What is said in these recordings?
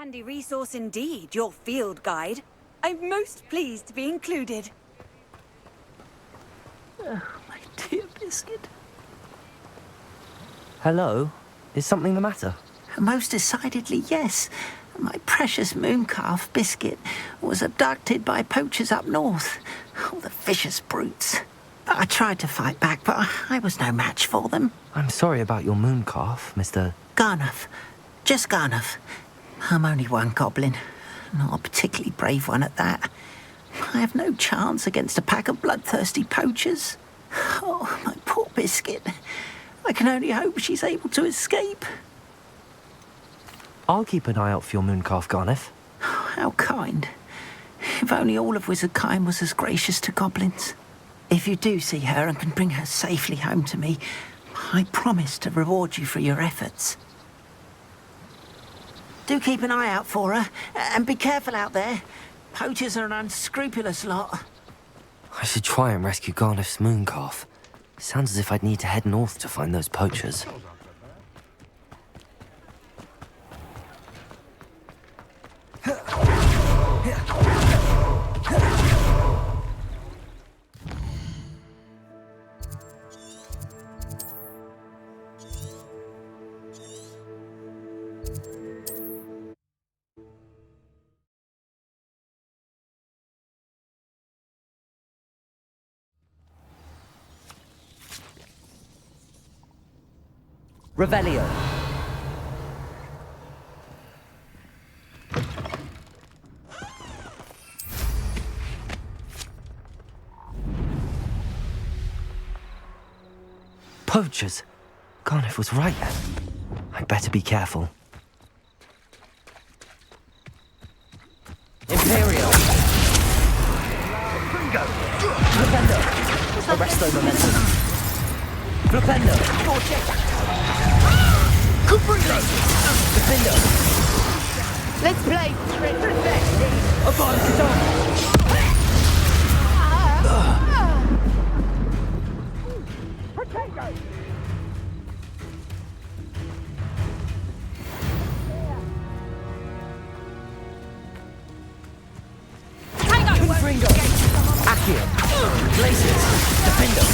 handy resource indeed, your field guide. I'm most pleased to be included. Oh, my dear Biscuit. Hello? Is something the matter? Most decidedly, yes. My precious mooncalf, Biscuit, was abducted by poachers up north. Oh, the vicious brutes. I tried to fight back, but I was no match for them. I'm sorry about your mooncalf, Mr. Garnuff. Just Garnuff. I'm only one goblin. Not a particularly brave one at that. I have no chance against a pack of bloodthirsty poachers. Oh, my poor Biscuit. I can only hope she's able to escape. I'll keep an eye out for your mooncalf, Garniff. How kind. If only all of Wizardkind was as gracious to goblins. If you do see her and can bring her safely home to me, I promise to reward you for your efforts. Do keep an eye out for her, and be careful out there. Poachers are an unscrupulous lot. I should try and rescue Garniff's mooncalf. Sounds as if I'd need to head north to find those poachers. Revelio. Poachers. Garniff was right then. I'd better be careful. Imperial. Flipendo. Arresto momentum. Flipendo. Defendo. Let's play. Confringo. Accio. Glaciers. Defendo.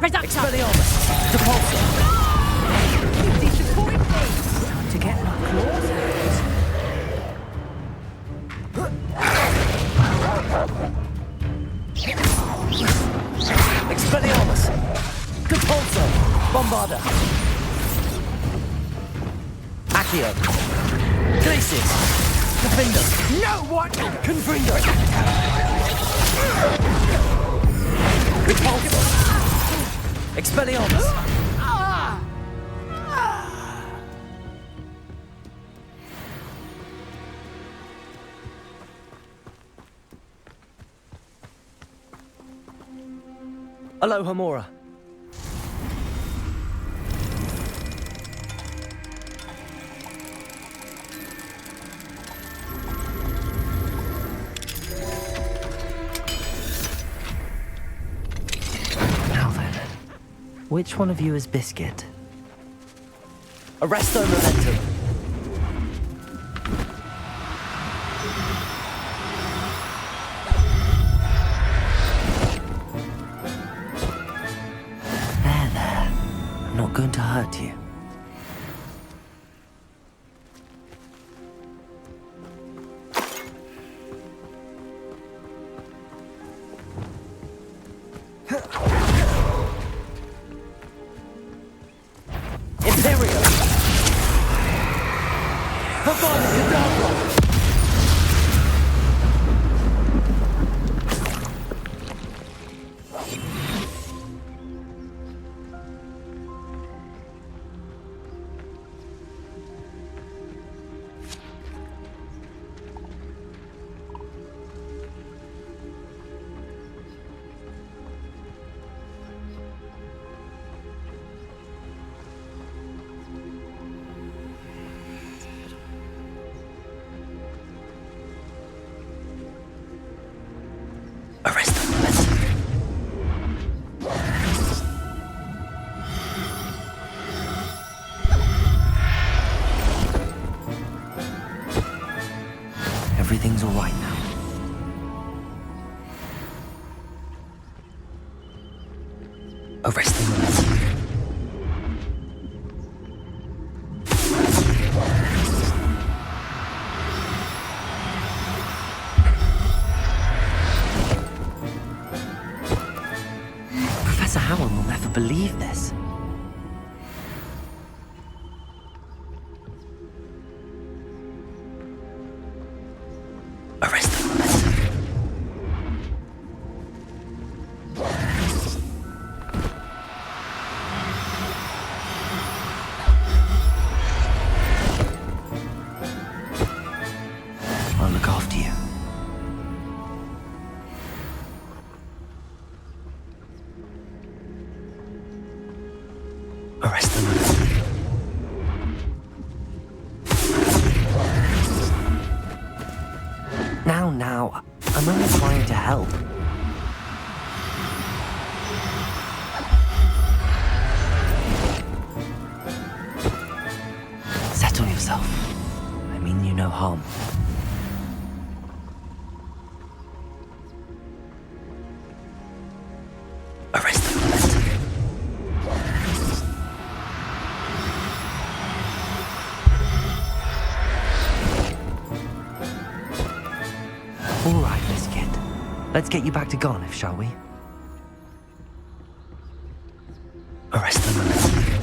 Expelliarmus. Depulso. To get my claws out. Expelliarmus. Depulso. Bombarda. Accio. Glaciers. Defendo. No one. Confringo. Repulso. Expelliarmus. Aloha Mora. Which one of you is Biscuit? Arresto momentum. There. I'm not going to hurt you. everything's all right now. Arrest the momentum. Professor Howard will never believe this. Arrest the momentum. I'll look after you. Arrest the momentum. Now, I'm only trying to help. Settle yourself. I mean you no harm. Arrest the momentum. All right, Biscuit. Let's get you back to Garniff, shall we? Arrest the momentum. There.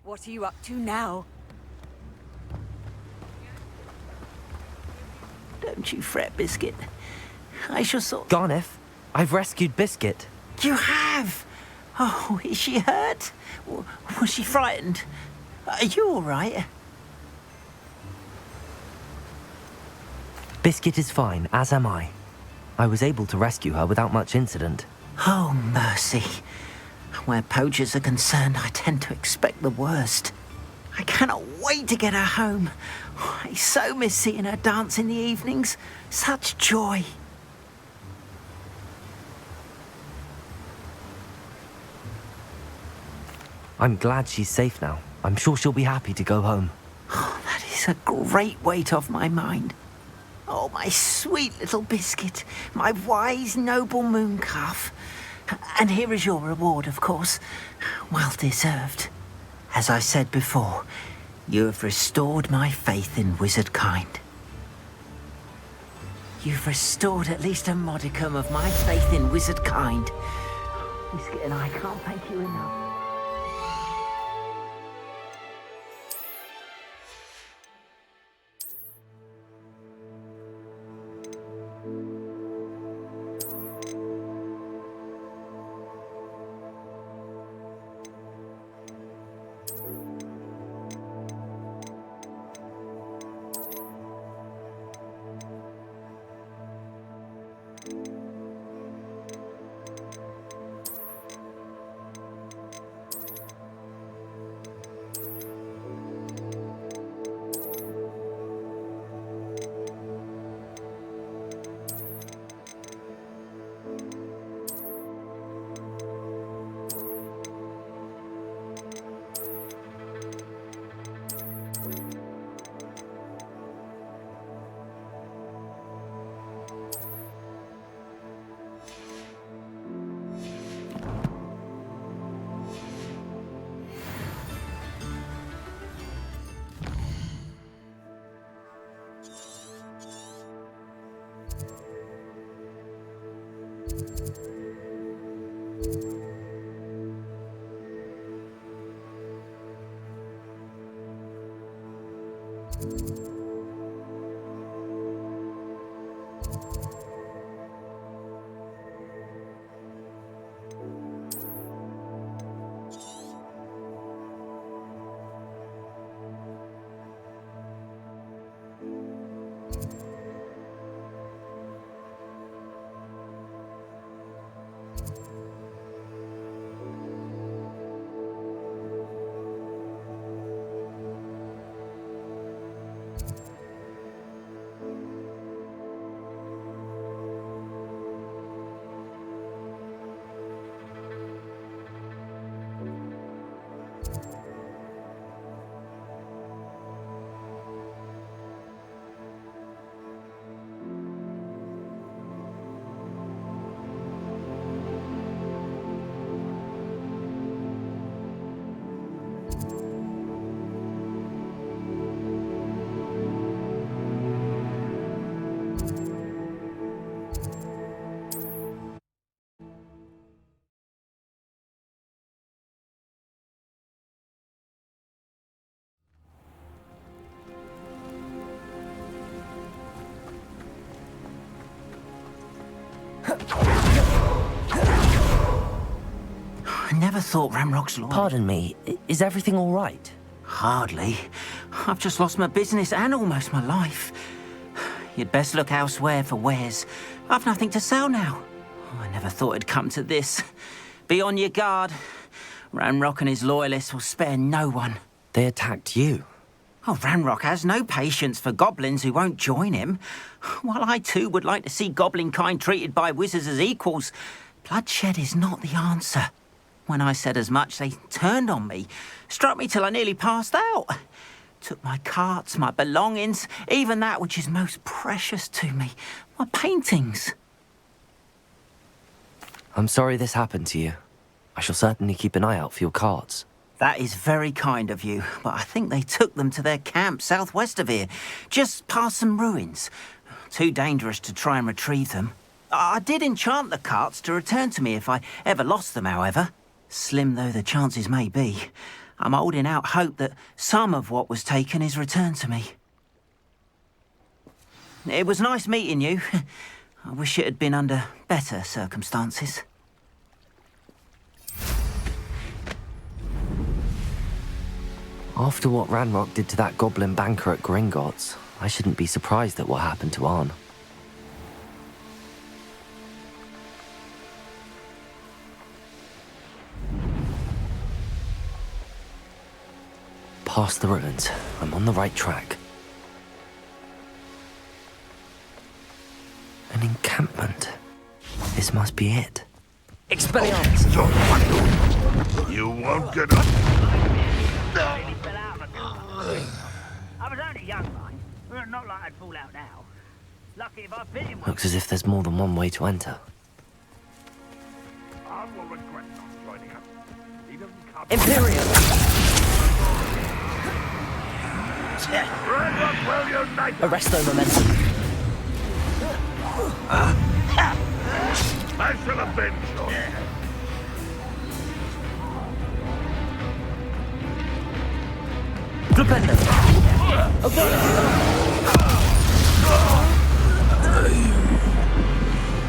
What are you up to now? Don't you fret, Biscuit. I shall sort... Garniff, I've rescued Biscuit. You have? Oh, is she hurt? Was she frightened? Are you all right? Biscuit is fine, as am I. I was able to rescue her without much incident. Oh, mercy. Where poachers are concerned, I tend to expect the worst. I cannot wait to get her home. I so miss seeing her dance in the evenings. Such joy. I'm glad she's safe now. I'm sure she'll be happy to go home. Oh, that is a great weight off my mind. Oh, my sweet little Biscuit, my wise, noble moon calf. And here is your reward, of course. Well deserved. As I said before, you have restored my faith in wizard kind. You've restored at least a modicum of my faith in wizard kind. Biscuit and I can't thank you enough. never thought Ramrock's loyal. Pardon me, is everything all right? Hardly. I've just lost my business and almost my life. You'd best look elsewhere for wares. I've nothing to sell now. I never thought it'd come to this. Be on your guard. Ramrock and his loyalists will spare no one. They attacked you. Oh, Ranrock has no patience for goblins who won't join him. While I too would like to see goblin kind treated by wizards as equals, bloodshed is not the answer. When I said as much, they turned on me, struck me till I nearly passed out. Took my carts, my belongings, even that which is most precious to me, my paintings. I'm sorry this happened to you. I shall certainly keep an eye out for your carts. That is very kind of you, but I think they took them to their camp southwest of here, just past some ruins. Too dangerous to try and retrieve them. I did enchant the carts to return to me if I ever lost them, however. Slim though the chances may be, I'm holding out hope that some of what was taken is returned to me. It was nice meeting you. I wish it had been under better circumstances. After what Ranrock did to that goblin banker at Gringotts, I shouldn't be surprised at what happened to Arn. Past the ruins. I'm on the right track. An encampment. This must be it. Expelliarmus! You won't get up. I was only young, mind. Not like I'd fall out now. Lucky if I fit in one. Looks as if there's more than one way to enter. I will regret not joining us. He doesn't come. Imperium! Ranrock will unite us. Arresto momentum. I shall avenge you. Flipendo!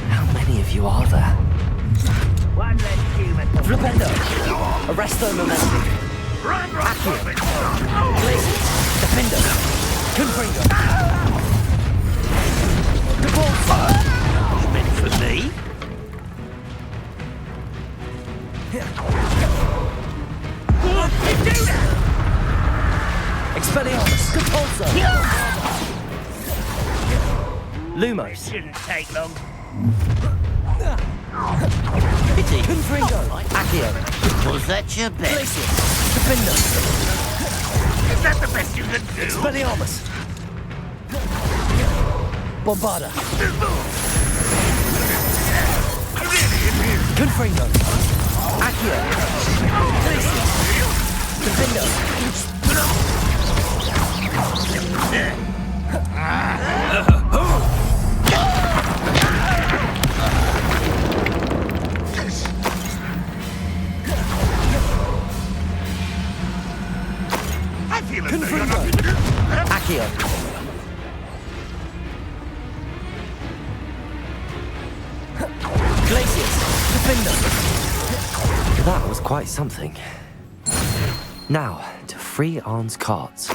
How many of you are there? One less human. Flipendo! Arresto momentum. Ranrock will be Glacius! Defendo! Confringo! Devolve! Meant for me? Expelliarmus! Compulso! Lumos! Shouldn't take long. Pity! Confringo! Accio! Was that your bet? Glacius! Defendo! Is that the best you can do? Expelliarmus! Bombarda! Confringo! Accio! Glacius! Defendo! I feel as though you're Confringo! not... Accio! Glacius! Defendo! That was quite something. Now, to free Arn's carts.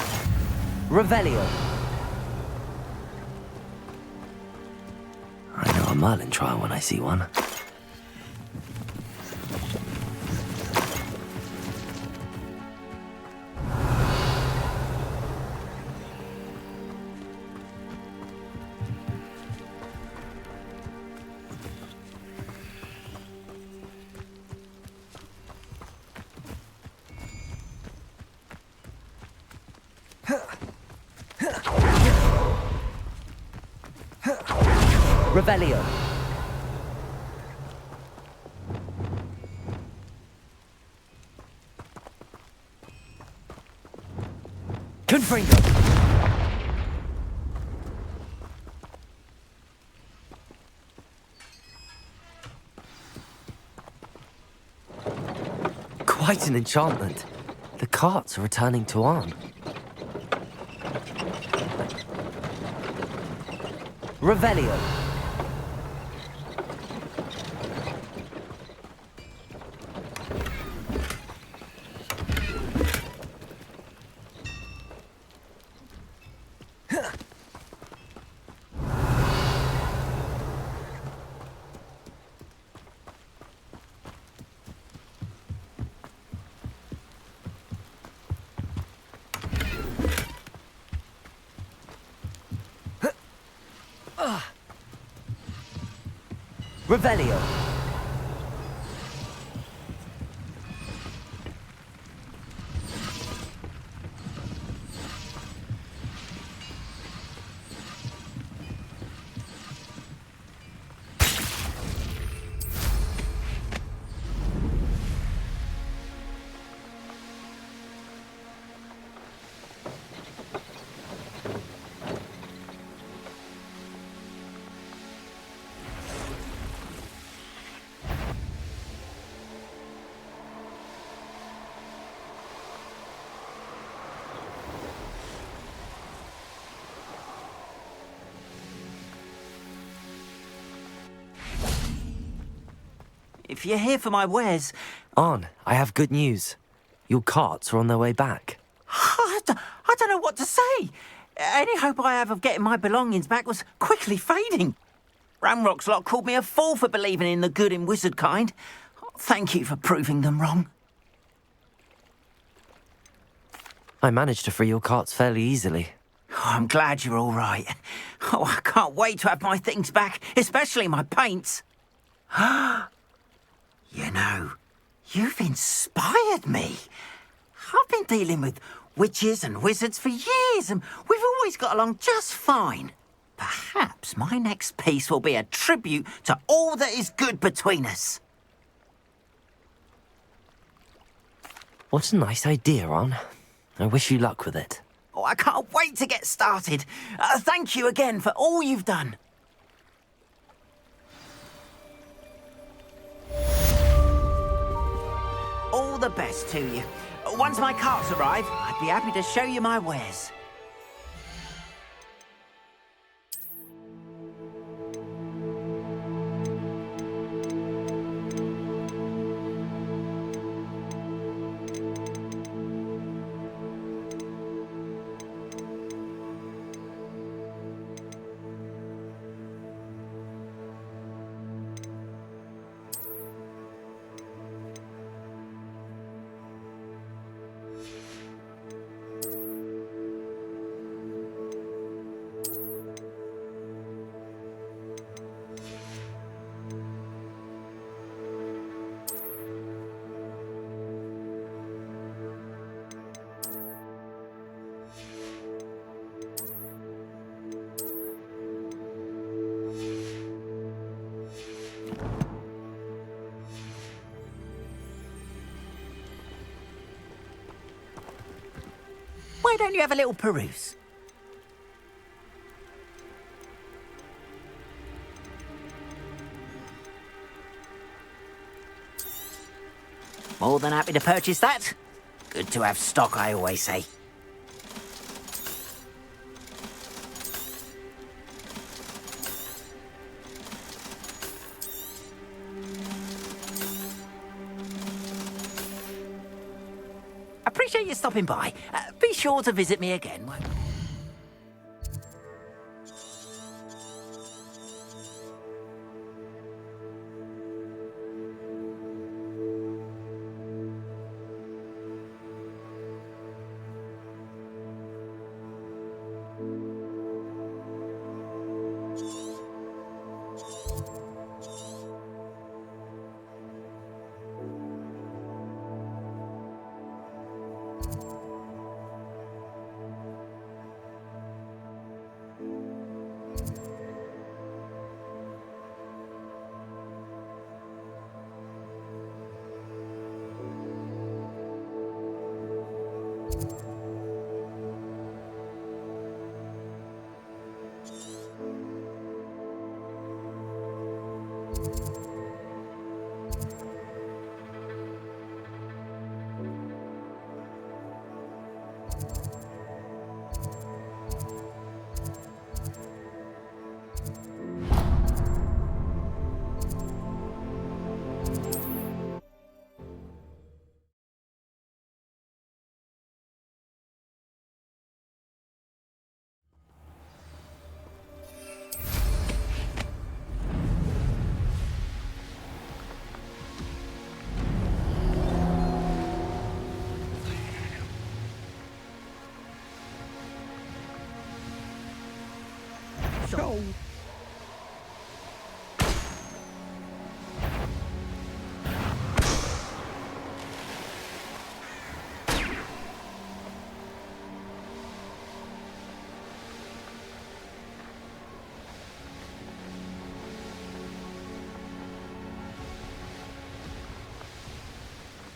Revelio! I know a Merlin trial when I see one. Revelio. Confringo. Quite an enchantment. The carts are returning to Arn. Revelio. Revelio. If you're here for my wares, Arn, I have good news. Your carts are on their way back. I don't know what to say. Any hope I have of getting my belongings back was quickly fading. Ramrock's lot called me a fool for believing in the good in wizard kind. Thank you for proving them wrong. I managed to free your carts fairly easily. Oh, I'm glad you're all right. Oh, I can't wait to have my things back, especially my paints. You know, you've inspired me. I've been dealing with witches and wizards for years, and we've always got along just fine. Perhaps my next piece will be a tribute to all that is good between us. What a nice idea, Arn. I wish you luck with it. Oh, I can't wait to get started. Thank you again for all you've done. All the best to you. Once my carts arrive, I'd be happy to show you my wares. Why don't you have a little peruse? More than happy to purchase that. Good to have stock, I always say. Appreciate you stopping by. Be sure to visit me again.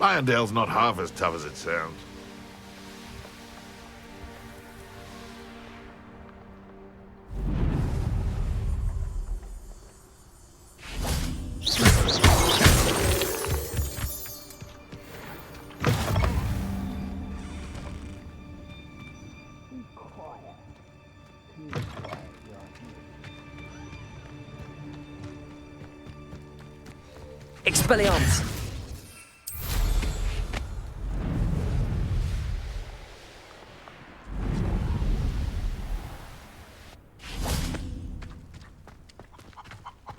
Irondale's not half as tough as it sounds. Expelliarmus!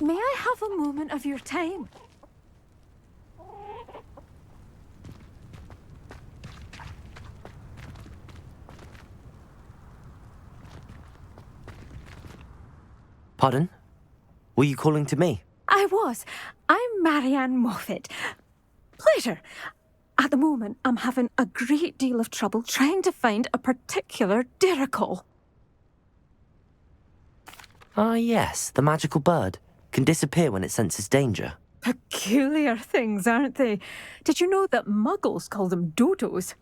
May I have a moment of your time? Pardon? Were you calling to me? I was. I'm Marianne Moffat. Pleasure. At the moment, I'm having a great deal of trouble trying to find a particular diricle. Ah, yes, the magical bird. Can disappear when it senses danger. Peculiar things, aren't they? Did you know that muggles call them dodos?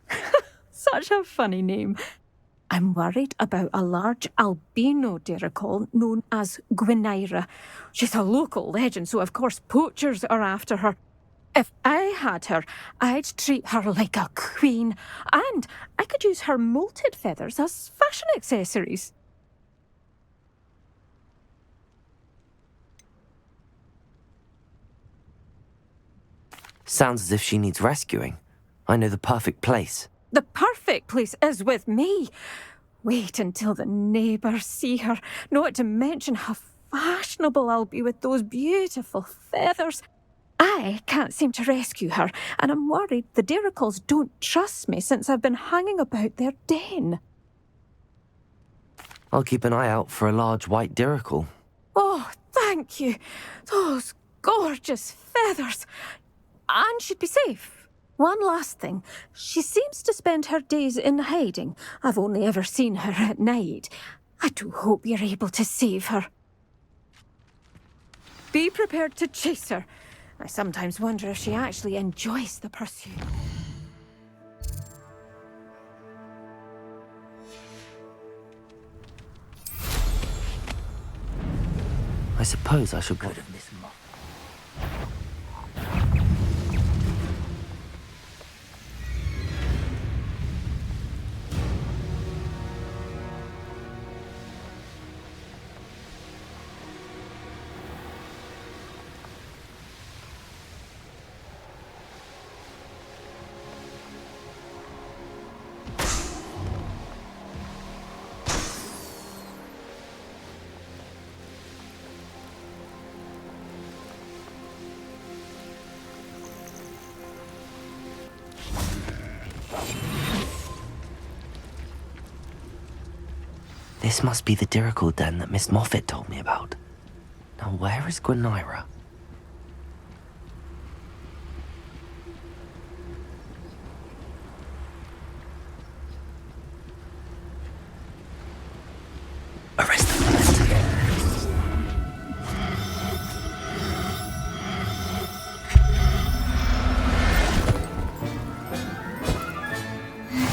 Such a funny name. I'm worried about a large albino diricle known as Gwynaira. She's a local legend, so of course poachers are after her. If I had her, I'd treat her like a queen, and I could use her molted feathers as fashion accessories. Sounds as if she needs rescuing. I know the perfect place. The perfect place is with me. Wait until the neighbours see her, not to mention how fashionable I'll be with those beautiful feathers. I can't seem to rescue her, and I'm worried the diricles don't trust me since I've been hanging about their den. I'll keep an eye out for a large white diricle. Oh, thank you. Those gorgeous feathers. And she'd be safe. One last thing. She seems to spend her days in hiding. I've only ever seen her at night. I do hope you're able to save her. Be prepared to chase her. I sometimes wonder if she actually enjoys the pursuit. I suppose I should go to Miss Moffat. This must be the diricle den that Miss Moffat told me about. Now where is Gwynaira? Arrest them.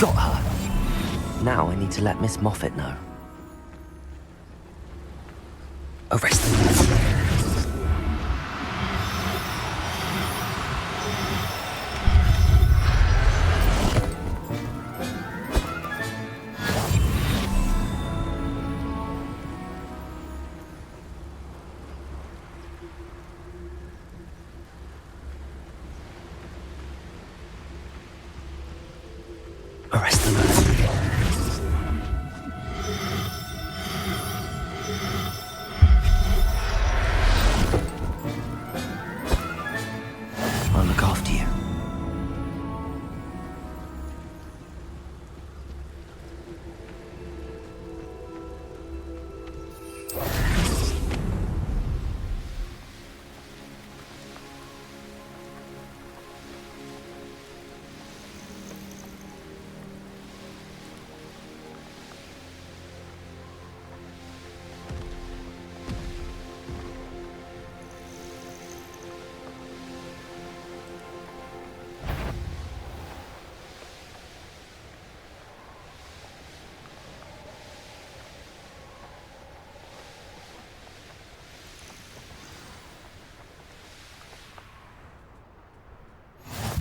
Got her. Now I need to let Miss Moffat know. Arrest them. Arrest them. I'll look after you.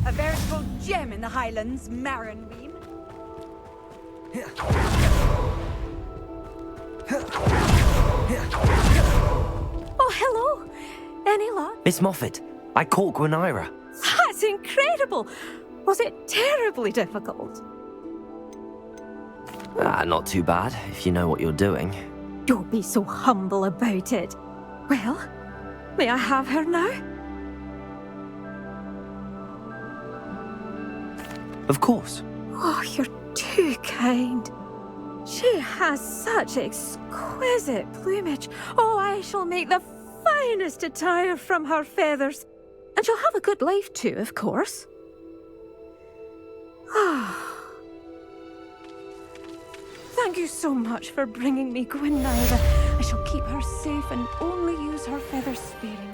A veritable gem in the Highlands, Marinweem. Oh, hello. Any luck? Miss Moffat, I caught Gwenira. That's incredible. Was it terribly difficult? Not too bad, if you know what you're doing. Don't be so humble about it. Well, may I have her now? Of course. Oh, you're too kind. She has such exquisite plumage. Oh, I shall make the finest attire from her feathers. And she'll have a good life too, of course. Ah. Thank you so much for bringing me Gwenira. I shall keep her safe and only use her feathers sparingly.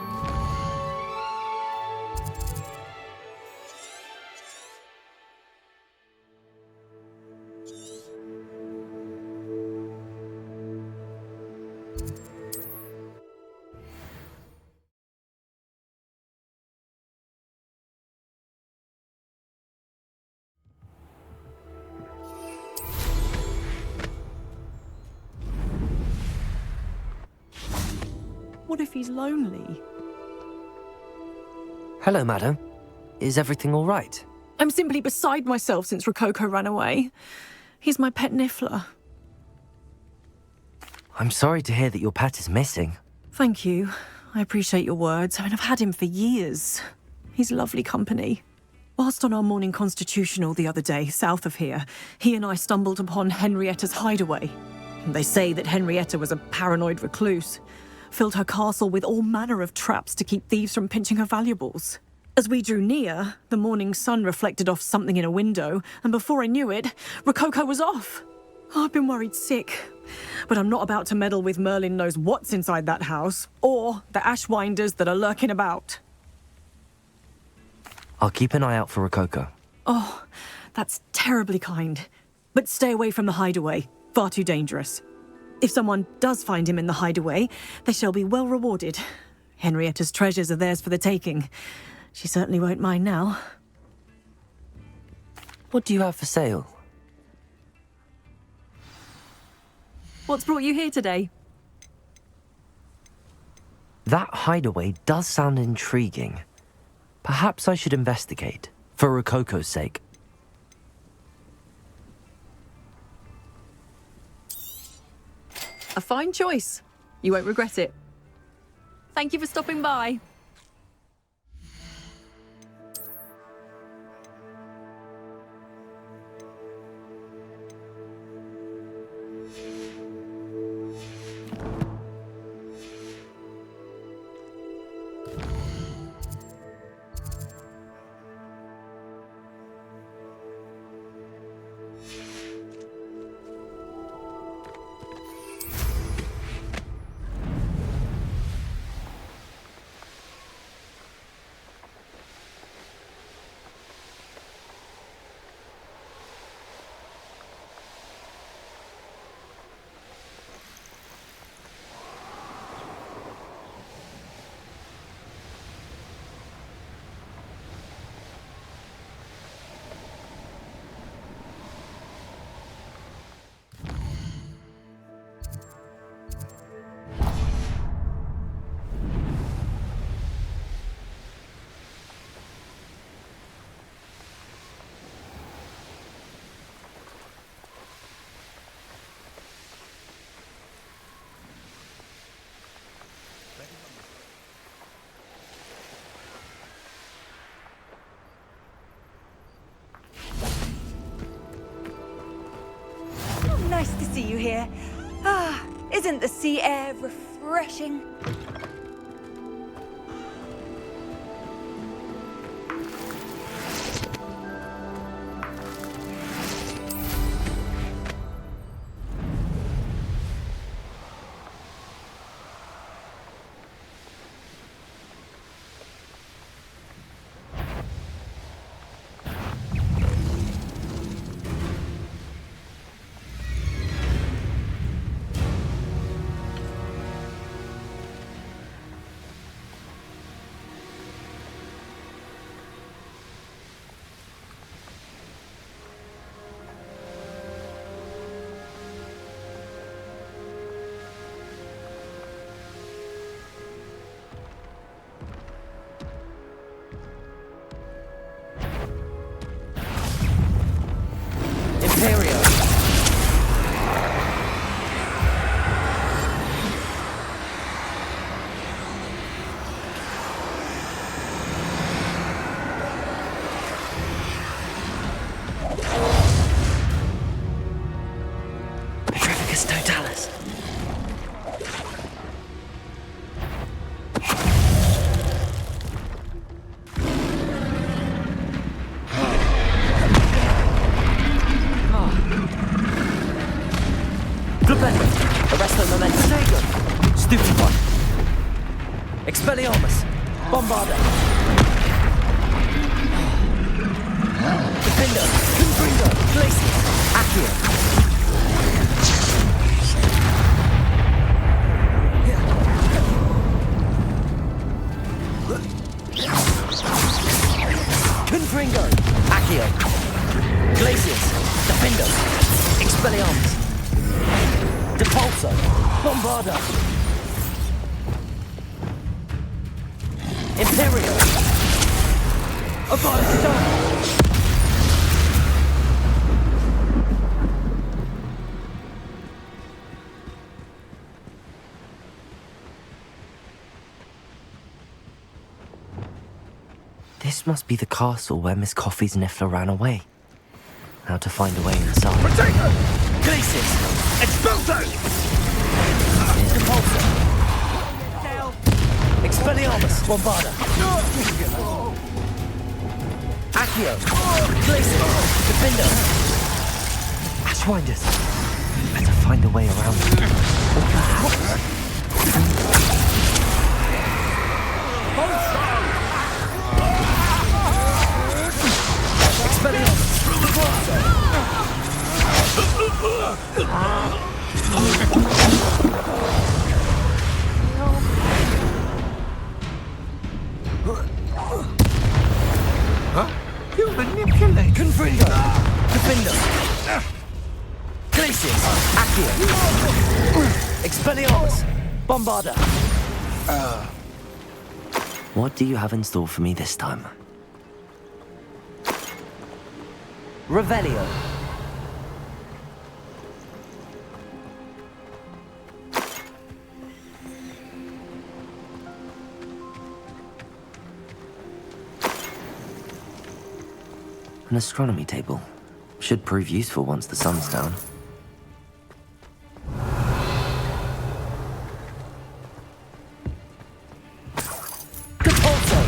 What if he's lonely? Hello, madam. Is everything all right? I'm simply beside myself since Rococo ran away. He's my pet Niffler. I'm sorry to hear that your pet is missing. Thank you. I appreciate your words. I mean, I've had him for years. He's lovely company. Whilst on our morning constitutional the other day, south of here, he and I stumbled upon Henrietta's hideaway. They say that Henrietta was a paranoid recluse. Filled her castle with all manner of traps to keep thieves from pinching her valuables. As we drew near, the morning sun reflected off something in a window, and before I knew it, Rococo was off. Oh, I've been worried sick. But I'm not about to meddle with Merlin knows what's inside that house, or the ashwinders that are lurking about. I'll keep an eye out for Rococo. Oh, that's terribly kind. But stay away from the hideaway. Far too dangerous. If someone does find him in the hideaway, they shall be well rewarded. Henrietta's treasures are theirs for the taking. She certainly won't mind now. What do you have for sale? What's brought you here today? That hideaway does sound intriguing. Perhaps I should investigate, for Rococo's sake. A fine choice. You won't regret it. Thank you for stopping by. Nice to see you here. Ah, isn't the sea air refreshing? Bombarda. Defender. Confringo. Glacius. Accio. Confringo. Accio. Glacius. Defender. Expelliarmus. Depulso. Bombarda. Imperial. Aproximately. This must be the castle where Miss Coffee's Niffler ran away. How to find a way inside. Protego! Glacius! Expulso! Depulso! Expelliarmus! Bombarda! Accio! Glacius! Defender! Ashwinders! Better find a way around them. Or perhaps... Expelliarmus! Huh? You manipulate. Confringo! Defender! Glacius! Accio! Expelliarmus! Bombarda! What do you have in store for me this time? Revelio. An astronomy table. Should prove useful once the sun's down. Depulso!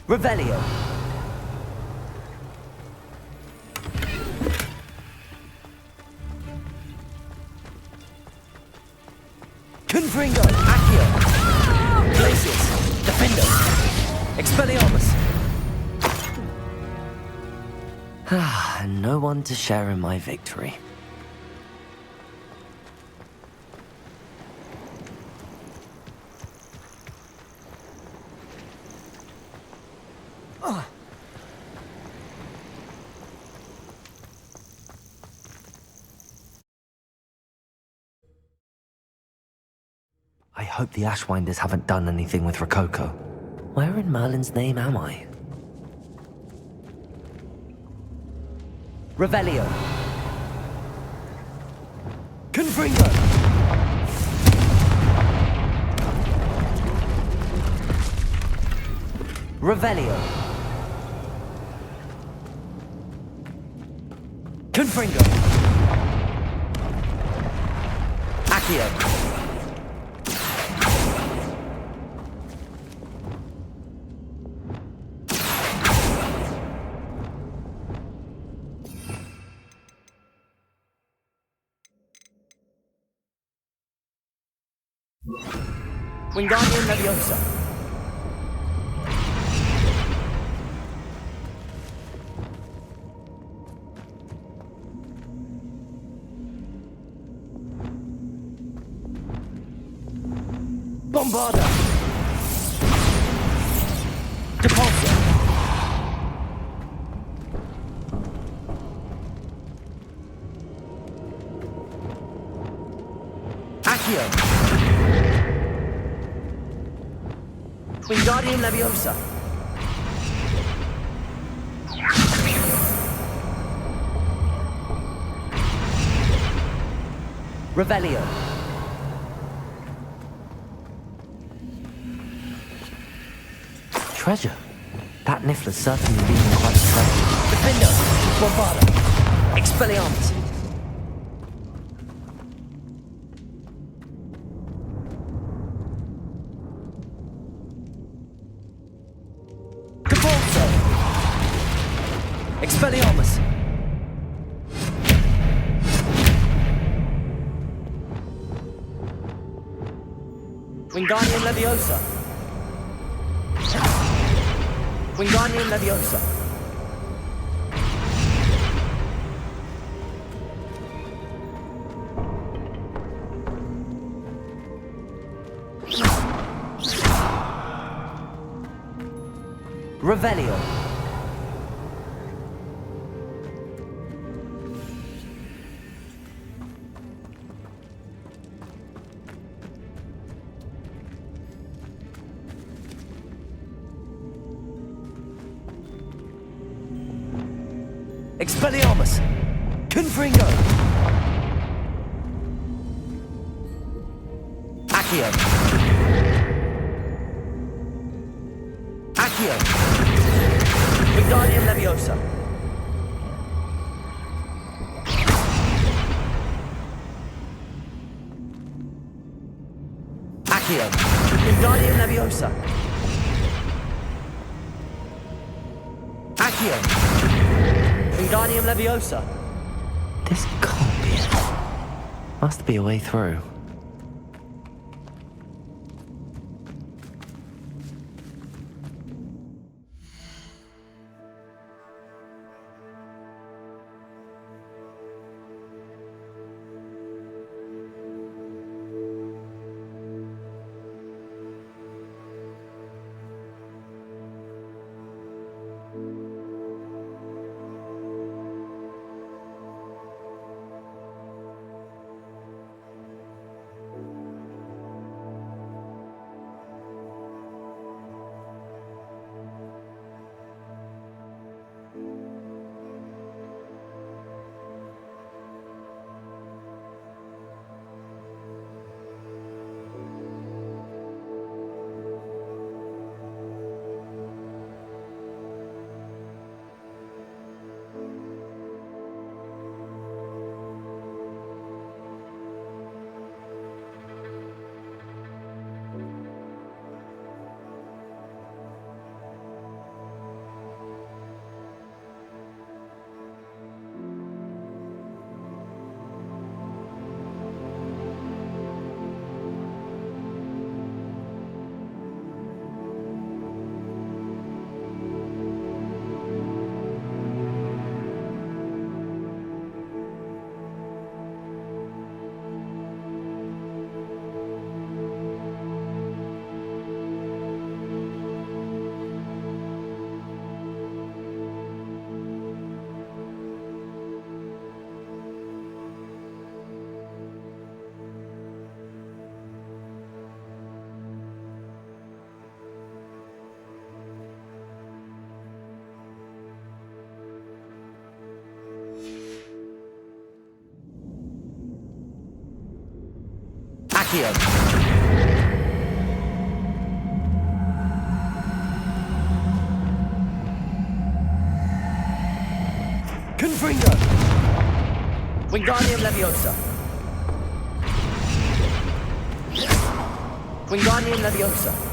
Revelio. Confringo. Accio. Glacius. Defender. Expelliarmus. And no one to share in my victory. I hope the Ashwinders haven't done anything with Rococo. Where in Merlin's name am I? Revelio. Confringo. Revelio. Confringo. Accio. Wingardium Leviosa. Bombarda. Depulso. Accio. Wingardium Leviosa. Revelio. Treasure. That Niffler's certainly leaving quite a trail. Defender. Bombarda. Expelliarmus. Expelliarmus! Wingardium Leviosa. Wingardium Leviosa. Revelio. Expelliarmus! Confringo! Accio! Accio! Wingardium Leviosa! Accio! Wingardium Leviosa! Accio! Wingardium Leviosa! This can't be it. Must be a way through. Accio! Confringo! Wingardium Leviosa! Wingardium Leviosa!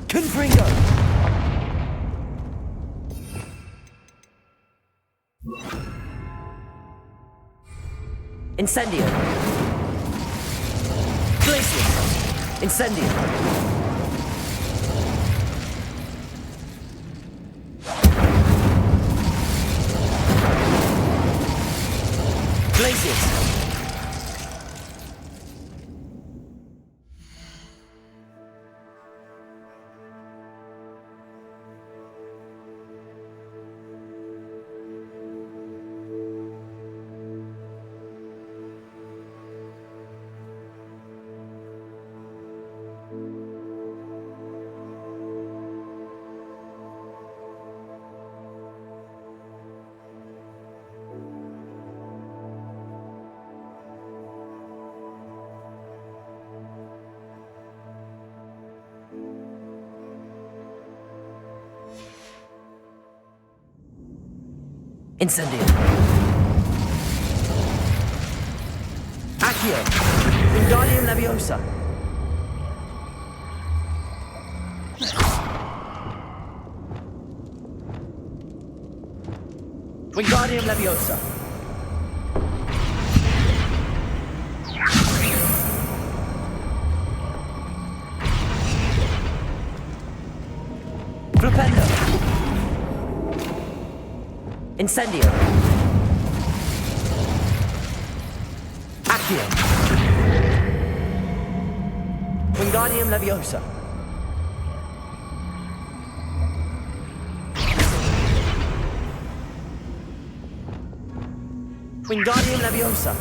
Confringo! Incendio! Glacius! Incendio! Glacius! Incendio! Accio! Wingardium Leviosa! Wingardium Leviosa! Flipendo! Incendio! Accio! Wingardium Leviosa! Wingardium Leviosa!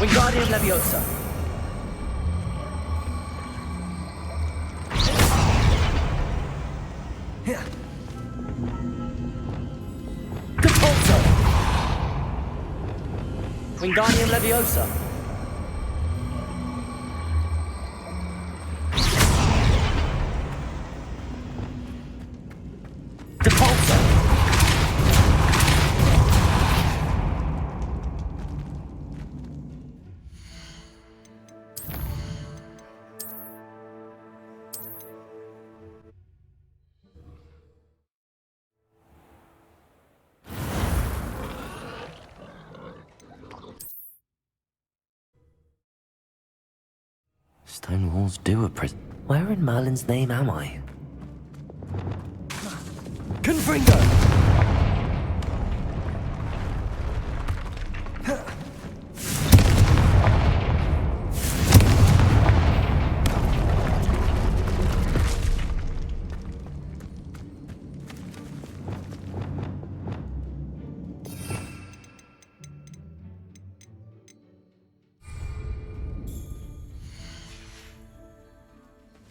Wingardium Leviosa! Capulso! Wingardium Leviosa! Capulso! Stone walls do a prison. Where in Merlin's name am I? Confringo!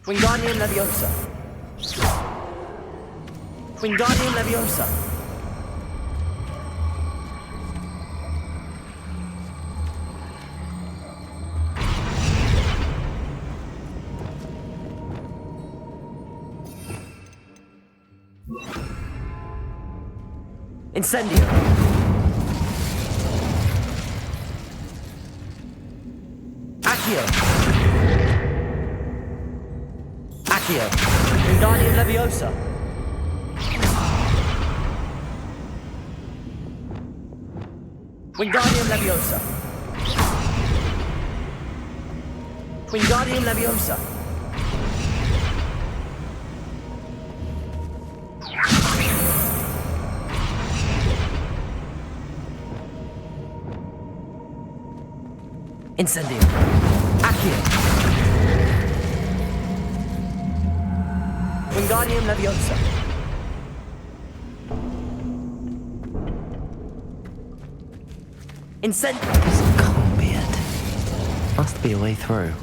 Wingardium Leviosa! Wingardium Leviosa! Incendio! Accio! Accio! Wingardium Leviosa! Wingardium Leviosa! Wingardium Leviosa! Incendio! Accio! Wingardium Leviosa! Incendio! This can't be it. Must be a way through.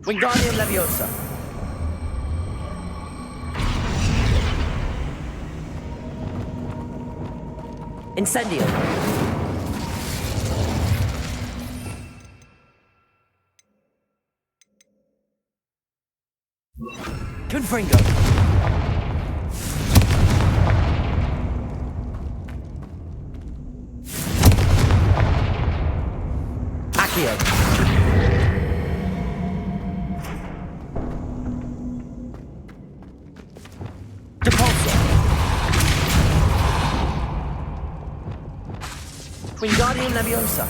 Wingardium Leviosa. Incendio. Confringo. Accio. Depulso. Wingardium Leviosa.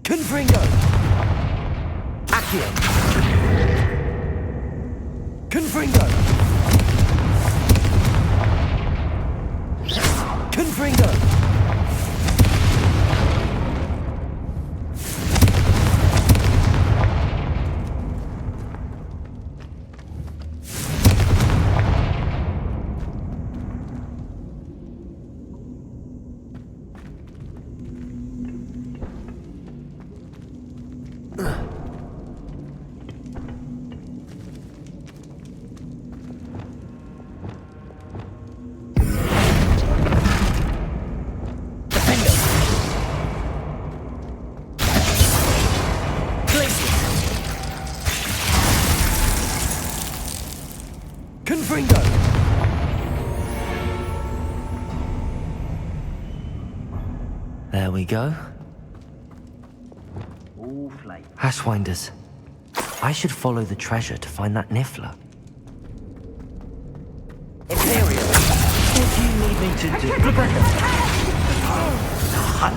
Confringo. Confringo! Confringo! There we go. All flame. Ashwinders. I should follow the treasure to find that Niffler. Imperial! What do you need me to do?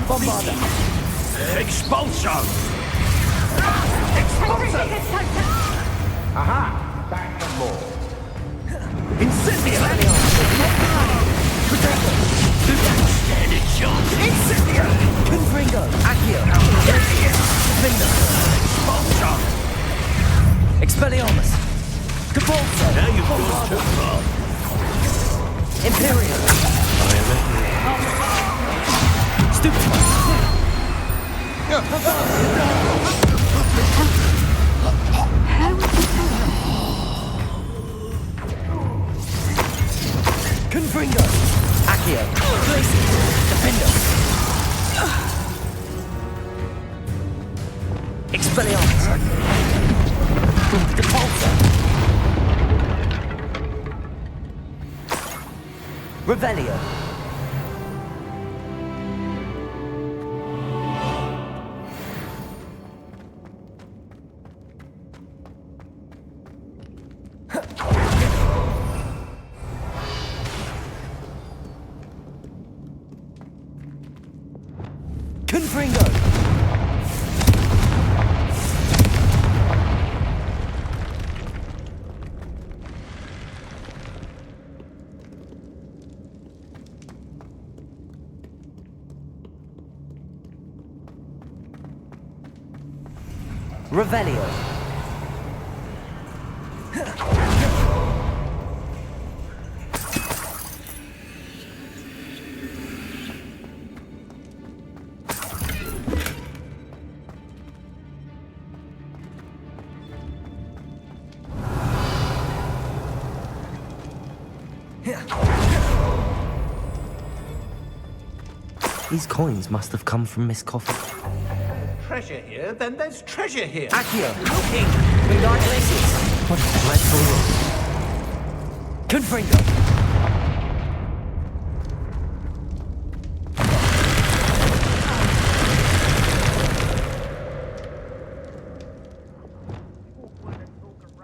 Bombarda! Expulso! Expulso! Aha! Back for more. Incendio! Stand a chance! Incendio! Confringo! Accio! Defender! Expulso! Expelliarmus! Capulso! Now you've gone too far. Imperial! Stupefy! Confringo! Accio! Glacier! Defender! Expelliarmus! Depulso! Revelio! Confringo! Revelio! These coins must have come from Miss Coffee. Treasure here, then there's treasure here. Accio! Looking! Regard Glaciers! What a dreadful look. Confringo!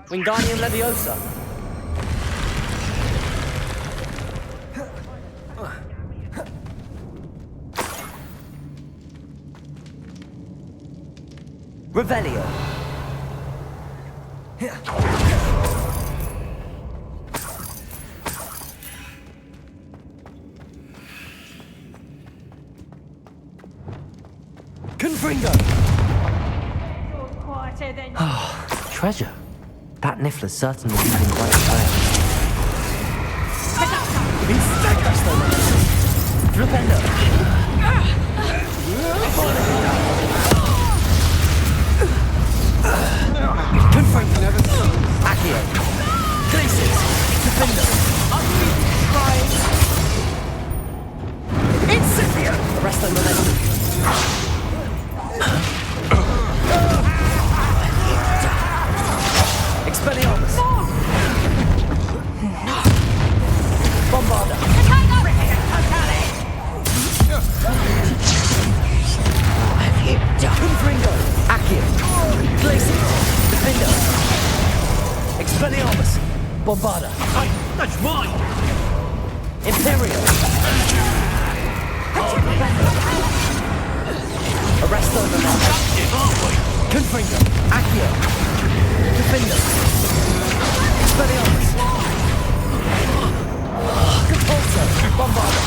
Wingardium Leviosa! Revelio! Confringo! Treasure. That Niffler's certainly leaving quite a trail. Flipendo! Confringo! Accio! Glaciers! Defender! Incendio! Arresto Molesti! Expelliarmus! Bombarda! Confringo! Accio! Glacier! Defender! Expelliarmus! Bombarda! Hey, that's mine! Imperial! Arresto Molesti! Confringo! Accio! Defender! Expelliarmus! Compulso! Bombarda!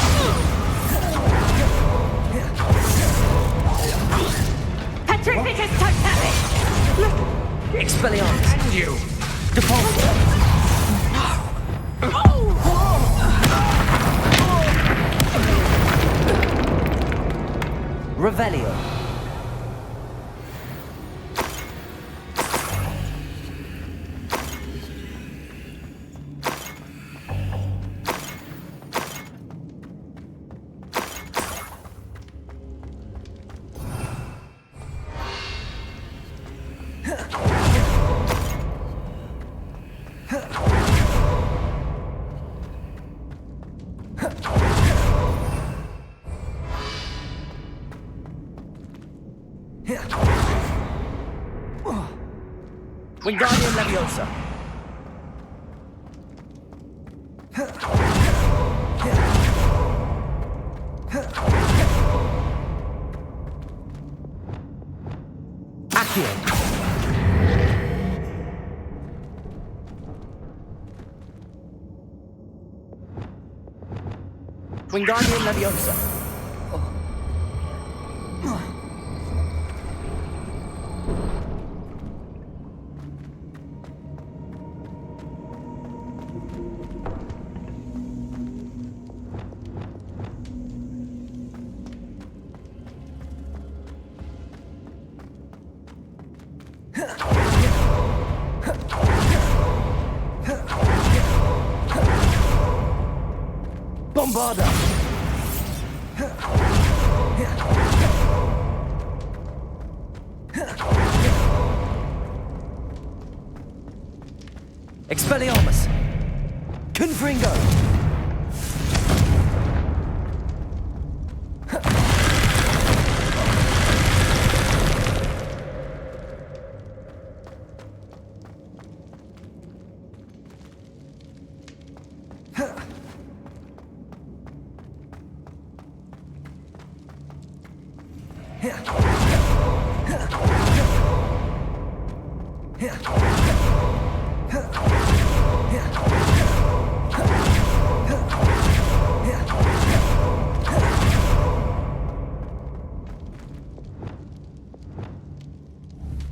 Revelio. Wingardium Leviosa. Accio. Wingardium Leviosa. Bombarda. Expelliarmus. Confringo.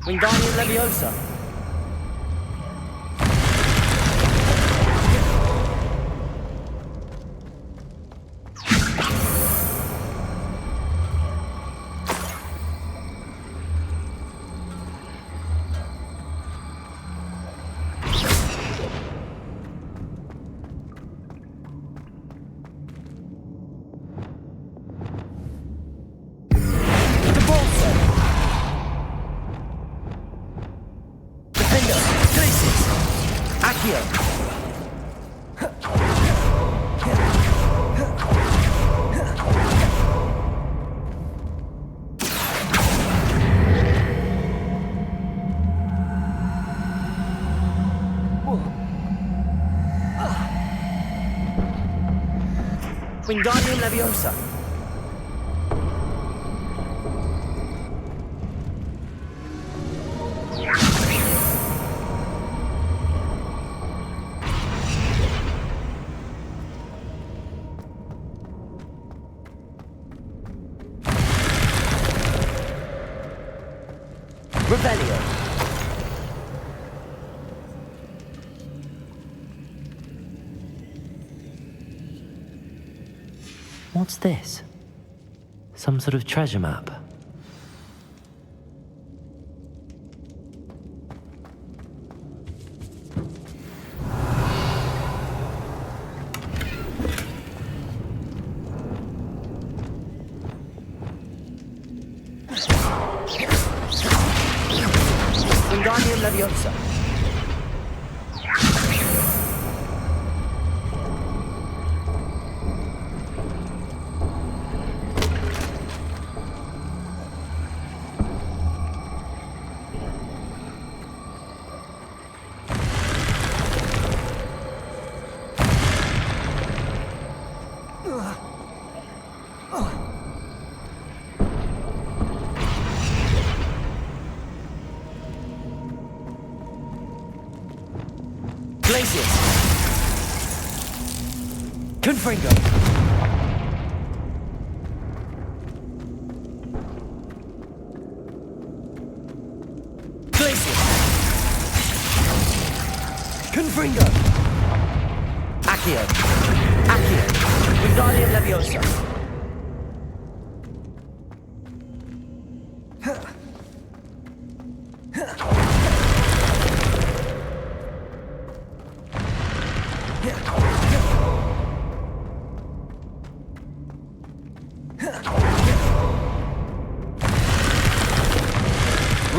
Wingardium Leviosa. Wingardium Leviosa. Revelio. What's this? Some sort of treasure map? Wingardium Leviosa. Glacius. Confringo. Glacius. Confringo. Accio. Accio. Wingardium Leviosa.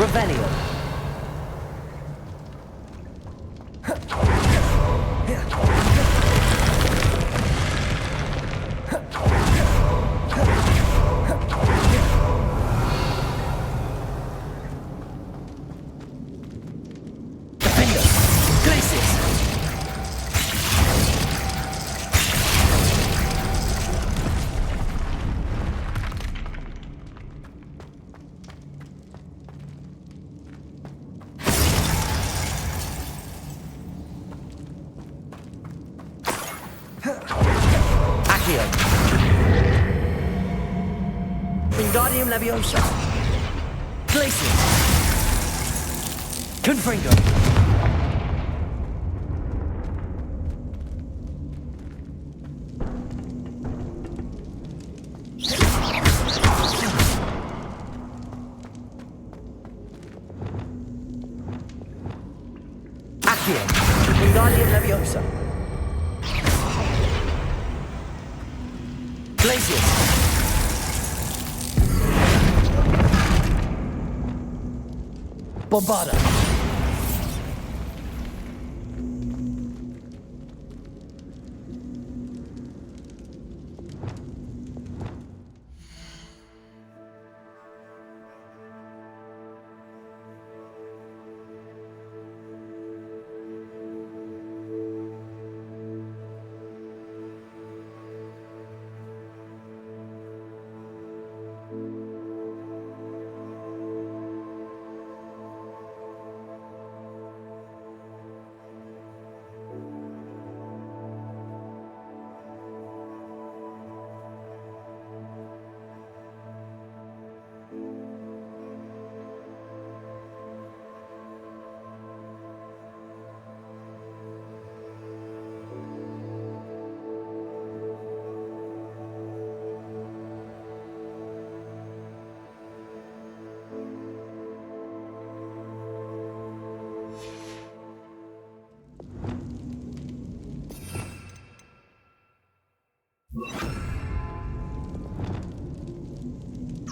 Revelio. Defender. Glacius. Accio. Wingardium Leviosa. Glacius. Confringo. Accio. Wingardium Leviosa. Glacius. Bombarda.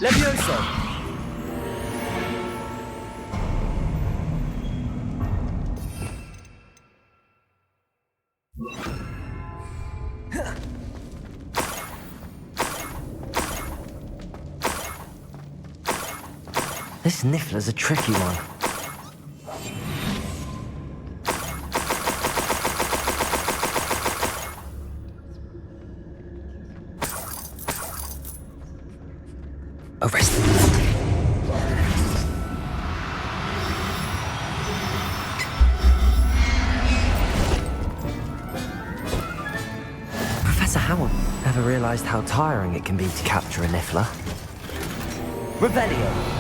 Levioso. This Niffler's a tricky one. Arrest him. Professor Howard never realized how tiring it can be to capture a Niffler. Revelio.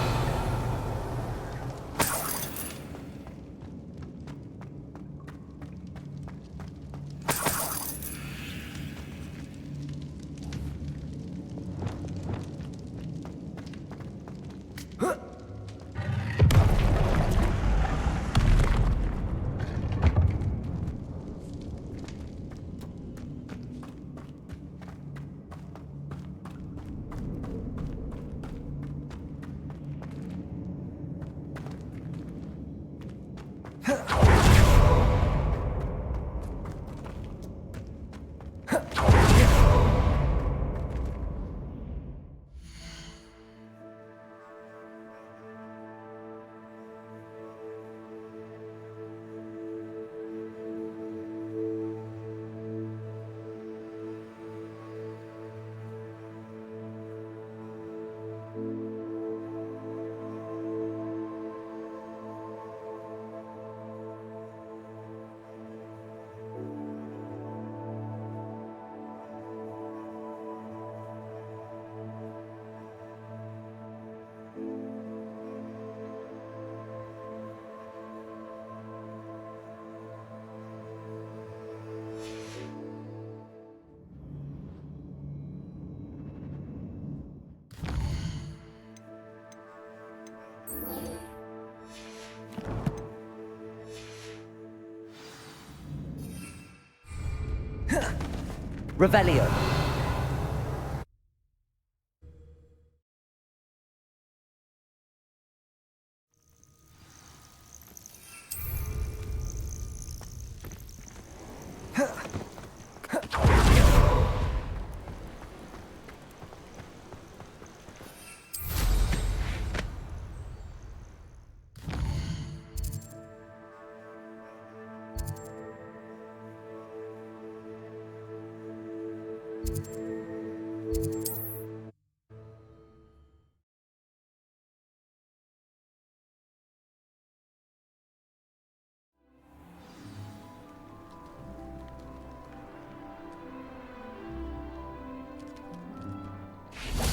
Revelio.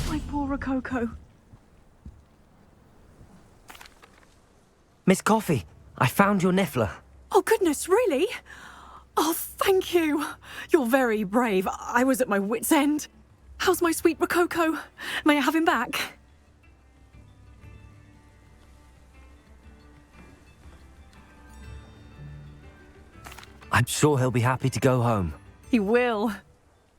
My poor Rococo. Miss Coffee, I found your niffler. Oh, goodness, really? Oh, thank you. You're very brave. I was at my wit's end. How's my sweet Rococo? May I have him back? I'm sure he'll be happy to go home. He will.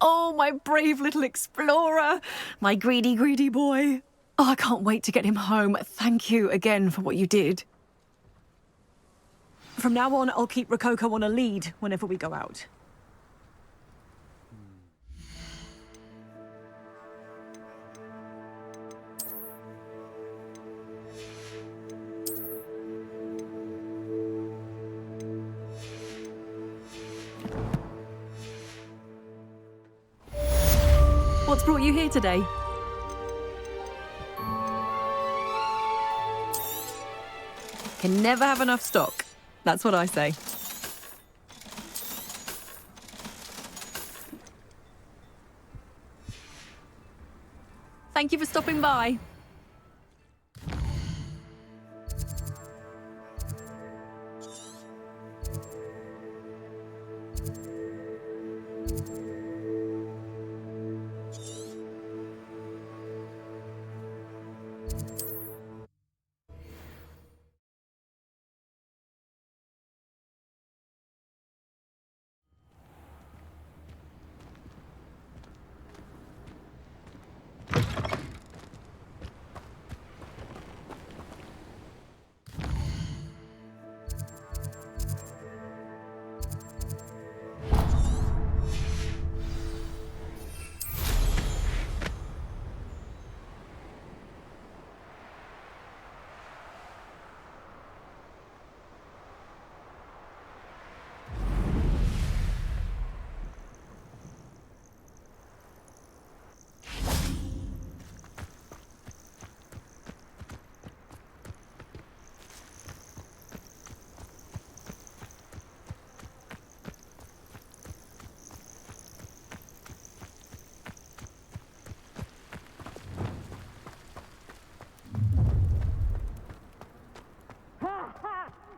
Oh, my brave little explorer. My greedy, greedy boy. Oh, I can't wait to get him home. Thank you again for what you did. From now on, I'll keep Rococo on a lead whenever we go out. What's brought you here today? Can never have enough stock. That's what I say. Thank you for stopping by.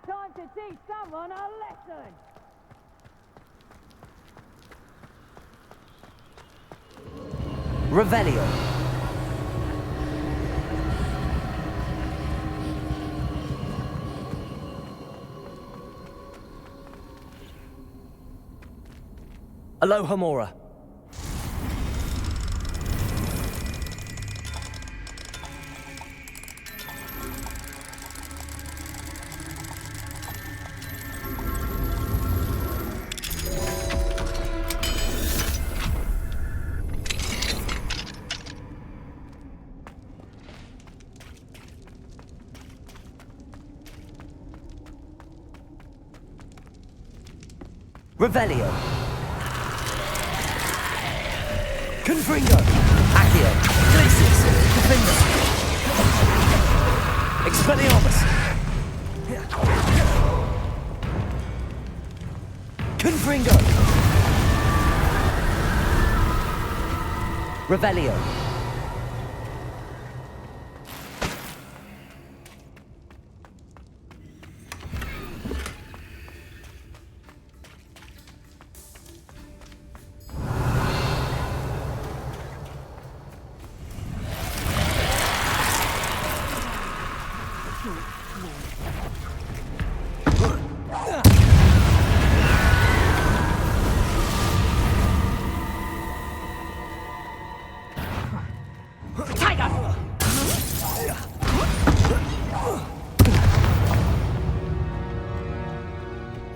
Time to teach someone a lesson! Revelio. Aloha Mora. Revelio. Confringo. Accio. Glacius. Defender. Expelliarmus. Confringo. Revelio.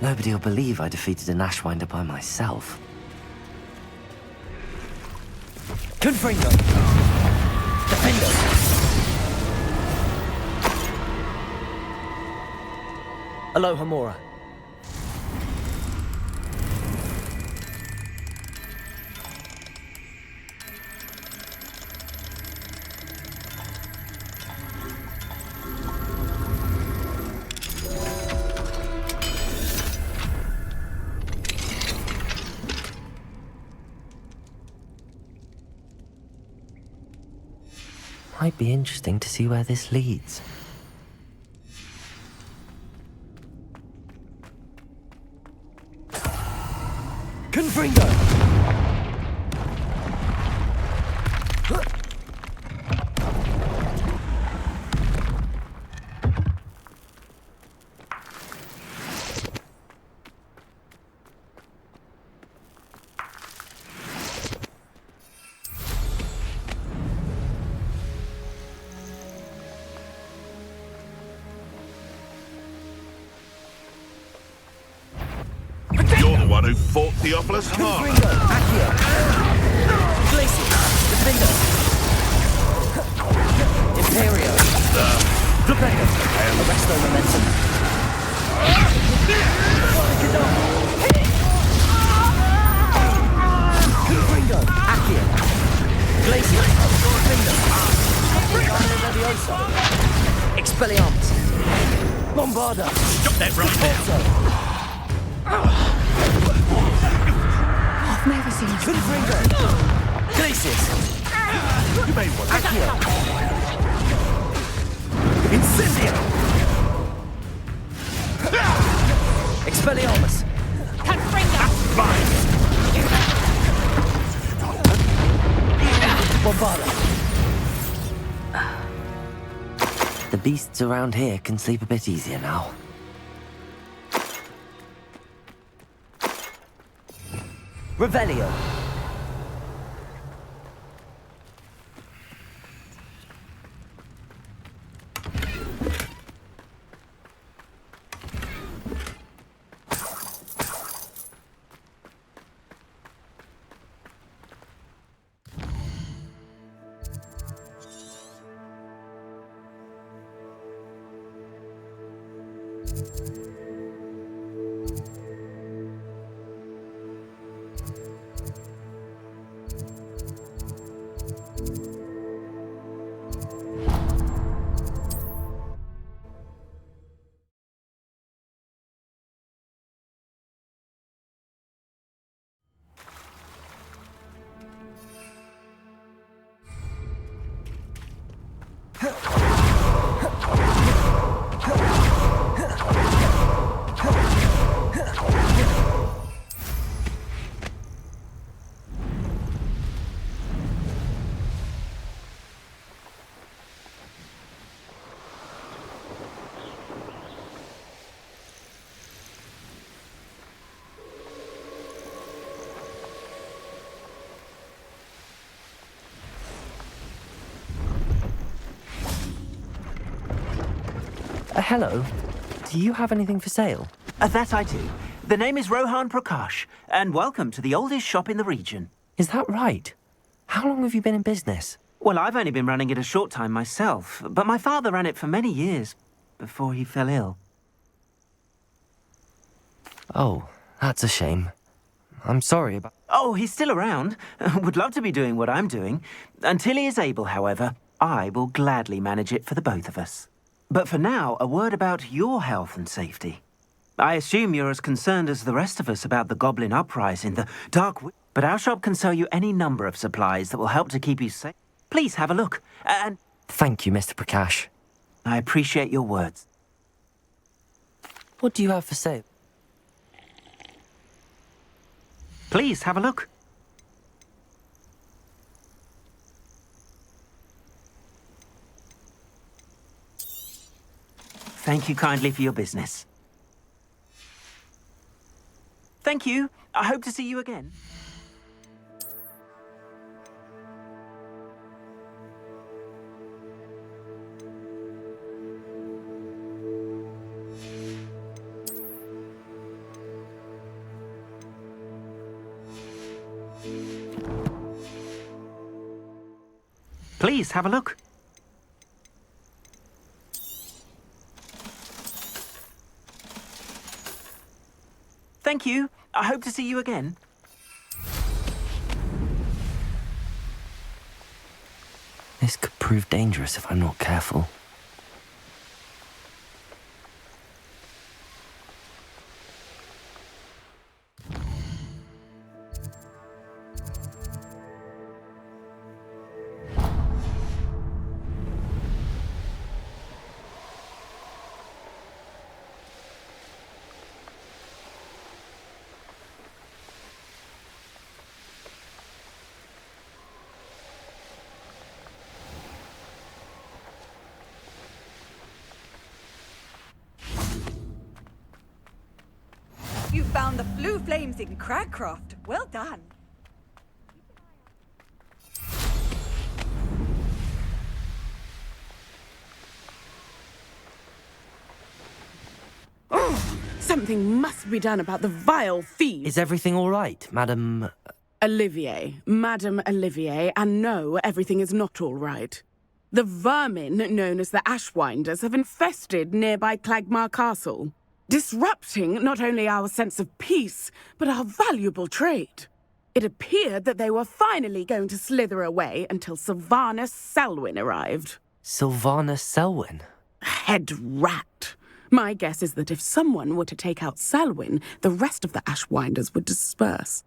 Nobody will believe I defeated an Ashwinder by myself. Confringo! Defender! Aloha Mora. Might be interesting to see where this leads. Confringo! You're the one who fought Theophilus Harlow. Accio! Glacier! Defender! Imperio! Flipendo! Arresto momentum! Confringo! Accio! Glacier! Defender! Leviosa! Expelliarmus! Bombarda! Stop that right now. I've never seen you. Confringo! Glacius! You may want to Accio! Incendio! Expelliarmus! mine. Bombarda! The beasts around here can sleep a bit easier now. Revelio! Hello. Do you have anything for sale? That I do. The name is Rohan Prakash, and welcome to the oldest shop in the region. Is that right? How long have you been in business? Well, I've only been running it a short time myself, but my father ran it for many years before he fell ill. Oh, that's a shame. I'm sorry about... Oh, he's still around. Would love to be doing what I'm doing. Until he is able, however, I will gladly manage it for the both of us. But for now, a word about your health and safety. I assume you're as concerned as the rest of us about the goblin uprising, the dark... But our shop can sell you any number of supplies that will help to keep you safe. Please have a look, and... Thank you, Mr. Prakash. I appreciate your words. What do you have for sale? Please have a look. Thank you kindly for your business. Thank you. I hope to see you again. Please have a look. Thank you. I hope to see you again. This could prove dangerous if I'm not careful. found the blue flames in Cragcroft. Well done. Something must be done about the vile thieves. Is everything all right, Madam... Olivier, Madame Olivier, and no, everything is not all right. The vermin known as the Ashwinders have infested nearby Clagmar Castle, disrupting not only our sense of peace, but our valuable trade. It appeared that they were finally going to slither away until Sylvanus Selwyn arrived. Sylvanus Selwyn? Head rat. My guess is that if someone were to take out Selwyn, the rest of the Ashwinders would disperse.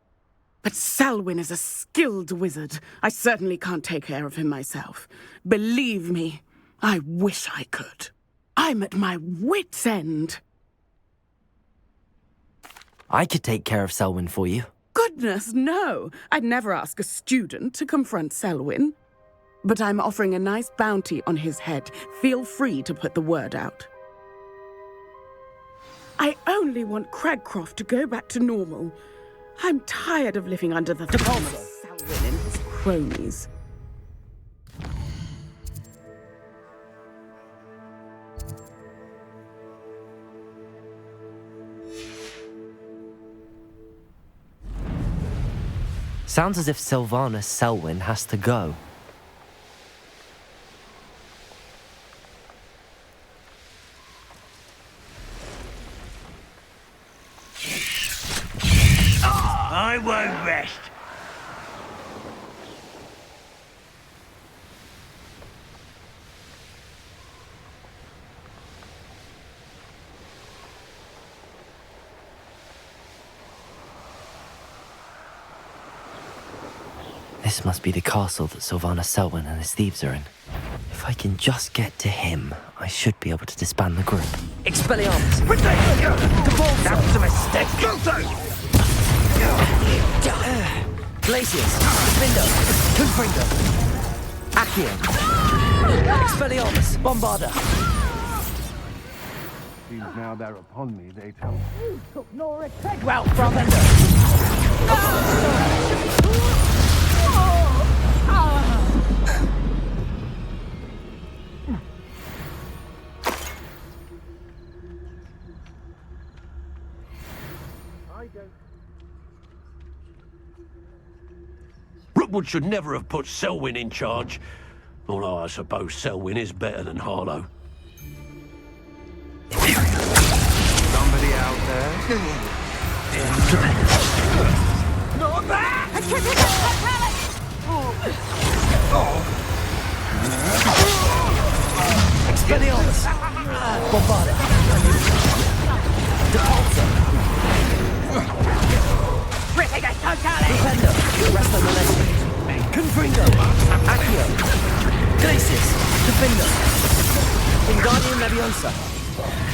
But Selwyn is a skilled wizard. I certainly can't take care of him myself. Believe me, I wish I could. I'm at my wit's end. I could take care of Selwyn for you. Goodness, no. I'd never ask a student to confront Selwyn. But I'm offering a nice bounty on his head. Feel free to put the word out. I only want Cragcroft to go back to normal. I'm tired of living under the thumb of Selwyn and his cronies. Sounds as if Sylvanus Selwyn has to go. I won't rest. This must be the castle that Sylvanus Selwyn and his thieves are in. If I can just get to him, I should be able to disband the group. Expelliarmus! That was a mistake. Glacius! Vindo! Confringo! Accio! Expelliarmus! Bombarda! Seems now they're upon me, they tell me. You took Nora Craig. Well, Bravendo! Rookwood should never have put Selwyn in charge. Although I suppose Selwyn is better than Harlow. Somebody out there? Not that! Expelliarmus! Bombarda! Depulso! Defender! Resto Molesti! Confringo! Accio! Glacius! Defender! Wingardium Leviosa!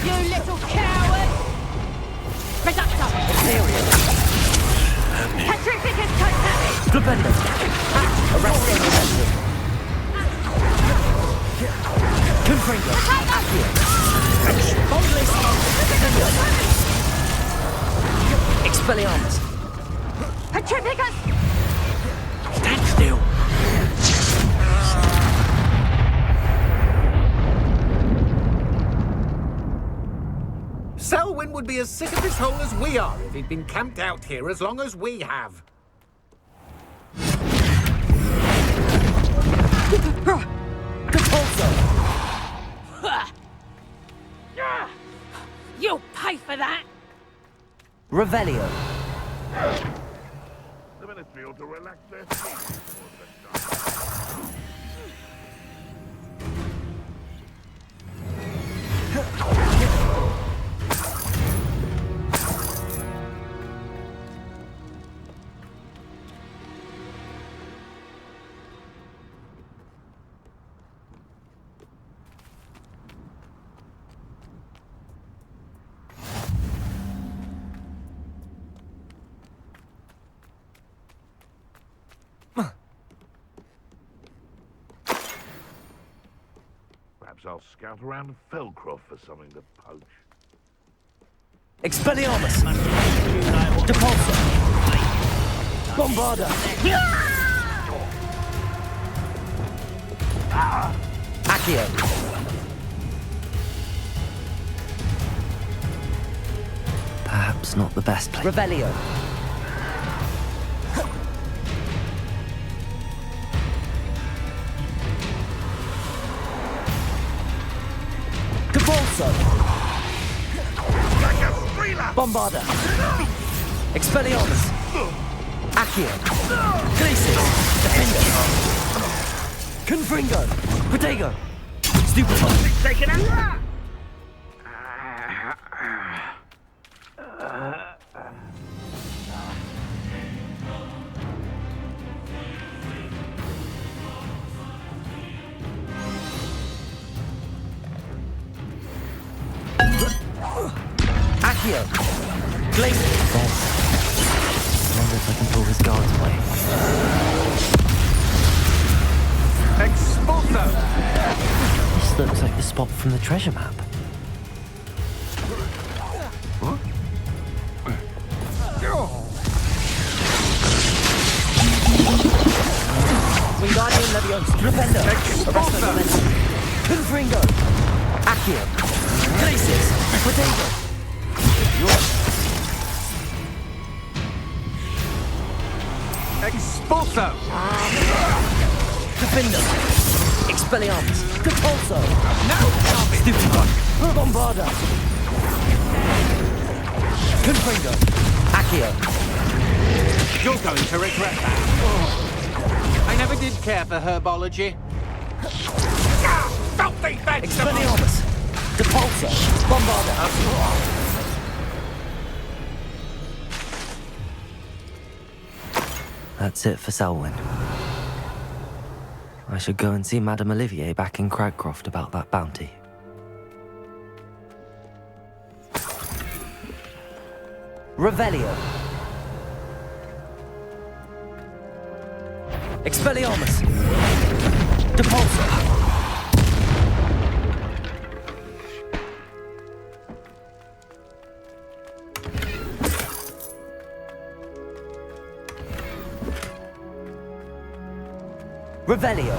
You little coward! Reducto! Ethereal! Petrificus Totally! Flipendo! Arresto Molesti! Confringo! Accio! Bombless! Defender! Expelliarmus! Petrificus! Stand still! Selwyn would be as sick of this hole as we are if he'd been camped out here as long as we have. Depulso! You'll pay for that! Revelio! The ministry ought to relax their feet before the night. Perhaps I'll scout around Felcroft for something to poach. Expelliarmus! Depulso! Bombarda! Accio! Perhaps not the best place. Revelio! Depulso! Bombarda! Expelliarmus! Accio! Glacis! Defender! Confringo! Protego! Stupefy! Taking a lot! Accio! Glacis! I wonder if I can pull his guards away. Expulso! This looks like the spot from the treasure map. Wingardium Leviosa! Defender! Arresto Momentum! Confringo! Accio! Glacis! Protego! Expulso! Defender! Expelliarmus! Depulso! No! Stupefy! Bombarda! Confringo! Accio! You're going to regret that. I never did care for herbology. Filthy vegetable! Expelliarmus! Depulso! Bombarda! That's it for Selwyn. I should go and see Madame Olivier back in Cragcroft about that bounty. Revelio! Expelliarmus! Depulso! Revelio!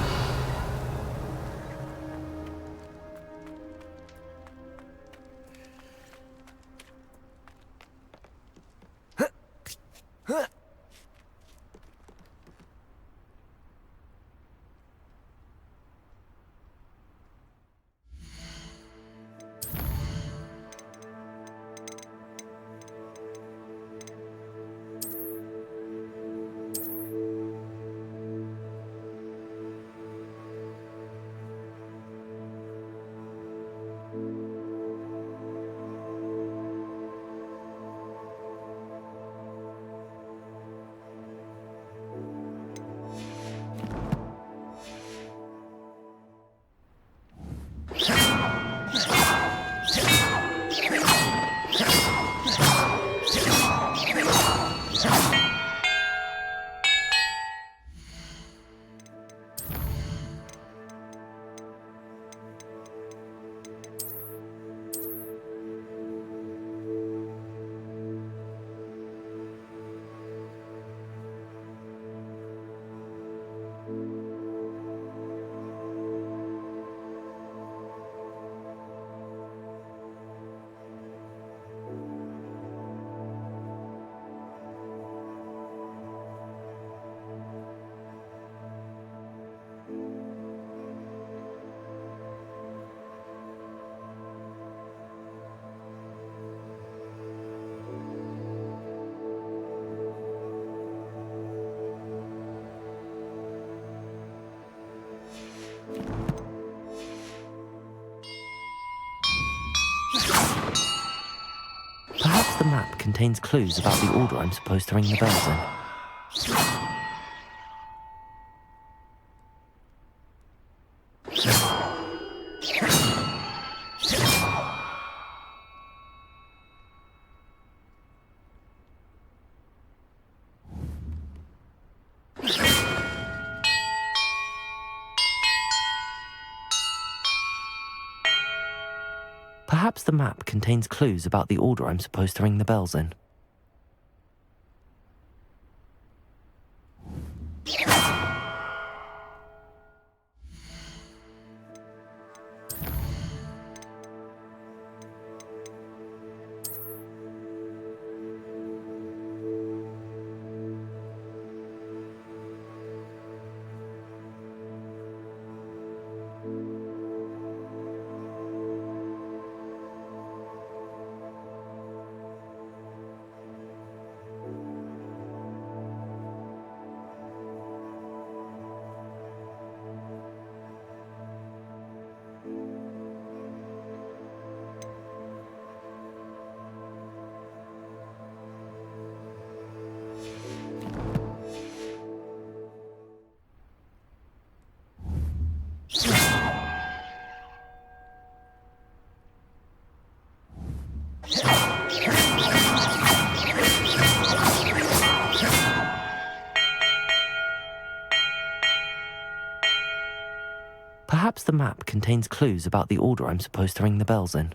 Perhaps the map contains clues about the order I'm supposed to ring the bells in. Perhaps the map contains clues about the order I'm supposed to ring the bells in. Perhaps the map contains clues about the order I'm supposed to ring the bells in.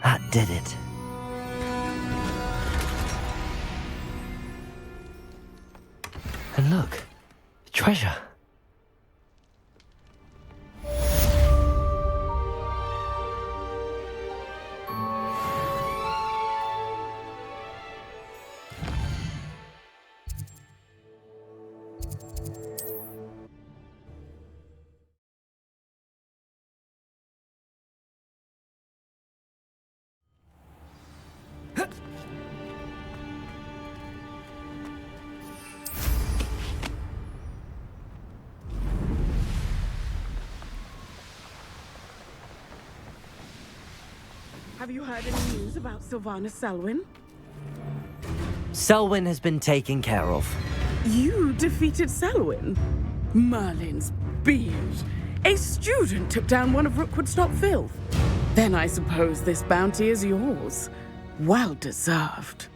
That did it. And look, treasure. Have you heard any news about Sylvana Selwyn? Selwyn has been taken care of. You defeated Selwyn? Merlin's beard. A student took down one of Rookwood's top filth. Then I suppose this bounty is yours. Well deserved.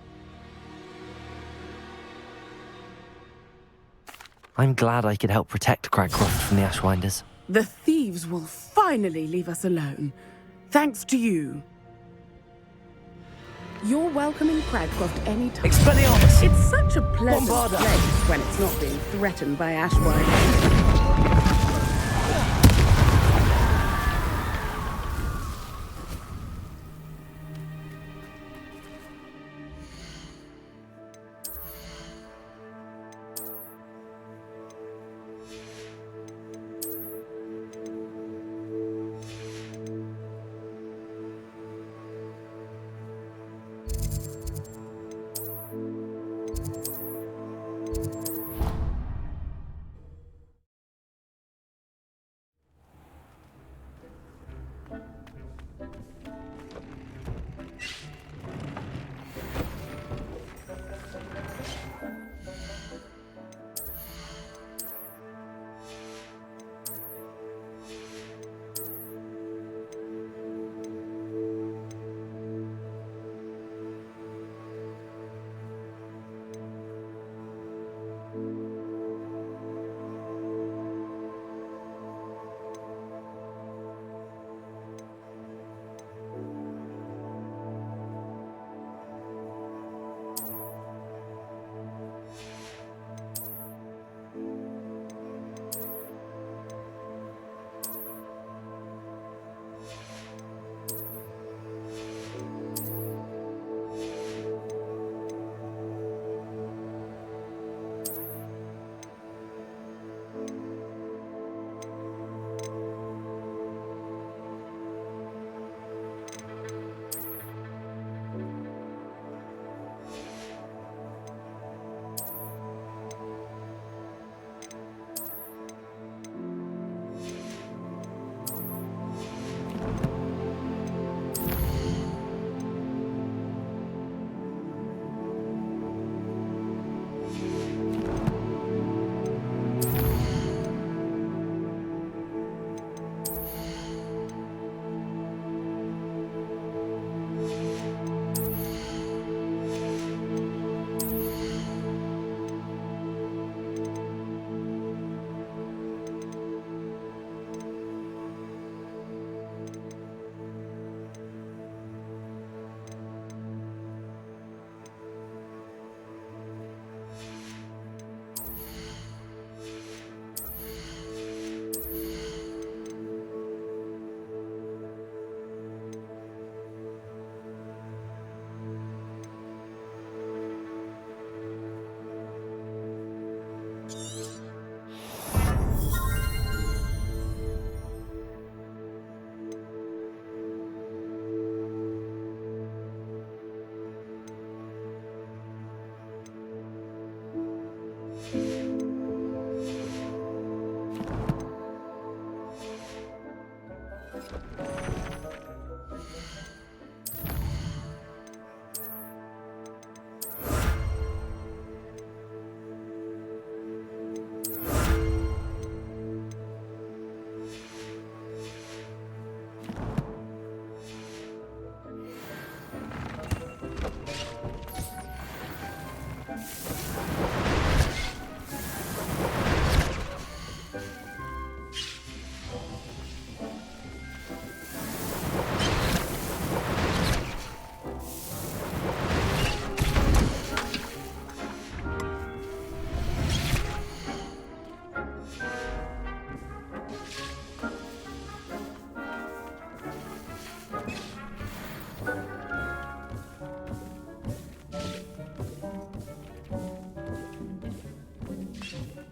I'm glad I could help protect Cragcroft from the Ashwinders. The thieves will finally leave us alone. Thanks to you. You're welcome in Cragcroft anytime. Expelliarmus! It's such a pleasant Bombarda! place when it's not being threatened by Ashwinders.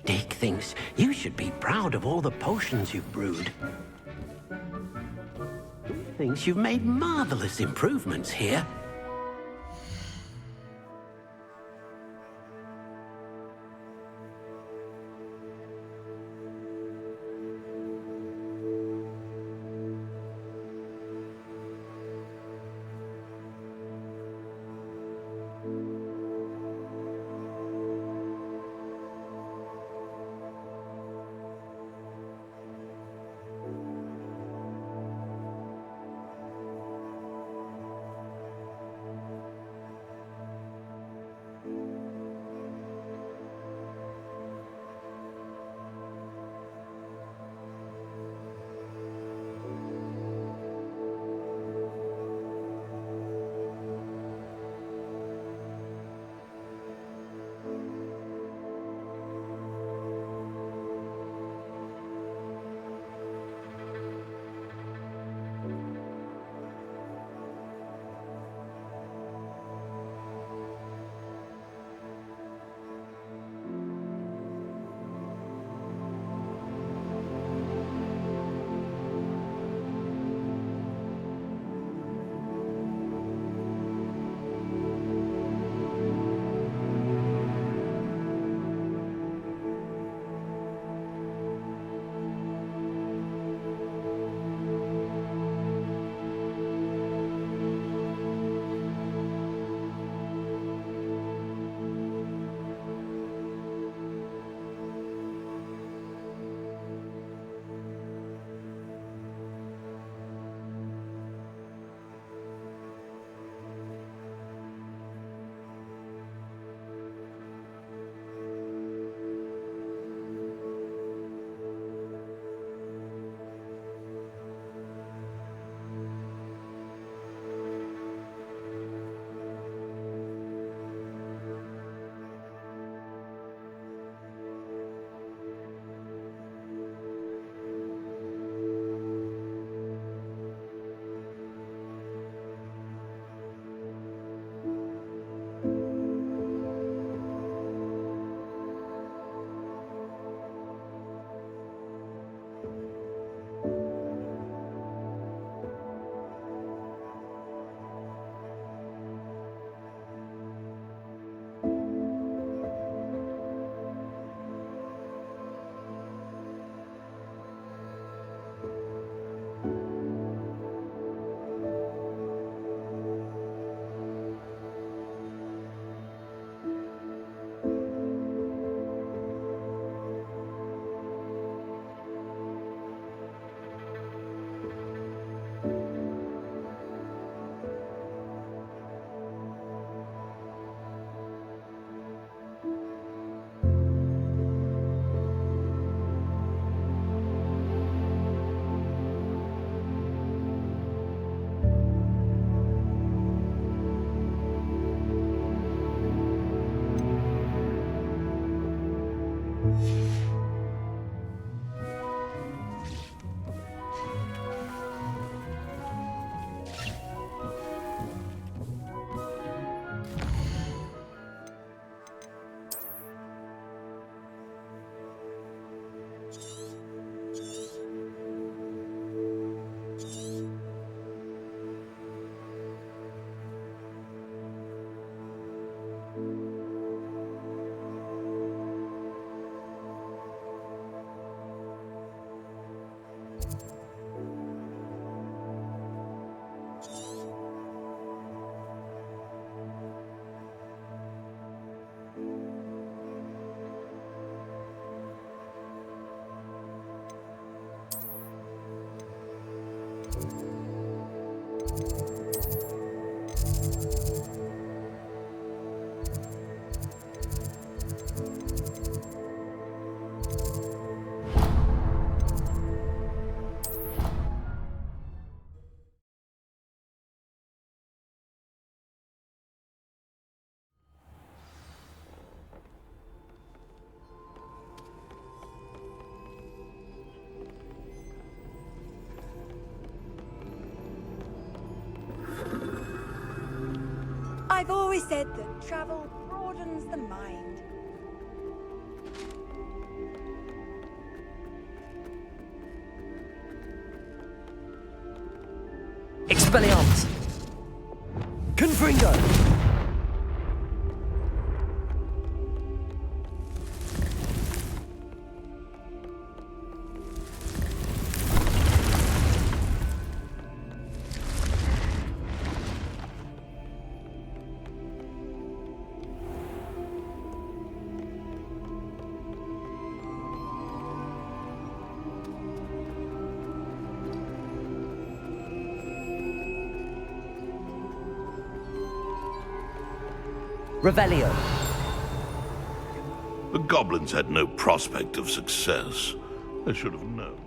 Dick thinks you should be proud of all the potions you've brewed. He thinks you've made marvelous improvements here. I've always said that travel broadens the mind. Expelliarmus! Confringo! Revelio. The goblins had no prospect of success. I should have known.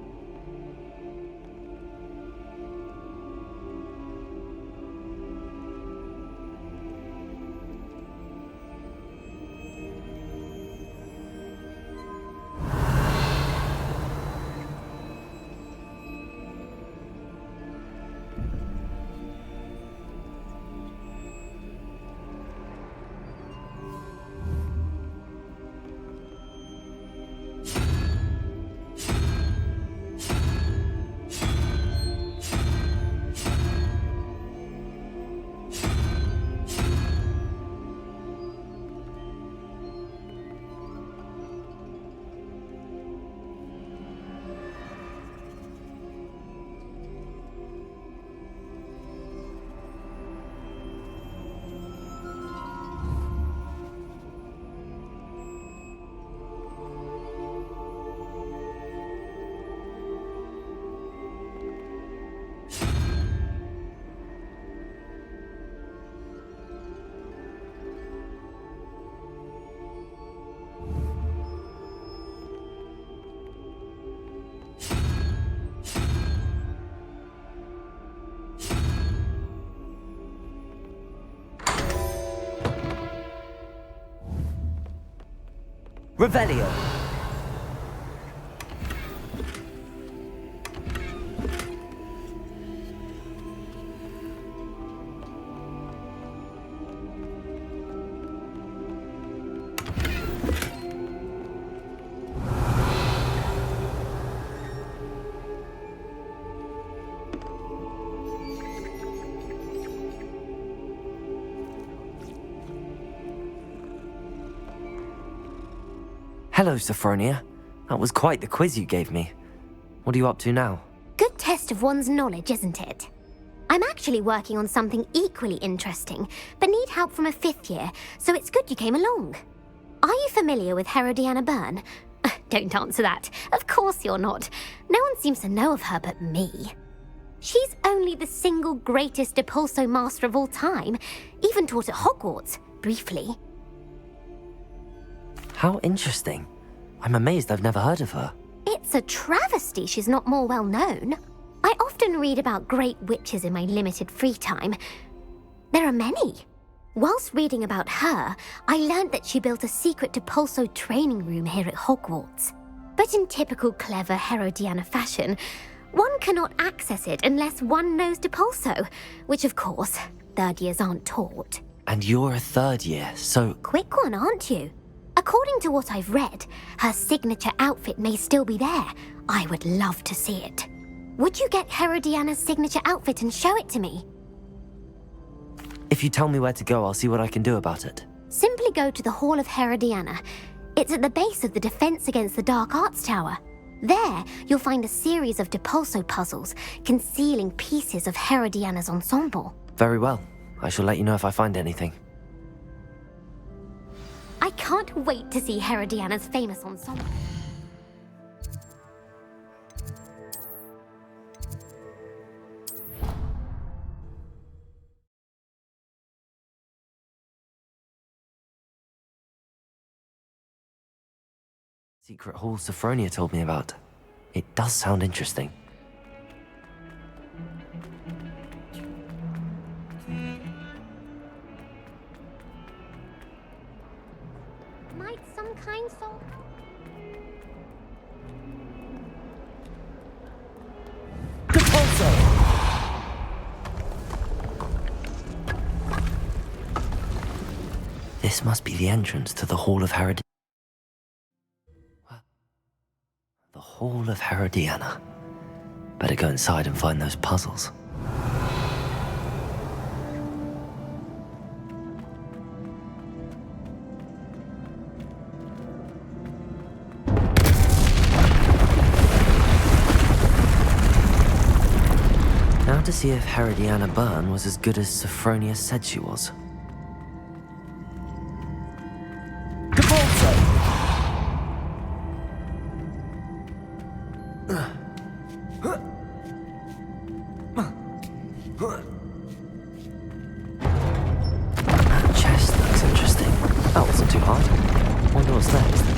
Revelio. Hello, Sophronia. That was quite the quiz you gave me. What are you up to now? Good test of one's knowledge, isn't it? I'm actually working on something equally interesting, but need help from a 5th year, so it's good you came along. Are you familiar with Herodiana Byrne? Don't answer that. Of course you're not. No one seems to know of her but me. She's only the single greatest Depulso master of all time, even taught at Hogwarts, briefly. How interesting. I'm amazed I've never heard of her. It's a travesty she's not more well known. I often read about great witches in my limited free time. There are many. Whilst reading about her, I learned that she built a secret Depulso training room here at Hogwarts. But in typical clever Herodiana fashion, one cannot access it unless one knows Depulso, which of course, 3rd years aren't taught. And you're a 3rd year, so... Quick one, aren't you? According to what I've read, her signature outfit may still be there. I would love to see it. Would you get Herodiana's signature outfit and show it to me? If you tell me where to go, I'll see what I can do about it. Simply go to the Hall of Herodiana. It's at the base of the Defense Against the Dark Arts Tower. There, you'll find a series of Depulso puzzles concealing pieces of Herodiana's ensemble. Very well. I shall let you know if I find anything. I can't wait to see Herodiana's famous ensemble. Secret hall Sophronia told me about. It does sound interesting. Might some kind soul... This must be the entrance to the Hall of Herodiana. The Hall of Herodiana. Better go inside and find those puzzles. to see if Herodiana Byrne was as good as Sophronia said she was. That chest looks interesting. That wasn't too hard. Wonder what's next.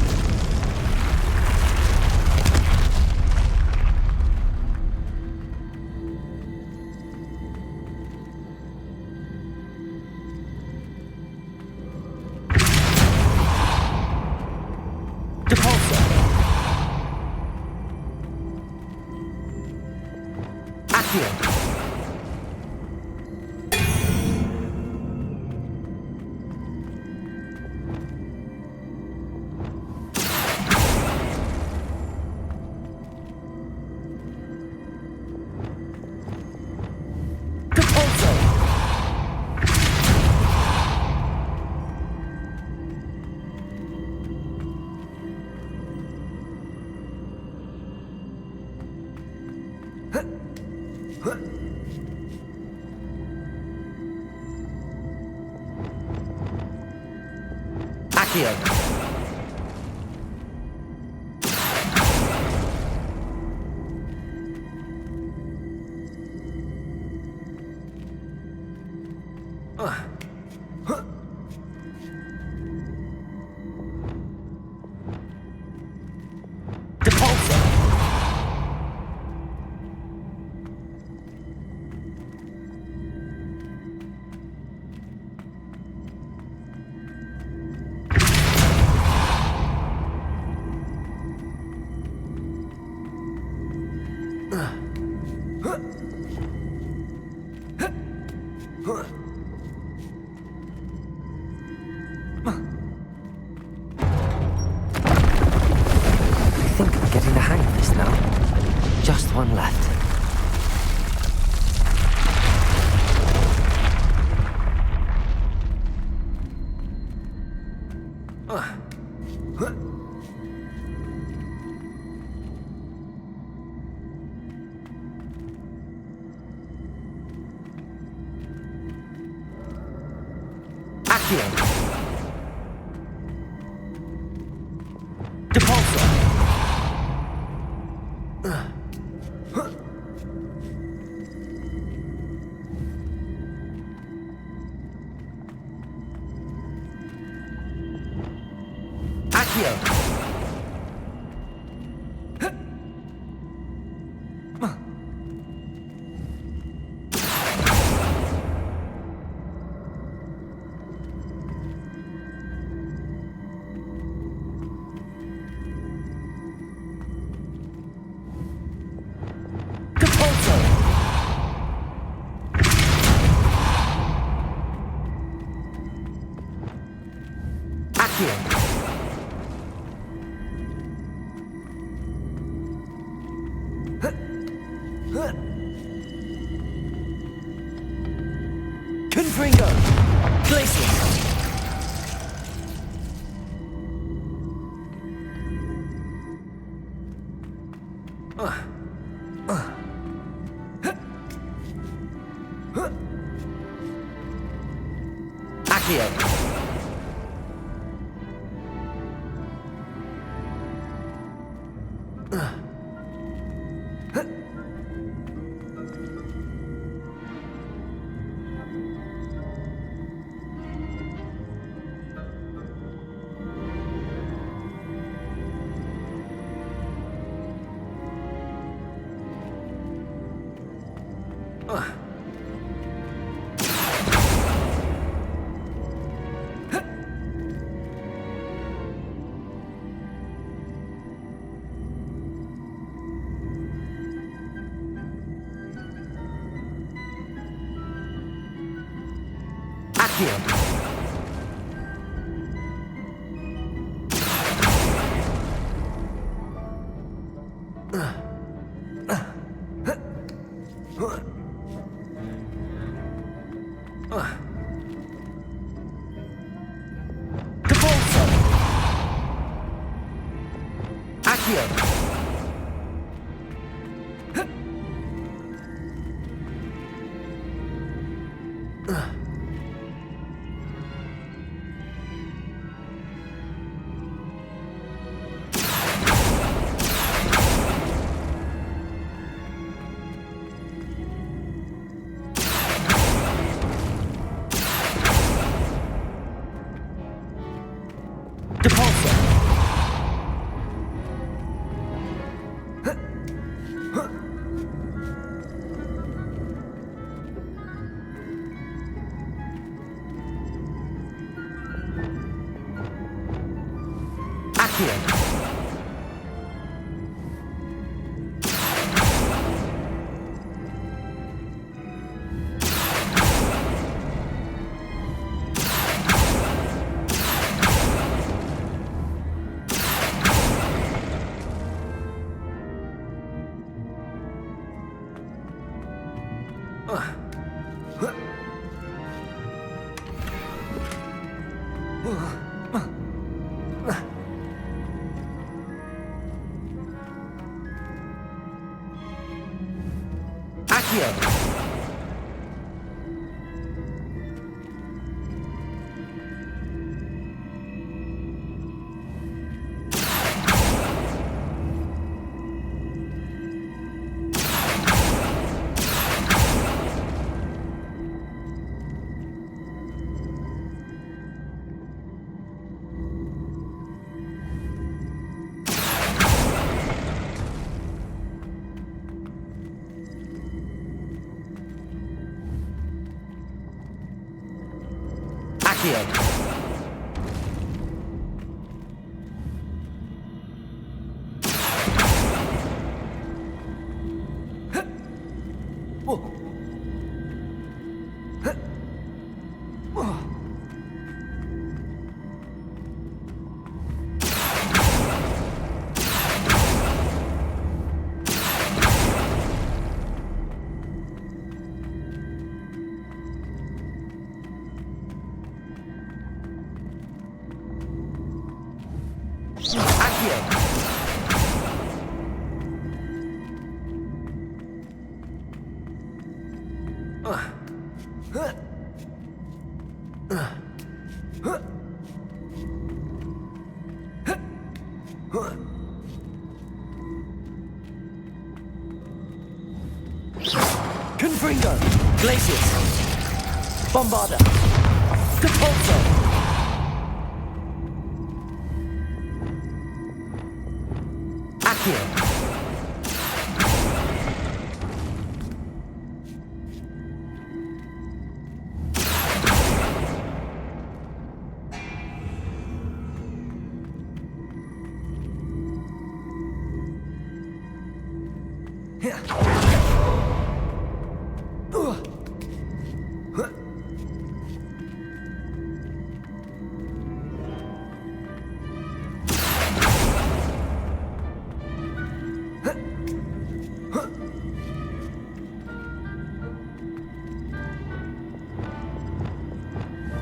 I think I'm getting the hang of this now. Just one left. Accio. Accio. Accio. Confringo! Glacius! Bombarda! Depulso! Accio!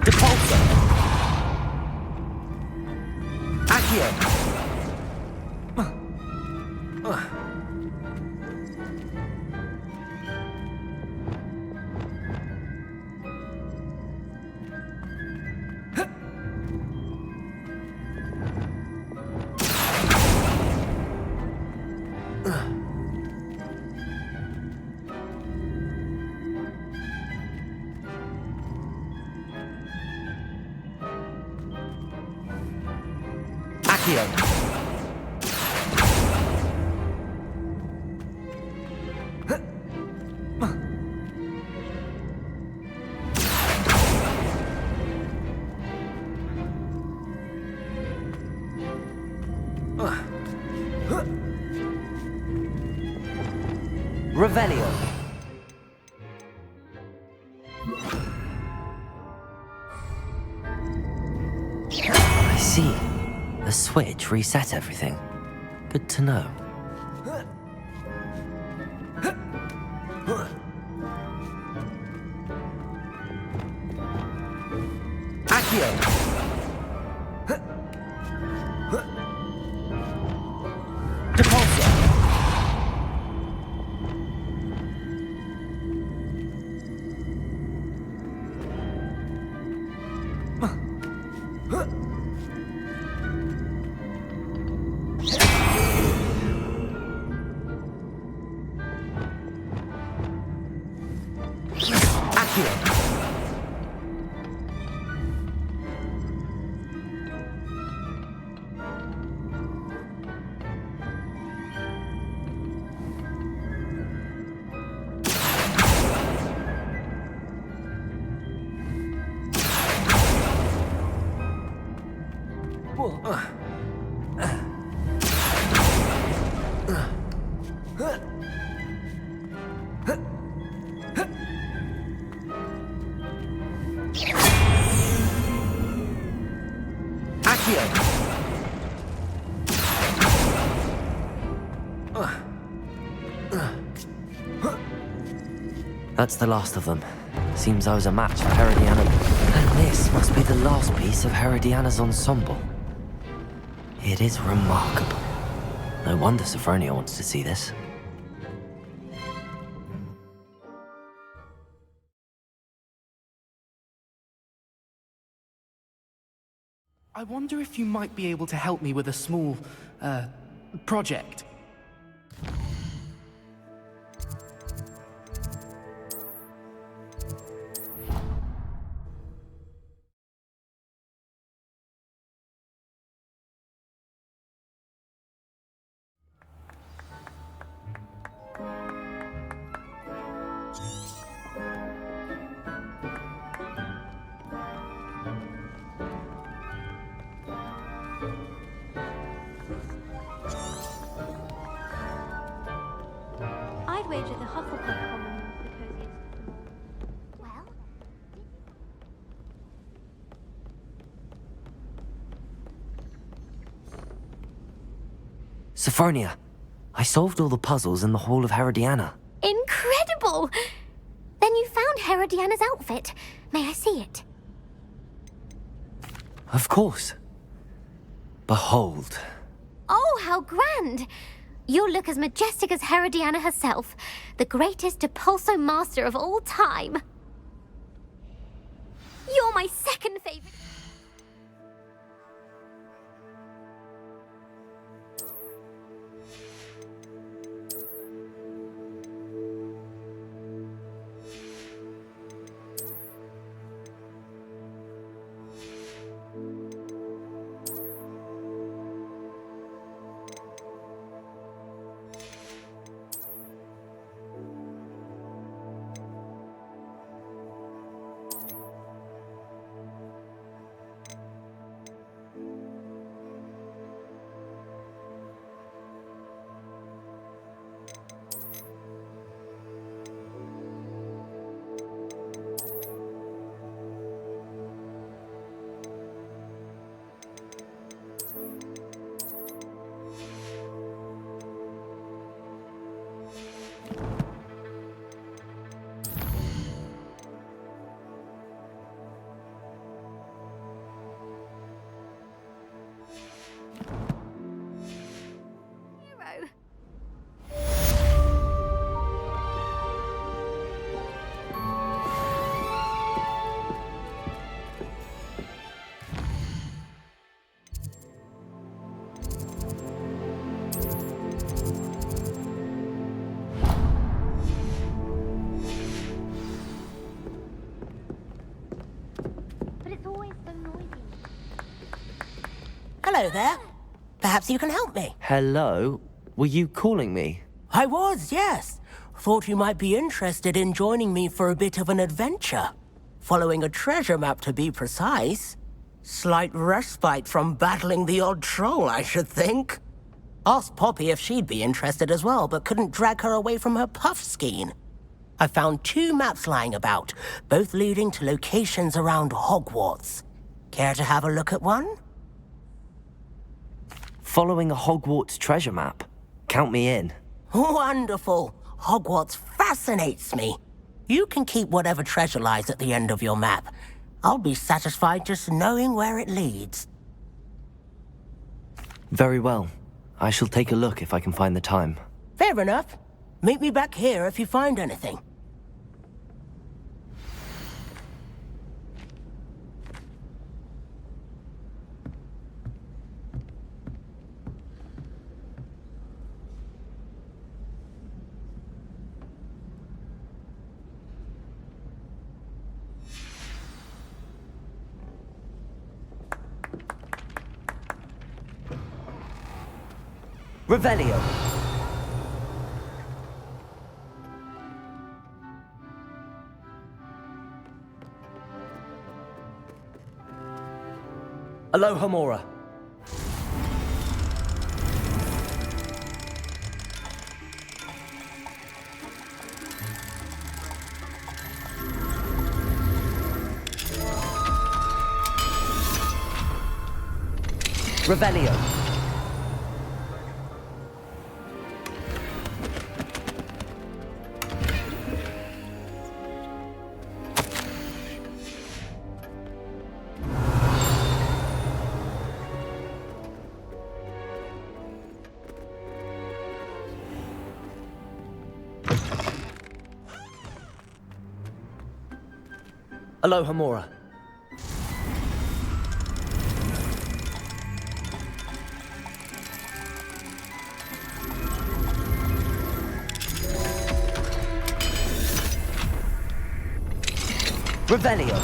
Depulso! Accio! Accio! Revelio. I see. The switch reset everything. Good to know. Accio. Depulso. That's the last of them. Seems I was a match for Herodiana. And this must be the last piece of Herodiana's ensemble. It is remarkable. No wonder Sophronia wants to see this. I wonder if you might be able to help me with a small, project. I'd wager the Hufflepuff common was the coziest of them all. Well? Sophronia, I solved all the puzzles in the Hall of Herodiana. Incredible! Then you found Herodiana's outfit. May I see it? Of course. Behold. Oh, how grand! You'll look as majestic as Herodiana herself, the greatest Depulso master of all time. You're my second favorite. Hello there. Perhaps you can help me. Hello? Were you calling me? I was, yes. Thought you might be interested in joining me for a bit of an adventure. Following a treasure map, to be precise. Slight respite from battling the odd troll, I should think. Asked Poppy if she'd be interested as well, but couldn't drag her away from her puff skein. I found 2 maps lying about, both leading to locations around Hogwarts. Care to have a look at one? Following a Hogwarts treasure map. Count me in. Wonderful. Hogwarts fascinates me. You can keep whatever treasure lies at the end of your map. I'll be satisfied just knowing where it leads. Very well. I shall take a look if I can find the time. Fair enough. Meet me back here if you find anything. Revelio. Alohomora. Revelio. Aloha Mora. Revelio.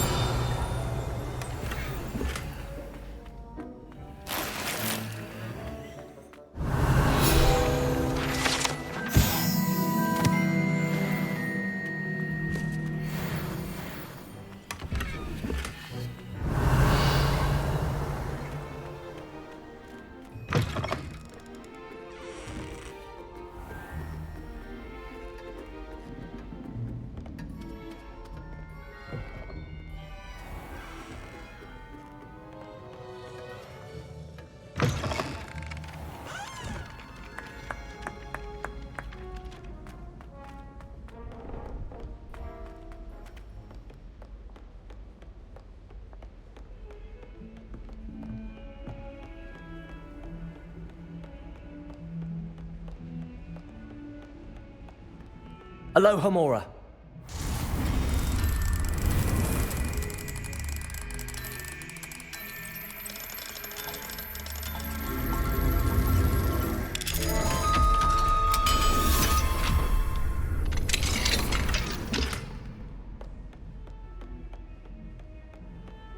Aloha Mora.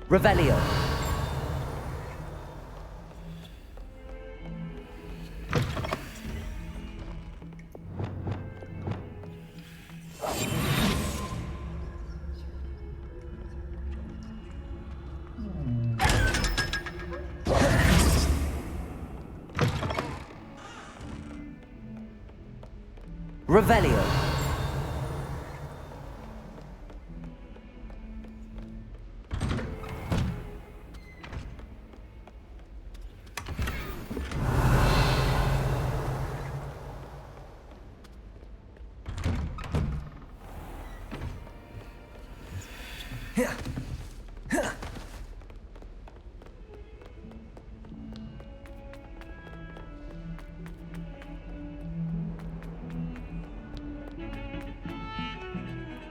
Revelio. Revelio.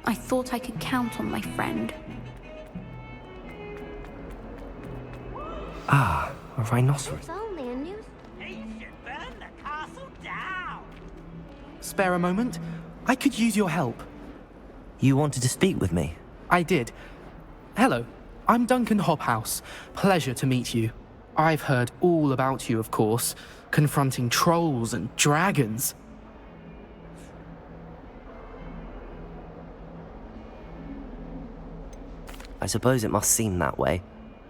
I thought I could count on my friend. Ah, a rhinoceros. It's only a news. He should burn the castle down. Spare a moment? I could use your help. You wanted to speak with me? I did. Hello, I'm Duncan Hobhouse. Pleasure to meet you. I've heard all about you, of course, confronting trolls and dragons. I suppose it must seem that way.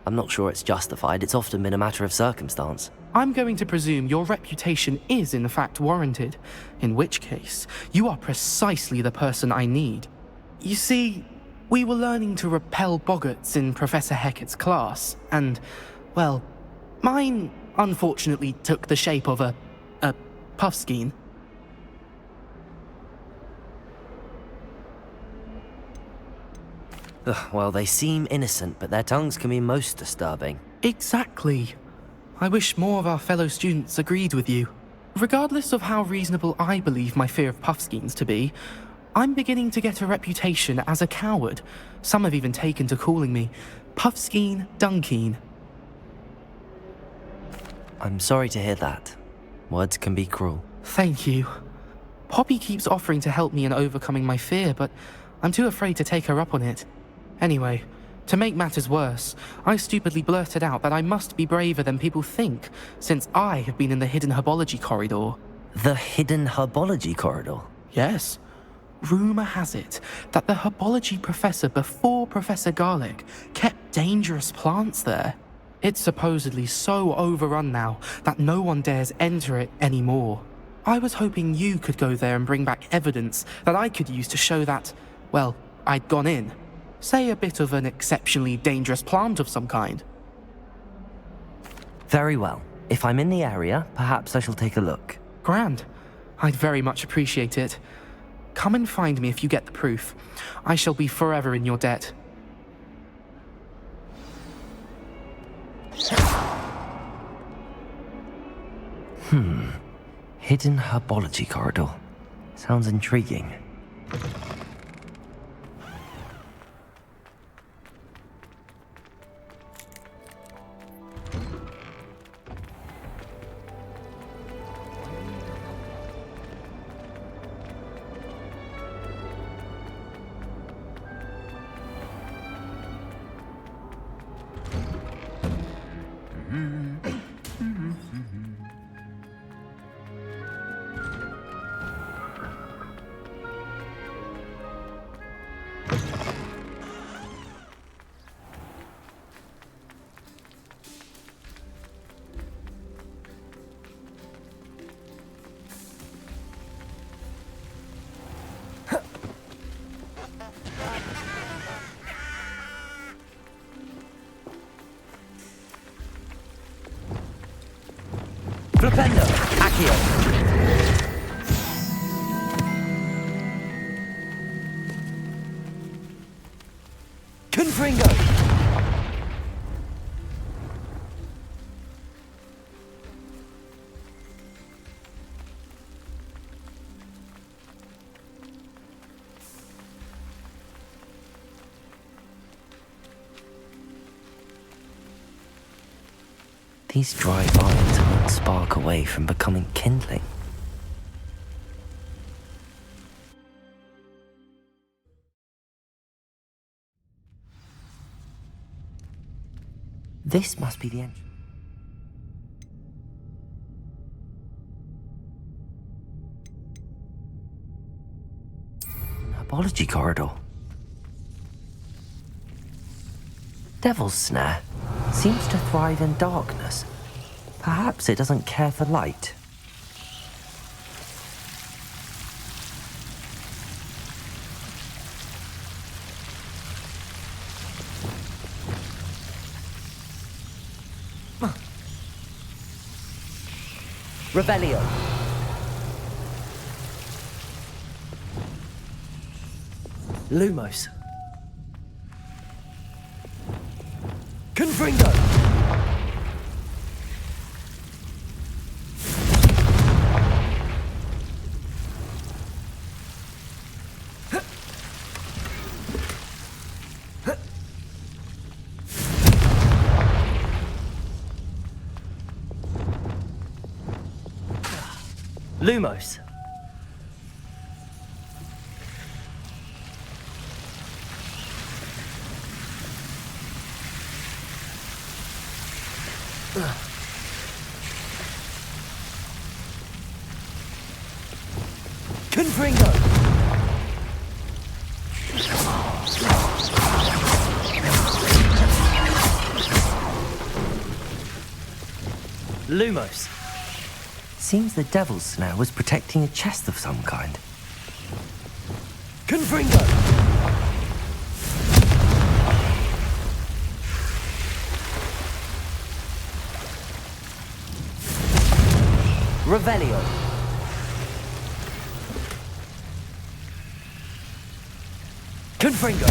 I'm not sure it's justified. It's often been a matter of circumstance. I'm going to presume your reputation is in fact warranted, in which case, you are precisely the person I need. You see, we were learning to repel boggarts in Professor Hecat's class, and, well, mine unfortunately took the shape of a puffskein. Ugh, well, they seem innocent, but their tongues can be most disturbing. Exactly. I wish more of our fellow students agreed with you. Regardless of how reasonable I believe my fear of puffskeins to be, I'm beginning to get a reputation as a coward. Some have even taken to calling me Puffskeen Dunkeen. I'm sorry to hear that. Words can be cruel. Thank you. Poppy keeps offering to help me in overcoming my fear, but I'm too afraid to take her up on it. Anyway, to make matters worse, I stupidly blurted out that I must be braver than people think, since I have been in the hidden herbology corridor. The hidden herbology corridor? Yes. Rumour has it that the herbology professor before Professor Garlic kept dangerous plants there. It's supposedly so overrun now that no one dares enter it anymore. I was hoping you could go there and bring back evidence that I could use to show that, well, I'd gone in. Say a bit of an exceptionally dangerous plant of some kind. Very well. If I'm in the area, perhaps I shall take a look. Grand. I'd very much appreciate it. Come and find me if you get the proof. I shall be forever in your debt. Hidden herbology corridor. Sounds intriguing. Flipendo! Accio! Confringo! These dry vines are one spark away from becoming kindling. This must be the entrance. Herbology corridor. Devil's Snare seems to thrive in darkness. Perhaps it doesn't care for light. Revelio. Lumos. Confringo. Lumos. Confringo. Lumos. Seems the Devil's Snare was protecting a chest of some kind. Confringo! Revelio. Confringo.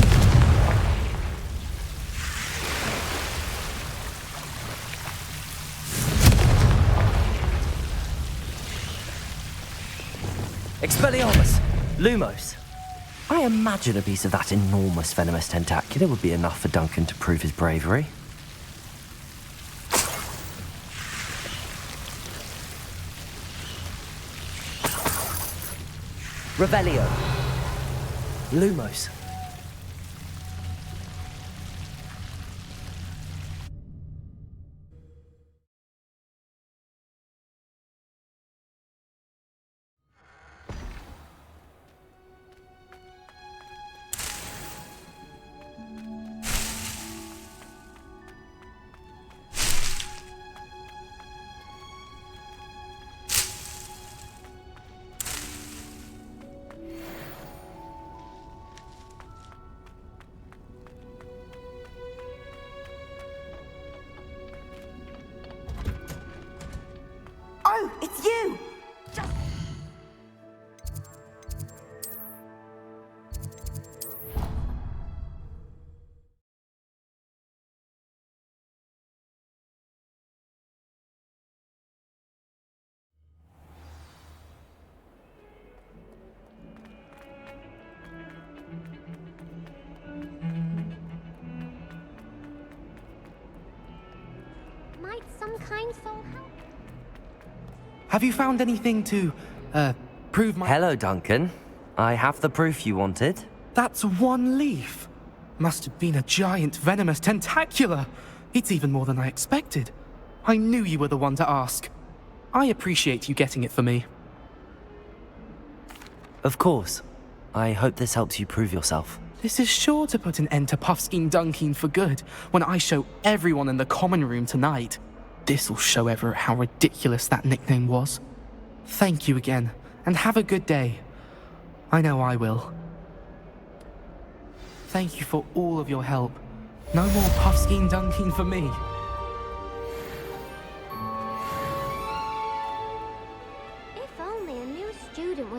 Expelliarmus! Lumos! I imagine a piece of that enormous venomous tentacula would be enough for Duncan to prove his bravery. Revelio! Lumos! Oh, it's you! Might some kind soul help? Have you found anything to, prove my... Hello, Duncan. I have the proof you wanted. That's one leaf. Must have been a giant venomous tentacula. It's even more than I expected. I knew you were the one to ask. I appreciate you getting it for me. Of course. I hope this helps you prove yourself. This is sure to put an end to Puffskein Dunkeen for good when I show everyone in the common room tonight. This'll show Everett how ridiculous that nickname was. Thank you again, and have a good day. I know I will. Thank you for all of your help. No more Puffskein Dunkeen for me.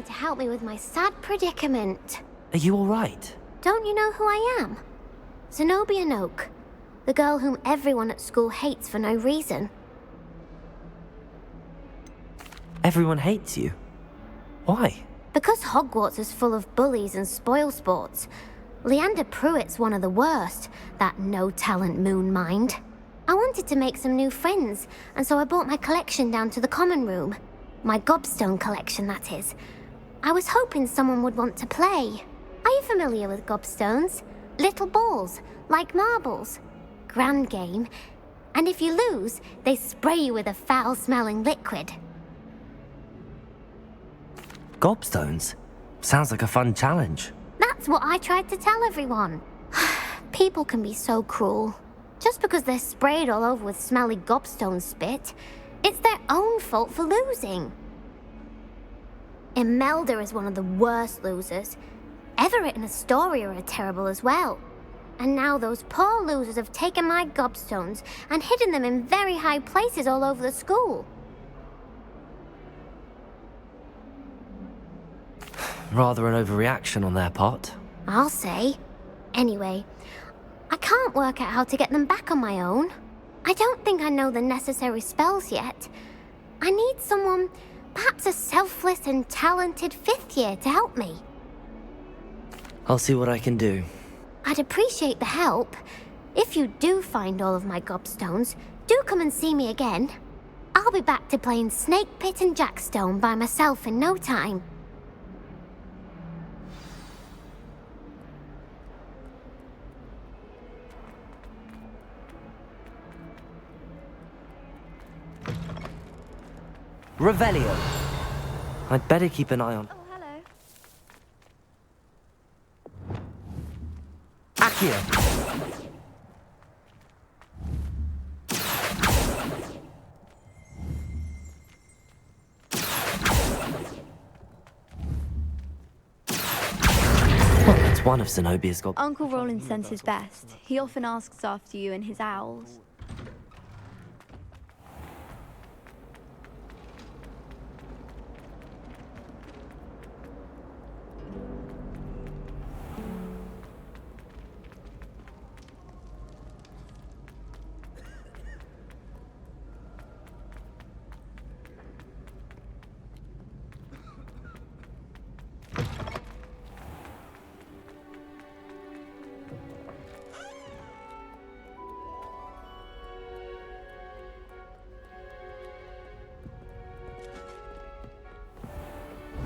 to help me with my sad predicament. Are you alright? Don't you know who I am? Zenobia Noak, the girl whom everyone at school hates for no reason. Everyone hates you. Why? Because Hogwarts is full of bullies and spoilsports. Leander Pruitt's one of the worst, that no-talent moon mind. I wanted to make some new friends, and so I brought my collection down to the common room. My gobstone collection, that is. I was hoping someone would want to play. Are you familiar with gobstones? Little balls, like marbles. Grand game. And if you lose, they spray you with a foul-smelling liquid. Gobstones? Sounds like a fun challenge. That's what I tried to tell everyone. People can be so cruel. Just because they're sprayed all over with smelly gobstone spit, it's their own fault for losing. Imelda is one of the worst losers. Everett and Astoria are terrible as well. And now those poor losers have taken my gobstones and hidden them in very high places all over the school. Rather an overreaction on their part. I'll say. Anyway, I can't work out how to get them back on my own. I don't think I know the necessary spells yet. I need someone, perhaps a selfless and talented fifth year to help me. I'll see what I can do. I'd appreciate the help. If you do find all of my gobstones, do come and see me again. I'll be back to playing Snake Pit and Jackstone by myself in no time. Revelio. I'd better keep an eye on... Oh, hello. Accio. Well, that's one of Zenobia's gob... Uncle Roland sends his best. He often asks after you and his owls.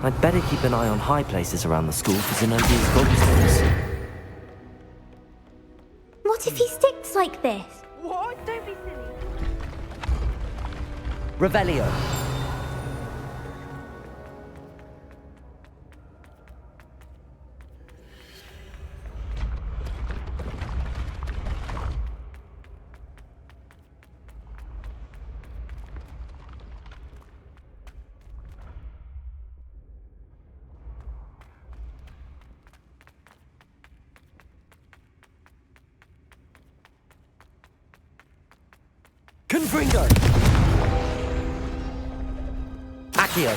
I'd better keep an eye on high places around the school for Zenobia's gobstones. What if he sticks like this? What? Don't be silly. Revelio. Confringo! Accio!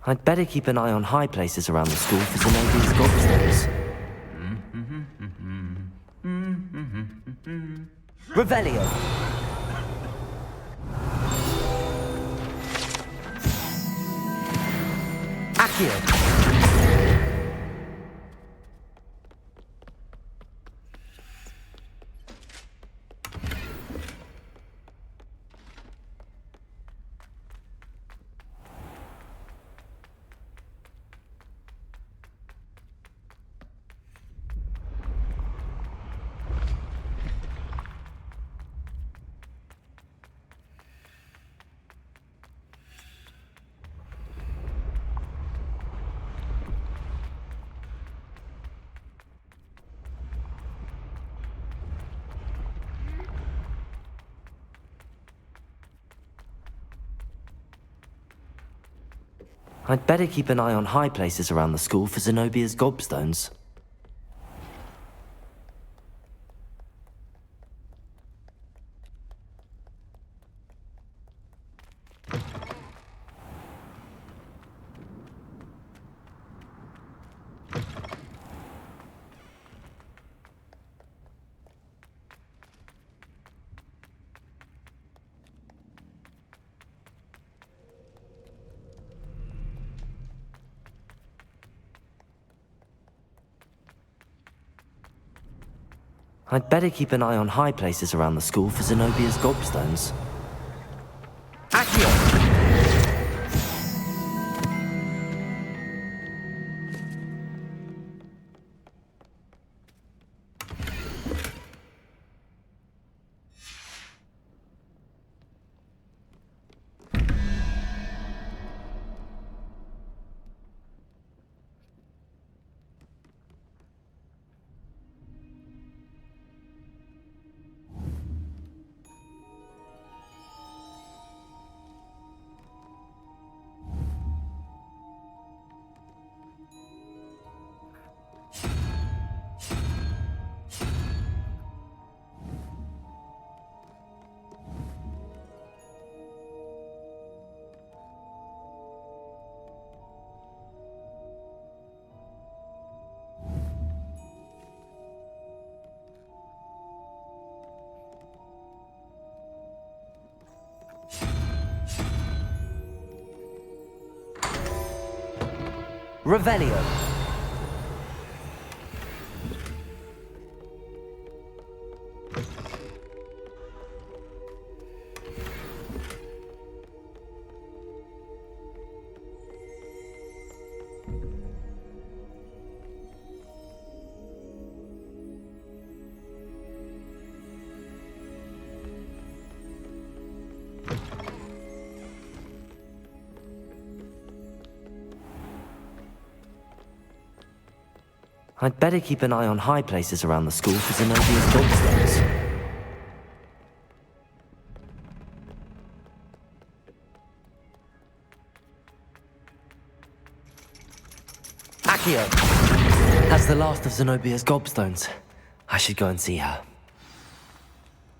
I'd better keep an eye on high places around the school for Zenobia's gobstones. Revelio! Accio! I'd better keep an eye on high places around the school for Zenobia's gobstones. I'd better keep an eye on high places around the school for Zenobia's gobstones. Accio! Revelio. I'd better keep an eye on high places around the school for Zenobia's gobstones. Accio! That's the last of Zenobia's gobstones. I should go and see her.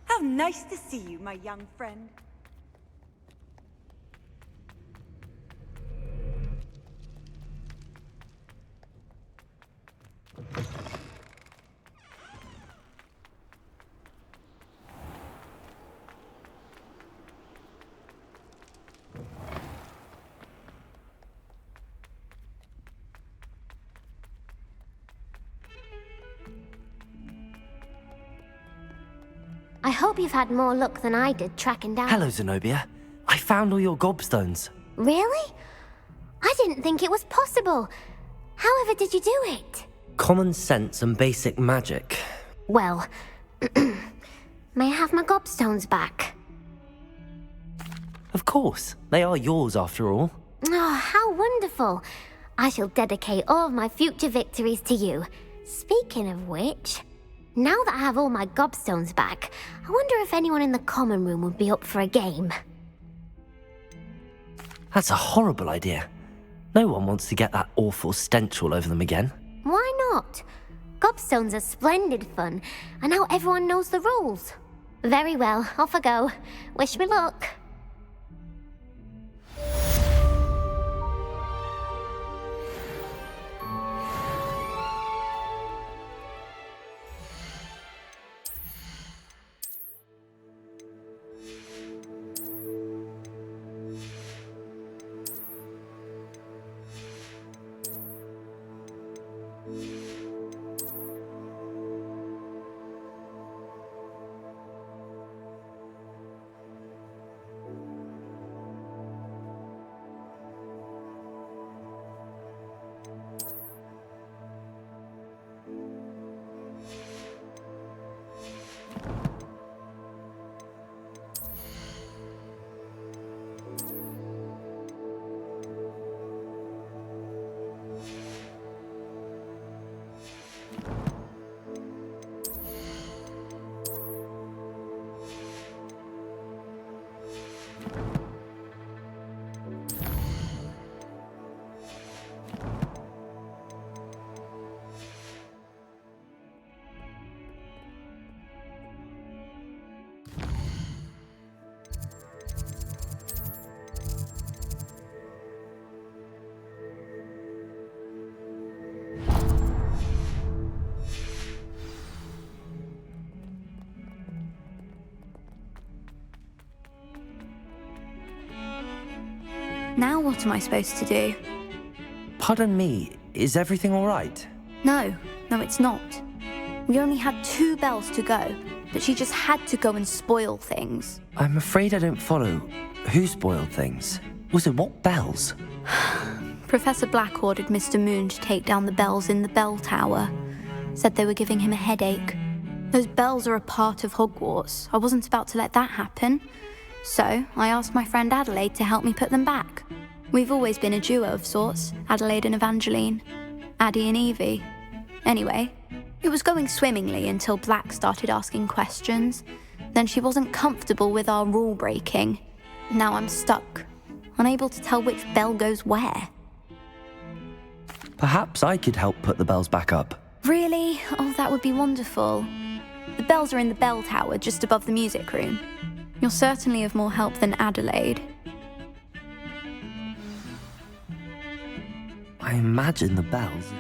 How nice to see you, my young friend. I hope you've had more luck than I did tracking down... Hello, Zenobia. I found all your gobstones. Really? I didn't think it was possible. However did you do it? Common sense and basic magic. Well, may I have my gobstones back? Of course. They are yours, after all. Oh, how wonderful. I shall dedicate all of my future victories to you. Speaking of which, now that I have all my gobstones back, I wonder if anyone in the common room would be up for a game. That's a horrible idea. No one wants to get that awful stench all over them again. Why not? Gobstones are splendid fun, and now everyone knows the rules. Very well, off I go. Wish me luck. Now what am I supposed to do? Pardon me, is everything all right? No, it's not. We only had 2 bells to go, but she just had to go and spoil things. I'm afraid I don't follow. Who spoiled things? Also, what bells? Professor Black ordered Mr. Moon to take down the bells in the bell tower. Said they were giving him a headache. Those bells are a part of Hogwarts. I wasn't about to let that happen. So I asked my friend Adelaide to help me put them back. We've always been a duo of sorts, Adelaide and Evangeline. Addie and Evie. Anyway, it was going swimmingly until Black started asking questions. Then she wasn't comfortable with our rule breaking. Now I'm stuck, unable to tell which bell goes where. Perhaps I could help put the bells back up. Really? Oh, that would be wonderful. The bells are in the bell tower just above the music room. You're certainly of more help than Adelaide. I imagine the bells...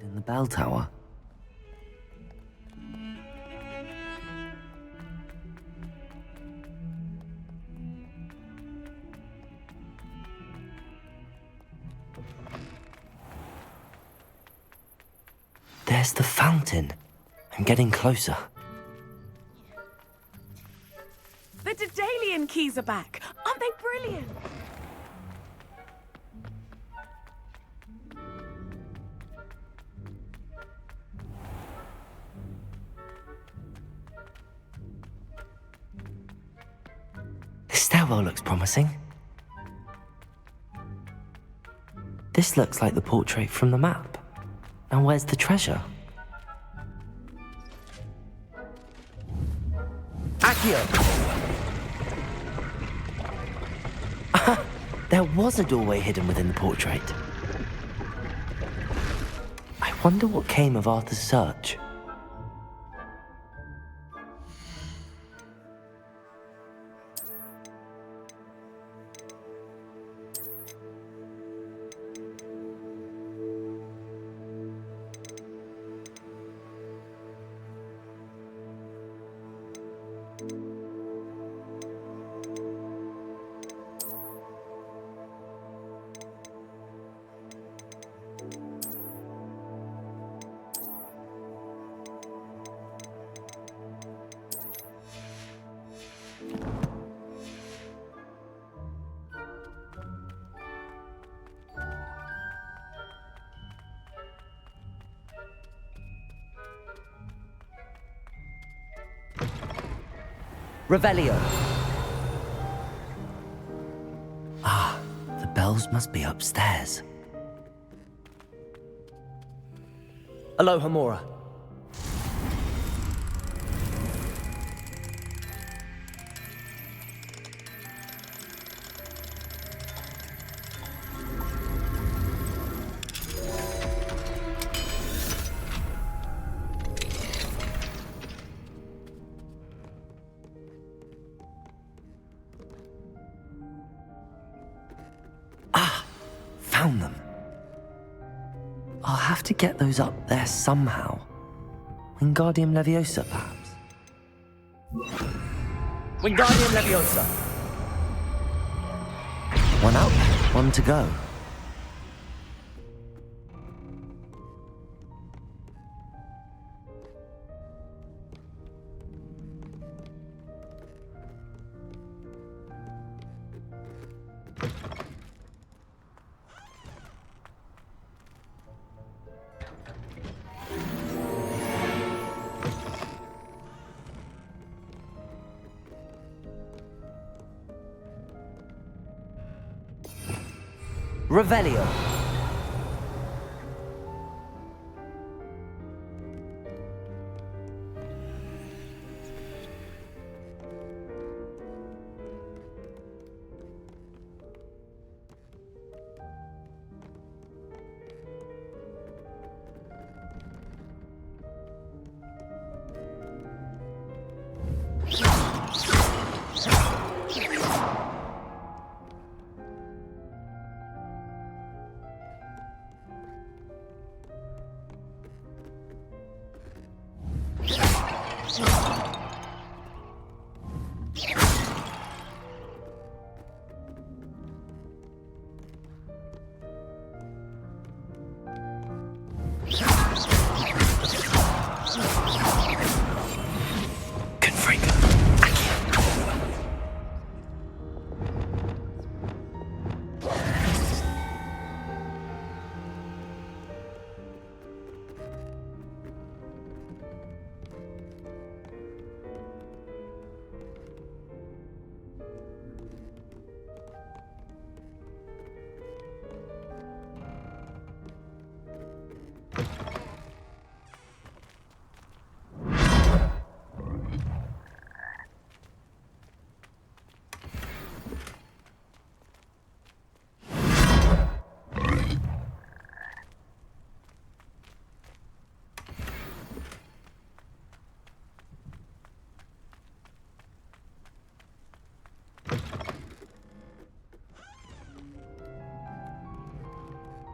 in the bell tower. There's the fountain. I'm getting closer. The Daedalian keys are back. Aren't they brilliant? The stairwell looks promising. This looks like the portrait from the map. Now where's the treasure? Accio! There was a doorway hidden within the portrait. I wonder what came of Arthur's search. Revelio. Ah, the bells must be upstairs. Aloha, Mora. Found them. I'll have to get those up there somehow. Wingardium Leviosa, perhaps? Wingardium Leviosa! One up, one to go. Revelio.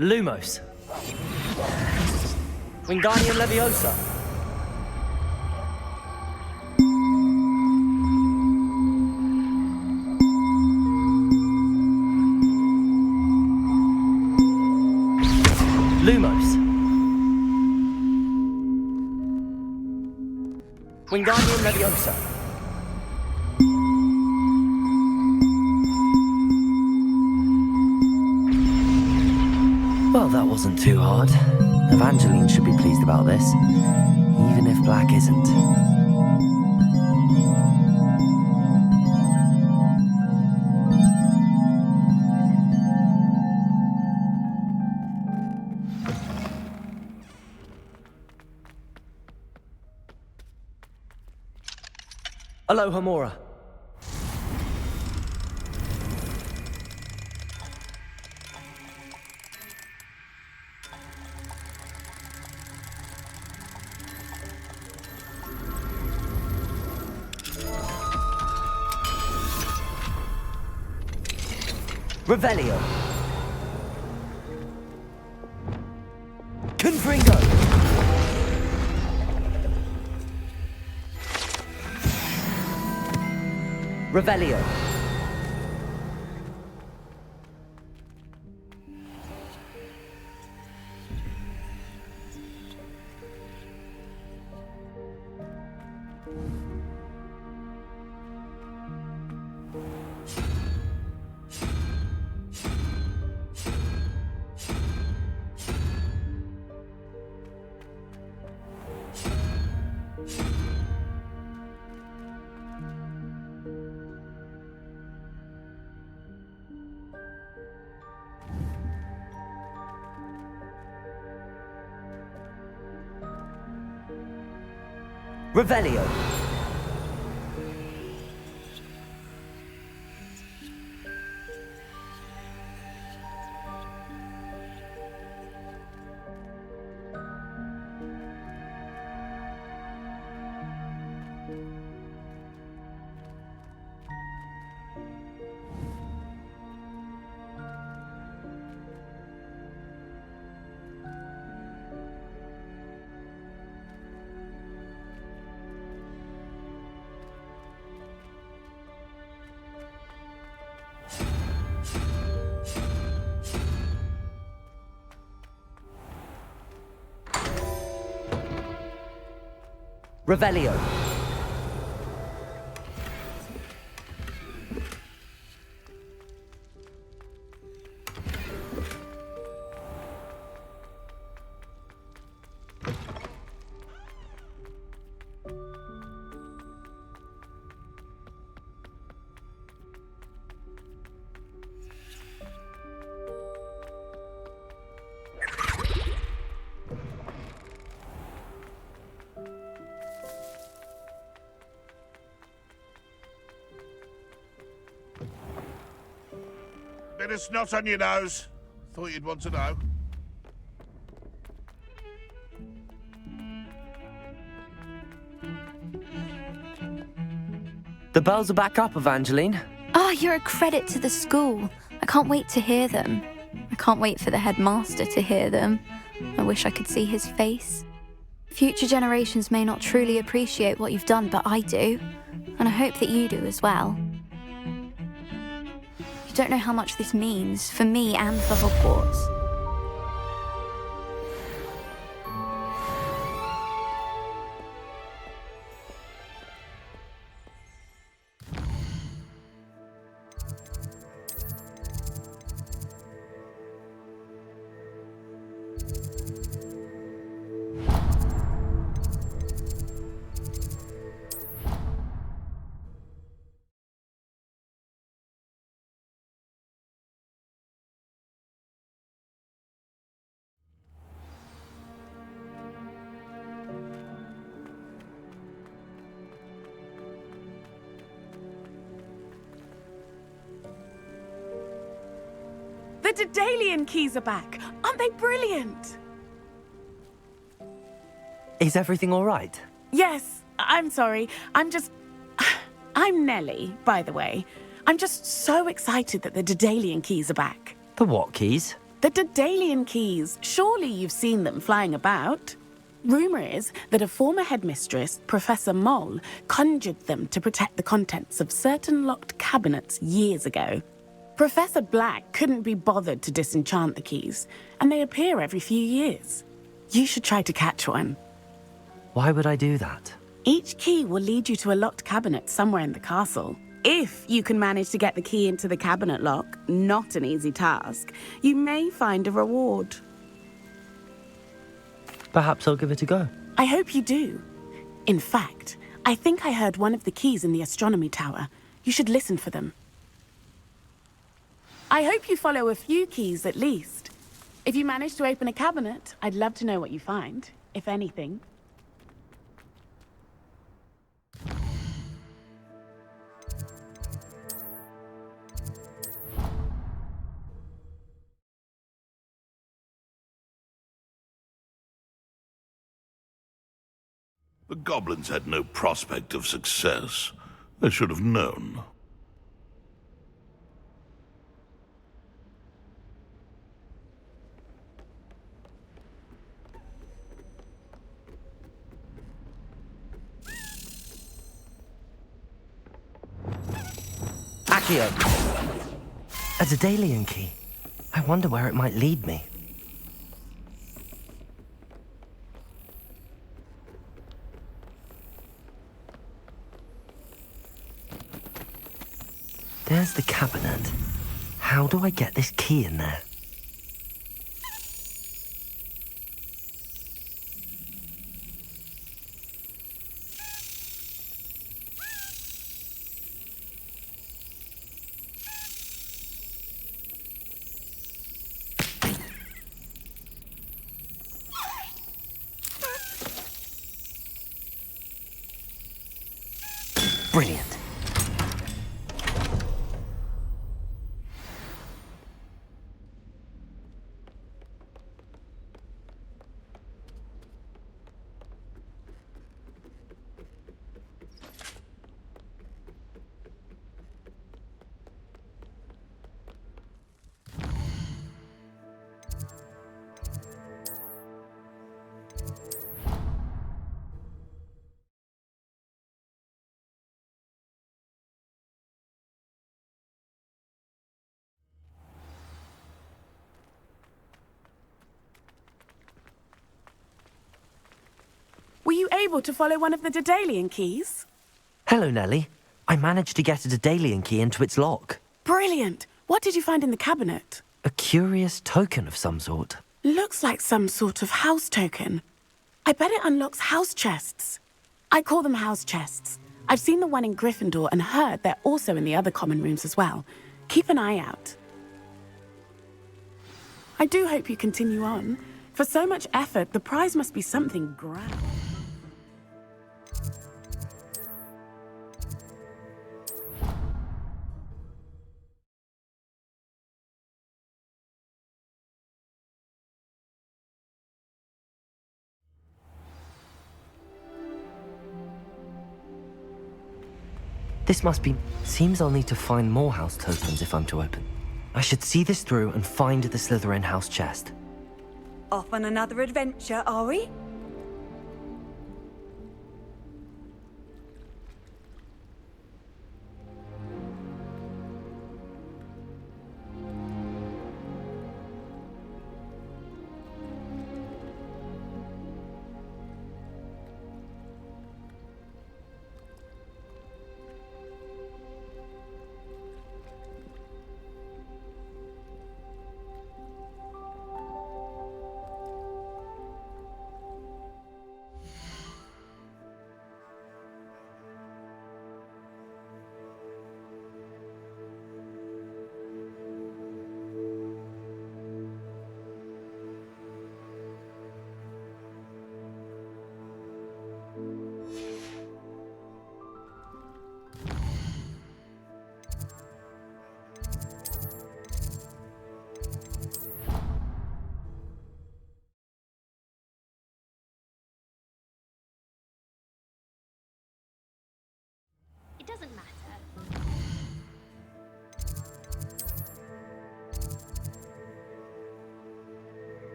Lumos. Wingardium Leviosa. Lumos. Wingardium Leviosa. Well, that wasn't too hard. Evangeline should be pleased about this, even if Black isn't. Aloha, Mora. Revelio. Confringo. Revelio. Revelio. Revelio. Bit of snot on your nose. Thought you'd want to know. The bells are back up, Evangeline. Oh, you're a credit to the school. I can't wait to hear them. I can't wait for the headmaster to hear them. I wish I could see his face. Future generations may not truly appreciate what you've done, but I do. And I hope that you do as well. You don't know how much this means for me and for Hogwarts. The Daedalian keys are back. Aren't they brilliant? Is everything all right? Yes, I'm sorry. I'm Nellie, by the way. I'm just so excited that the Daedalian keys are back. The what keys? The Daedalian keys. Surely you've seen them flying about. Rumour is that a former headmistress, Professor Moll, conjured them to protect the contents of certain locked cabinets years ago. Professor Black couldn't be bothered to disenchant the keys, and they appear every few years. You should try to catch one. Why would I do that? Each key will lead you to a locked cabinet somewhere in the castle. If you can manage to get the key into the cabinet lock, not an easy task, you may find a reward. Perhaps I'll give it a go. I hope you do. In fact, I think I heard one of the keys in the astronomy tower. You should listen for them. I hope you follow a few keys at least. If you manage to open a cabinet, I'd love to know what you find, if anything. The goblins had no prospect of success. They should have known. Accio! A Daedalian key. I wonder where it might lead me. There's the cabinet. How do I get this key in there? Brilliant. Were you able to follow one of the Daedalian keys? Hello, Nellie. I managed to get a Daedalian key into its lock. Brilliant! What did you find in the cabinet? A curious token of some sort. Looks like some sort of house token. I bet it unlocks house chests. I call them house chests. I've seen the one in Gryffindor and heard they're also in the other common rooms as well. Keep an eye out. I do hope you continue on. For so much effort, the prize must be something grand. This must be... Seems I'll need to find more house tokens if I'm to open. I should see this through and find the Slytherin house chest. Off on another adventure, are we?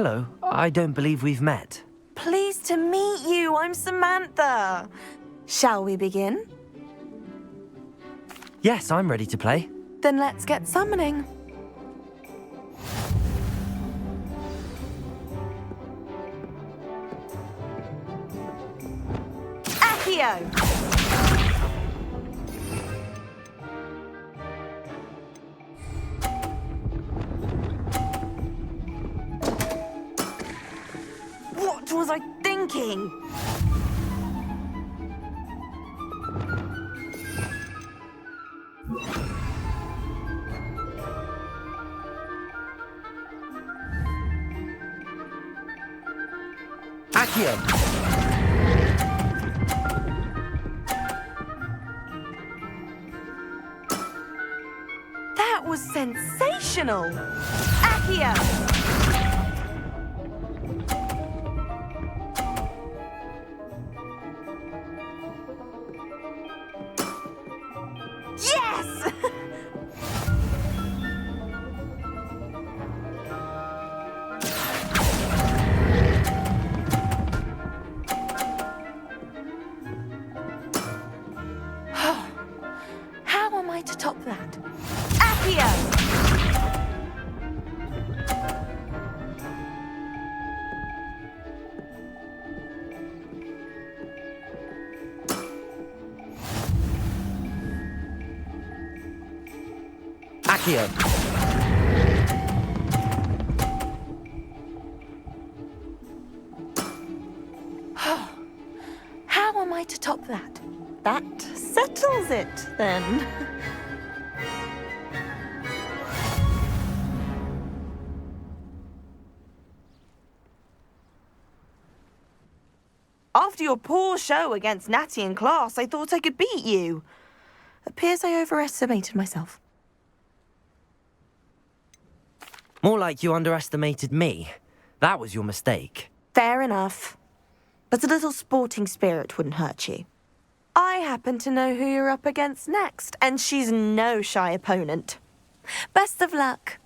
Hello, I don't believe we've met. Pleased to meet you. I'm Samantha. Shall we begin? Yes, I'm ready to play. Then let's get summoning. Accio! What was I thinking? Accio! That was sensational! Accio! Yes! How am I to top that? Accio! Accio! How am I to top that? That settles it, then. After your poor show against Natty in class, I thought I could beat you. Appears I overestimated myself. More like you underestimated me. That was your mistake. Fair enough. But a little sporting spirit wouldn't hurt you. I happen to know who you're up against next, and she's no shy opponent. Best of luck.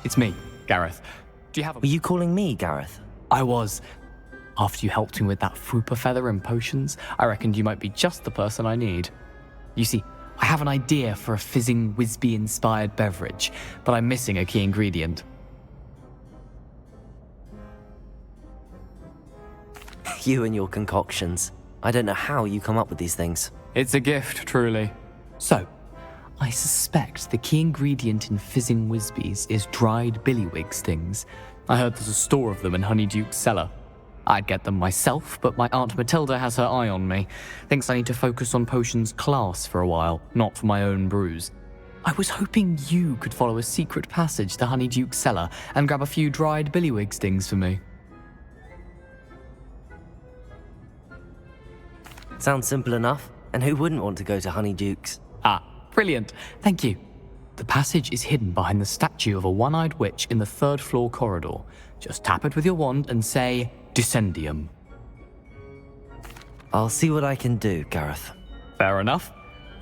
It's me, Gareth. Do you have a... Were you calling me, Gareth? I was. After you helped me with that Fupa feather and potions, I reckoned you might be just the person I need. You see, I have an idea for a fizzing Whizbee-inspired beverage, but I'm missing a key ingredient. You and your concoctions. I don't know how you come up with these things. It's a gift, truly. So, I suspect the key ingredient in fizzing Whizbees is dried billywig stings. I heard there's a store of them in Honeyduke's cellar. I'd get them myself, but my Aunt Matilda has her eye on me. Thinks I need to focus on potions class for a while, not for my own brews. I was hoping you could follow a secret passage to Honeyduke's cellar and grab a few dried billywig stings for me. Sounds simple enough. And who wouldn't want to go to Honeyduke's? Ah, brilliant. Thank you. The passage is hidden behind the statue of a one-eyed witch in the third-floor corridor. Just tap it with your wand and say, Descendium. I'll see what I can do, Gareth. Fair enough.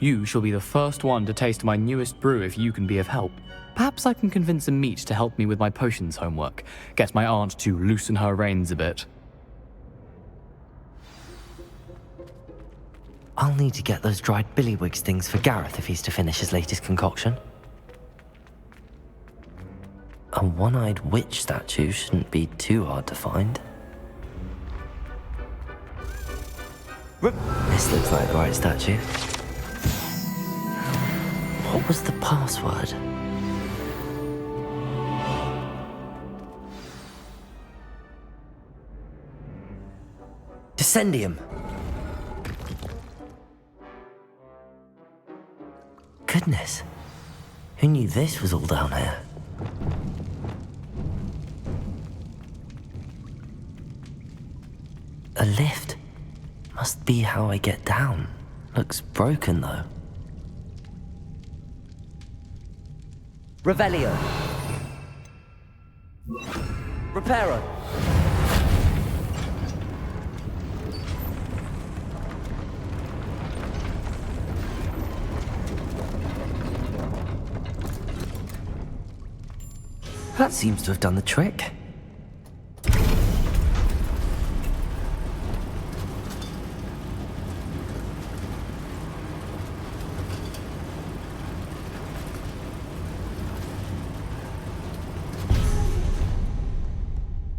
You shall be the first one to taste my newest brew if you can be of help. Perhaps I can convince a meat to help me with my potions homework. Get my aunt to loosen her reins a bit. I'll need to get those dried billywig stings for Gareth if he's to finish his latest concoction. A one-eyed witch statue shouldn't be too hard to find. This looks like the right statue. What was the password? Descendium. Goodness. Who knew this was all down here? A lift. Must be how I get down. Looks broken though. Revelio. Reparo. That seems to have done the trick.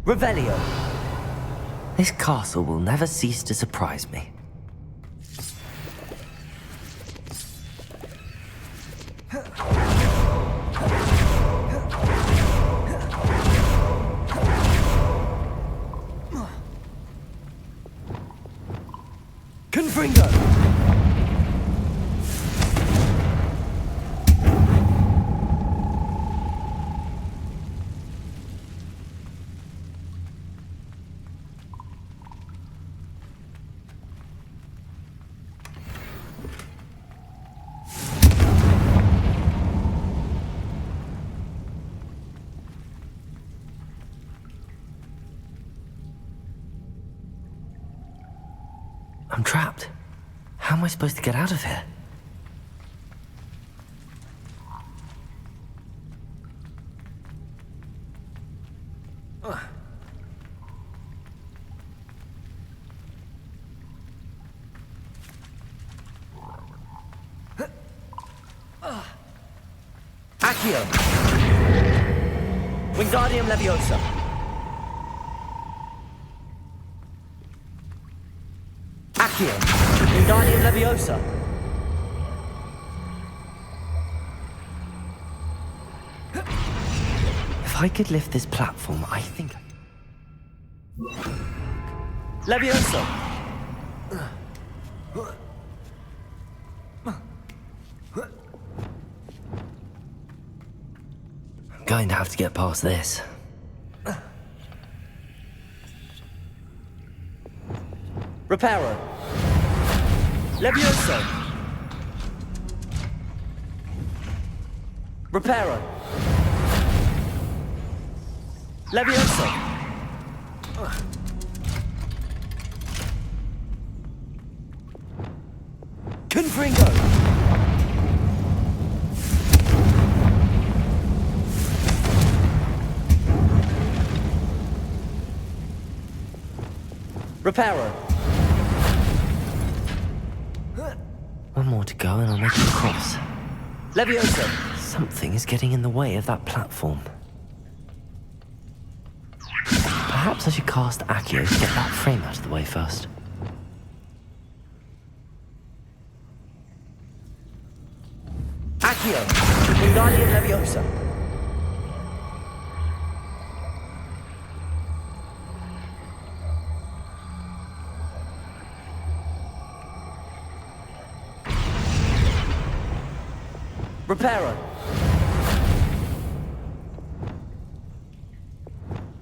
Revelio. This castle will never cease to surprise me. Confringo! I'm trapped. How am I supposed to get out of here? Accio! Wingardium Leviosa! Accio! Wingardium Leviosa! If I could lift this platform, I think... Leviosa! I'm going to have to get past this. Reparo! Levioso! Reparo! Levioso! Confringo! Reparo! One more to go and I'll make it across. Levioso! Something is getting in the way of that platform. Perhaps I should cast Accio to get that frame out of the way first. Accio! Wingardium Leviosa! Reparo!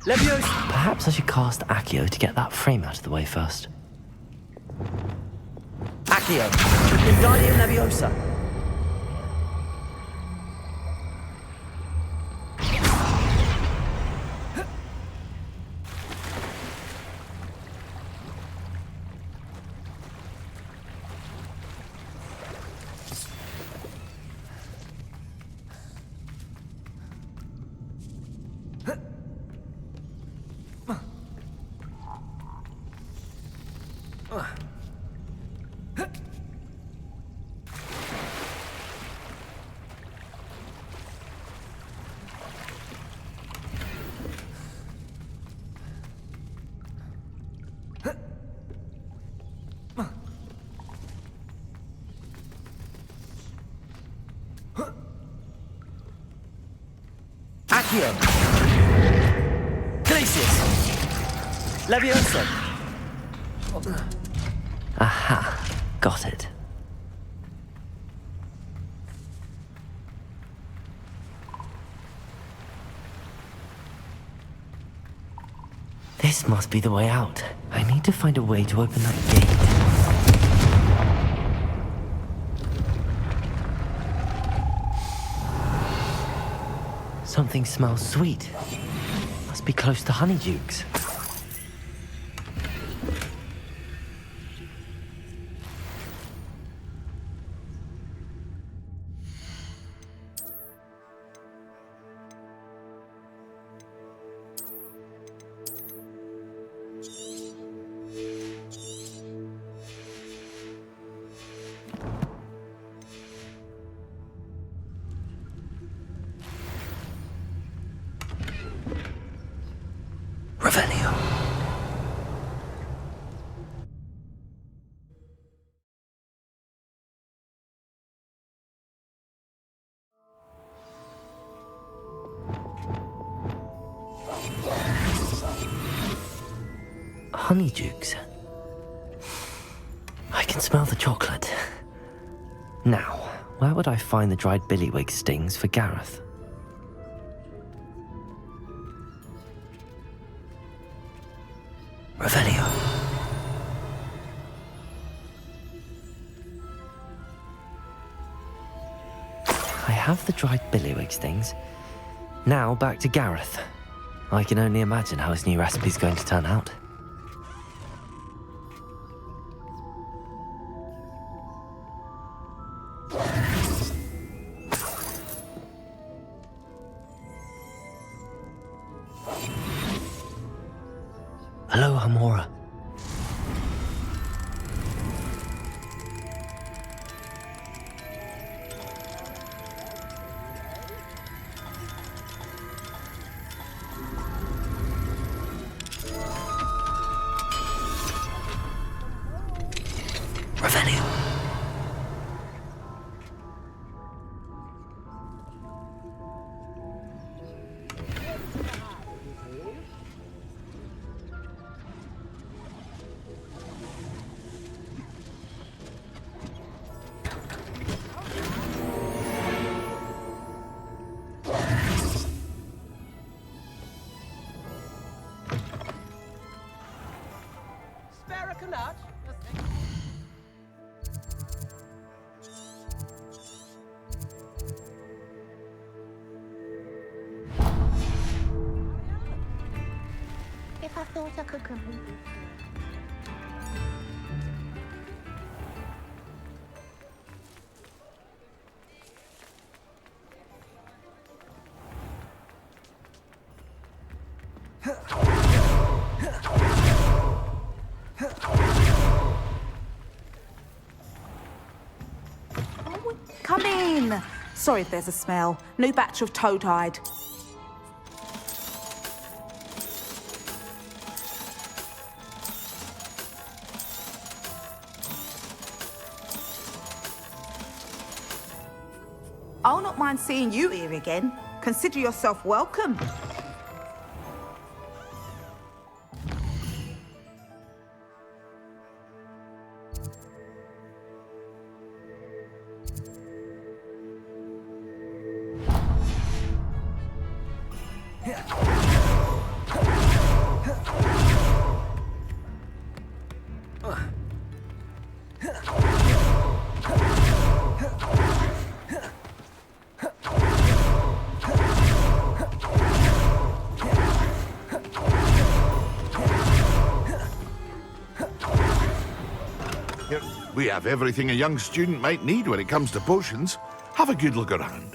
Leviosa! Perhaps I should cast Accio to get that frame out of the way first. Accio! Wingardium Leviosa! Accio. Glacius. Leviosa. Aha. Got it. This must be the way out. I need to find a way to open that gate. Something smells sweet. Must be close to Honeydukes. Revelio. Honeydukes. I can smell the chocolate. Now, where would I find the dried billywig stings for Gareth? Revelio. I have the dried billywig stings. Now back to Gareth. I can only imagine how his new recipe's going to turn out. Hello, Hamora. Revelio. If I thought I could come. Come in. Sorry if there's a smell. New batch of toad-hide. I'll not mind seeing you here again. Consider yourself welcome. We have everything a young student might need when it comes to potions. Have a good look around.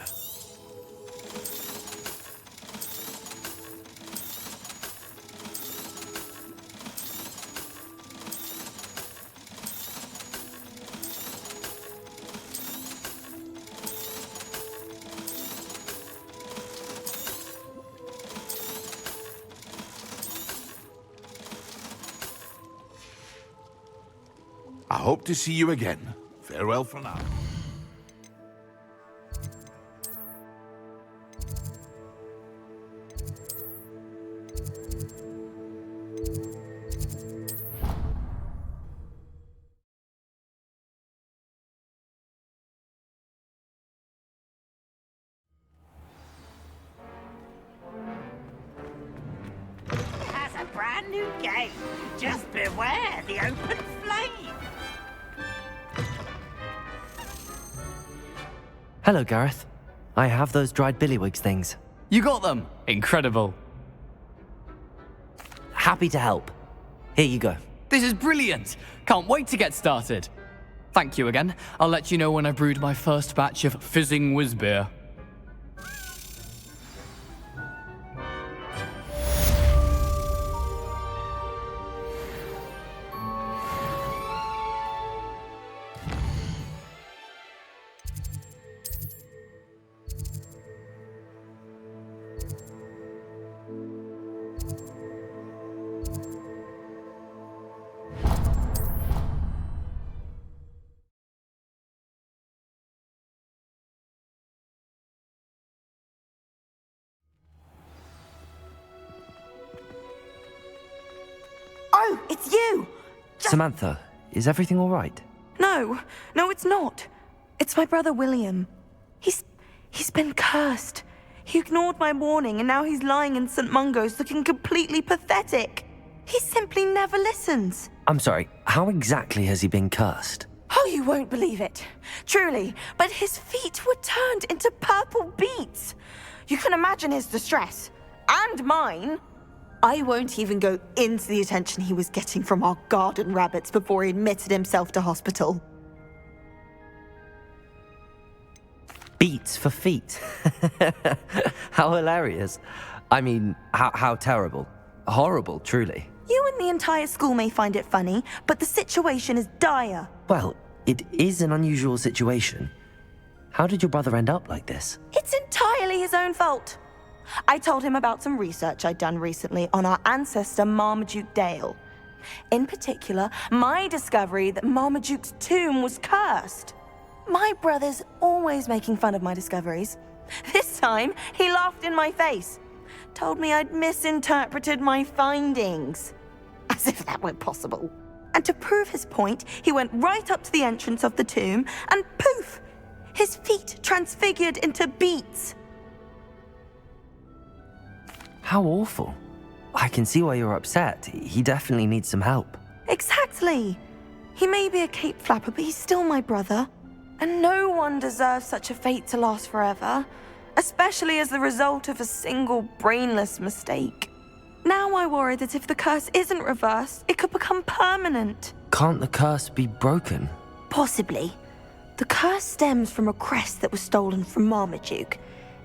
I hope to see you again. Farewell for now. new game. Just beware the open flame. Hello, Gareth. I have those dried billywigs things. You got them! Incredible. Happy to help. Here you go. This is brilliant! Can't wait to get started. Thank you again. I'll let you know when I've brewed my first batch of fizzing whiz beer. Oh, it's you! Samantha, is everything all right? No, it's not. It's my brother William. He's been cursed. He ignored my warning and now he's lying in St. Mungo's looking completely pathetic. He simply never listens. I'm sorry, how exactly has he been cursed? Oh, you won't believe it. Truly, but his feet were turned into purple beets. You can imagine his distress. And mine. I won't even go into the attention he was getting from our garden rabbits before he admitted himself to hospital. Beats for feet. How hilarious. I mean, how terrible. Horrible, truly. You and the entire school may find it funny, but the situation is dire. Well, it is an unusual situation. How did your brother end up like this? It's entirely his own fault. I told him about some research I'd done recently on our ancestor Marmaduke Dale. In particular, my discovery that Marmaduke's tomb was cursed. My brother's always making fun of my discoveries. This time, he laughed in my face. Told me I'd misinterpreted my findings. As if that were possible. And to prove his point, he went right up to the entrance of the tomb and poof! His feet transfigured into beets. How awful. I can see why you're upset. He definitely needs some help. Exactly. He may be a cape flapper, but he's still my brother. And no one deserves such a fate to last forever, especially as the result of a single brainless mistake. Now I worry that if the curse isn't reversed, it could become permanent. Can't the curse be broken? Possibly. The curse stems from a crest that was stolen from Marmaduke.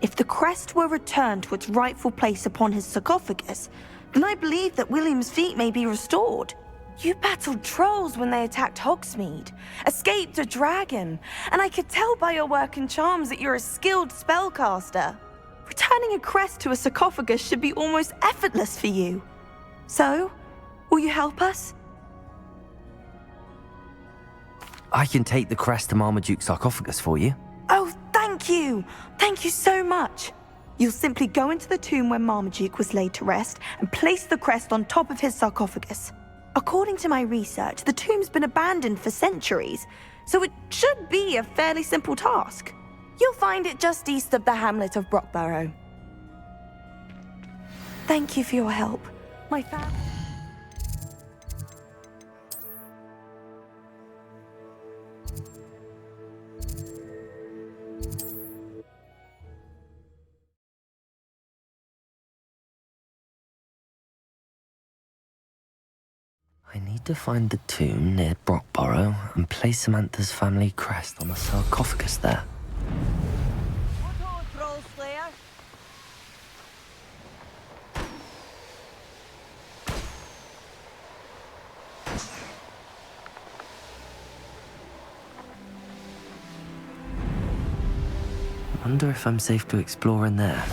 If the crest were returned to its rightful place upon his sarcophagus, then I believe that William's feet may be restored. You battled trolls when they attacked Hogsmeade, escaped a dragon, and I could tell by your work and charms that you're a skilled spellcaster. Returning a crest to a sarcophagus should be almost effortless for you. So, will you help us? I can take the crest to Marmaduke's sarcophagus for you. Oh, thank you! Thank you so much! You'll simply go into the tomb where Marmaduke was laid to rest and place the crest on top of his sarcophagus. According to my research, the tomb's been abandoned for centuries, so it should be a fairly simple task. You'll find it just east of the hamlet of Brockborough. Thank you for your help. My family... I need to find the tomb near Brockborough and place Samantha's family crest on the sarcophagus there. I wonder if I'm safe to explore in there.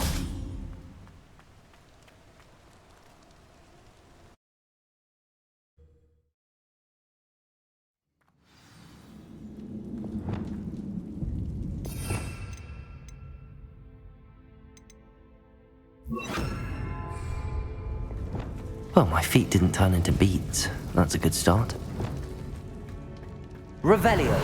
Well, my feet didn't turn into beets. That's a good start. Revelio.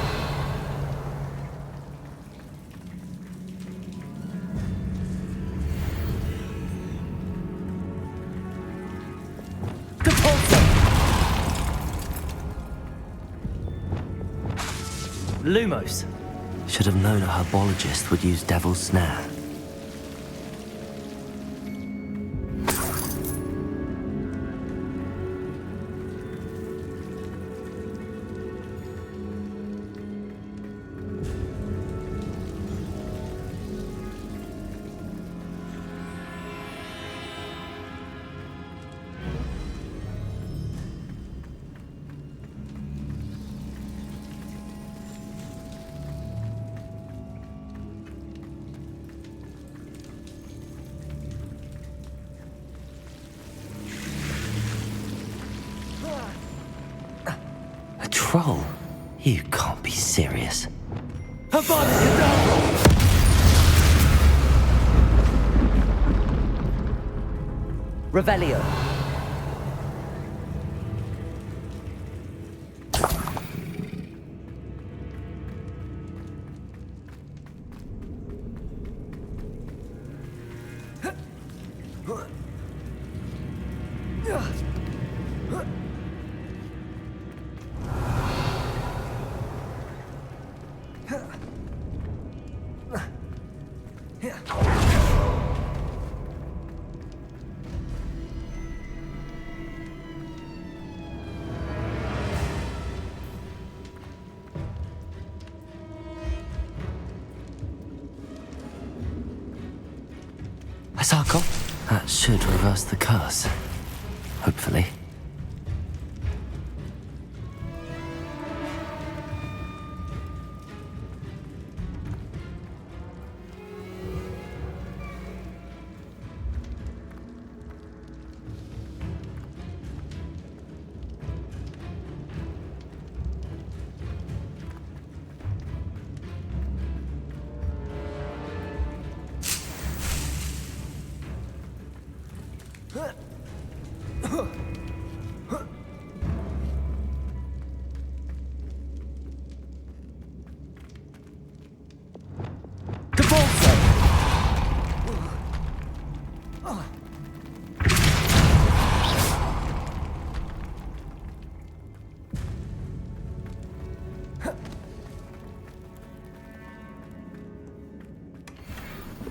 Good Lumos. Should have known a herbologist would use Devil's Snare. A troll? You can't be serious. Revelio. A sarcophagus? That should reverse the curse. Hopefully.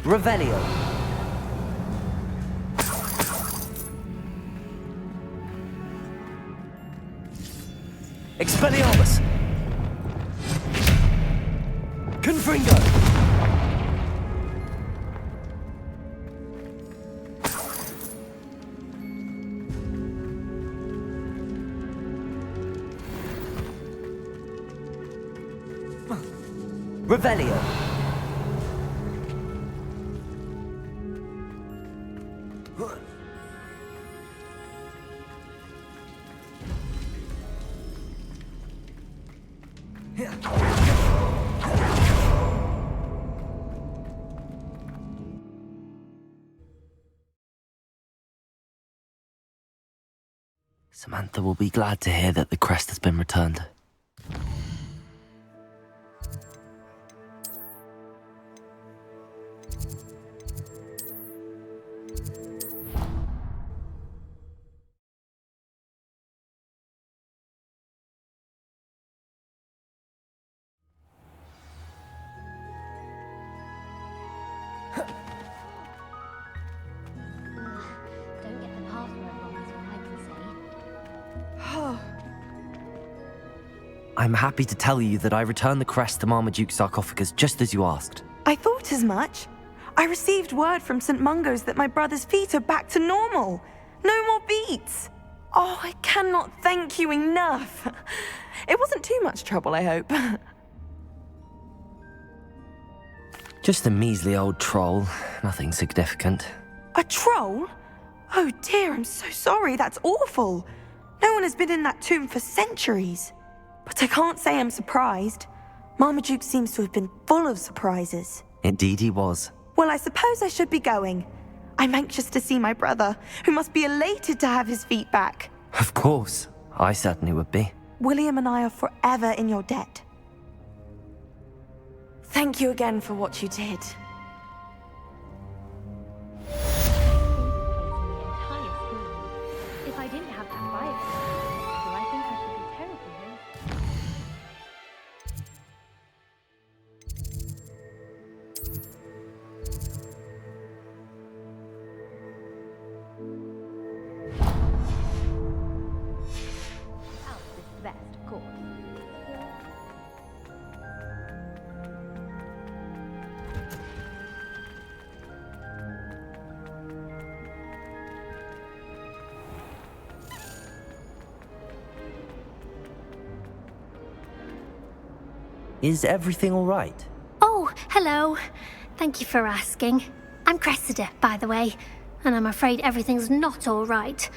Revelio. Expelliarmus. Confringo. Revelio. Samantha will be glad to hear that the crest has been returned. Don't get the password wrong, is what I can say. I'm happy to tell you that I returned the crest to Marmaduke's sarcophagus just as you asked. I thought as much. I received word from St. Mungo's that my brother's feet are back to normal. No more beats. Oh, I cannot thank you enough. It wasn't too much trouble, I hope. Just a measly old troll, nothing significant. A troll? Oh dear, I'm so sorry. That's awful. No one has been in that tomb for centuries. But I can't say I'm surprised. Marmaduke seems to have been full of surprises. Indeed he was. Well, I suppose I should be going. I'm anxious to see my brother, who must be elated to have his feet back. Of course, I certainly would be. William and I are forever in your debt. Thank you again for what you did. If I didn't have that fire, do I think I should be terribly ill? Is everything all right? Oh, hello. Thank you for asking. I'm Cressida, by the way, and I'm afraid everything's not all right.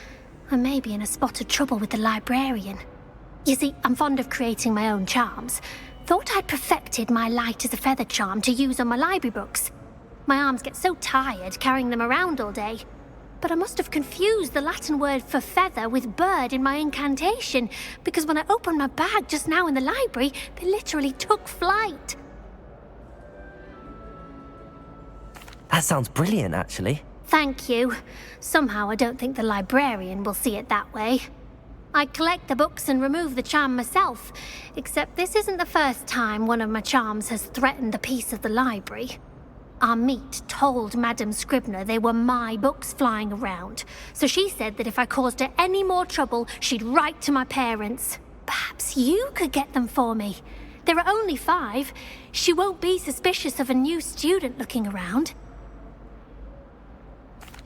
I may be in a spot of trouble with the librarian. You see, I'm fond of creating my own charms. Thought I'd perfected my light as a feather charm to use on my library books. My arms get so tired carrying them around all day. But I must have confused the Latin word for feather with bird in my incantation, because when I opened my bag just now in the library, they literally took flight. That sounds brilliant, actually. Thank you. Somehow I don't think the librarian will see it that way. I collect the books and remove the charm myself, except this isn't the first time one of my charms has threatened a piece of the library. Our meet told Madame Scribner they were my books flying around, so she said that if I caused her any more trouble, she'd write to my parents. Perhaps you could get them for me. There are only 5. She won't be suspicious of a new student looking around.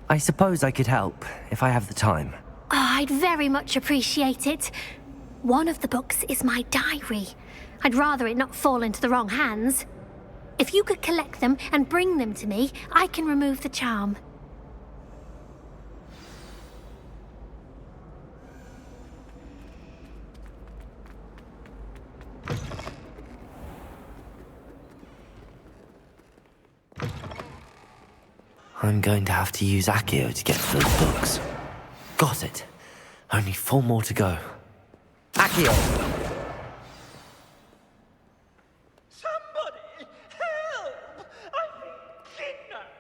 I suppose I could help, if I have the time. Oh, I'd very much appreciate it. One of the books is my diary. I'd rather it not fall into the wrong hands. If you could collect them and bring them to me, I can remove the charm. I'm going to have to use Accio to get to those books. Got it. Only 4 more to go. Accio! Somebody! Help! I've been kidnapped!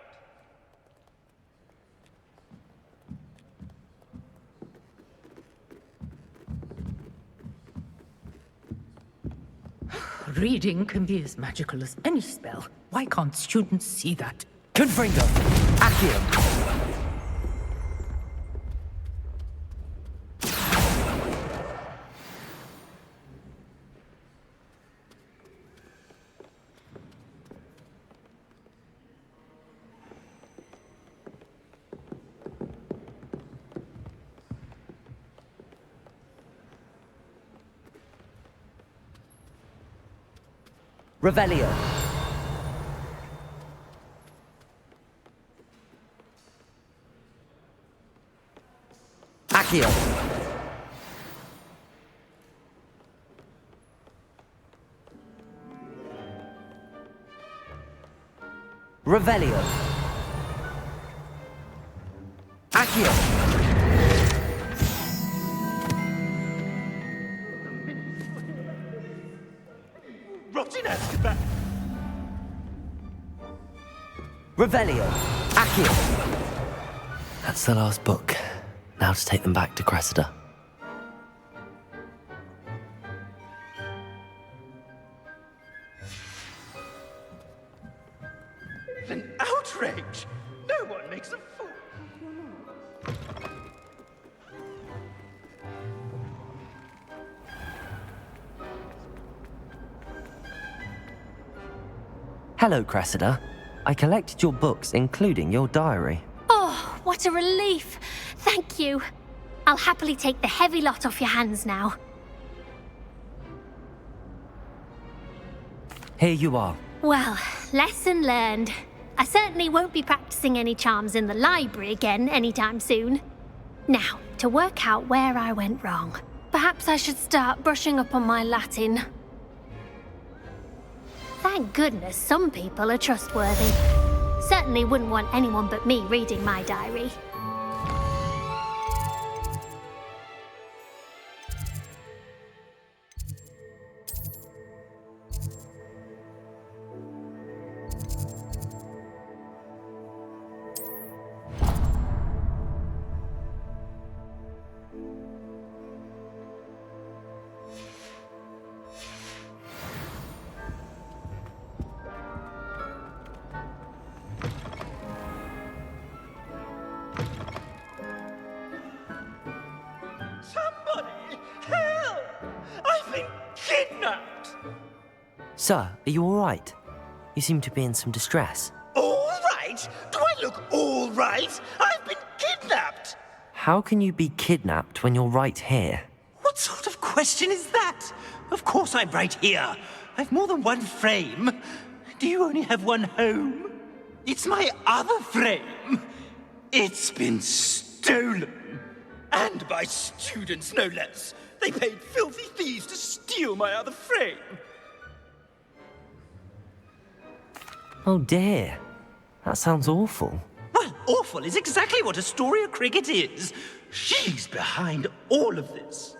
Reading can be as magical as any spell. Why can't students see that? Confringo! Accio! Revelio. Accio. Revelio. Accio. Rotten Azkaban. Revelio. Accio. That's the last book. Now to take them back to Cressida. An outrage! No one makes a fool. Hello, Cressida. I collected your books, including your diary. Oh, what a relief. Thank you. I'll happily take the heavy lot off your hands now. Here you are. Well, lesson learned. I certainly won't be practicing any charms in the library again anytime soon. Now, to work out where I went wrong. Perhaps I should start brushing up on my Latin. Thank goodness some people are trustworthy. Certainly wouldn't want anyone but me reading my diary. Somebody! Help! I've been kidnapped! Sir, are you all right? You seem to be in some distress. All right? Do I look all right? I've been kidnapped! How can you be kidnapped when you're right here? What sort of question is that? Of course I'm right here. I've more than one frame. Do you only have one home? It's my other frame. It's been stolen. And by students, no less. They paid filthy thieves to steal my other frame. Oh dear. That sounds awful. Well, awful is exactly what Astoria Cricket is. She's behind all of this.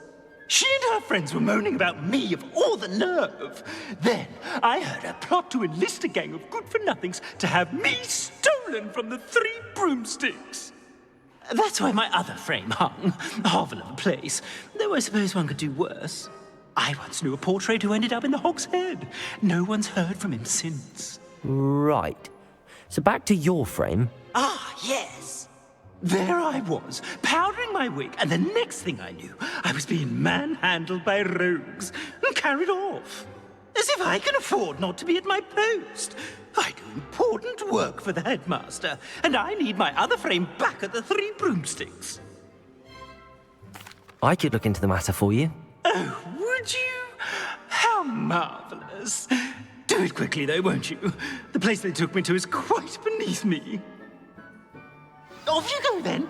She and her friends were moaning about me of all the nerve. Then I heard her plot to enlist a gang of good-for-nothings to have me stolen from the Three Broomsticks. That's why my other frame hung. A hovel of a place. Though I suppose one could do worse. I once knew a portrait who ended up in the Hog's Head. No one's heard from him since. Right. So back to your frame. Ah, yes. There I was, powdering my wig, and the next thing I knew, I was being manhandled by rogues and carried off. As if I can afford not to be at my post. I do important work for the headmaster, and I need my other frame back at the Three Broomsticks. I could look into the matter for you. Oh, would you? How marvelous. Do it quickly, though, won't you? The place they took me to is quite beneath me. Off you go, then.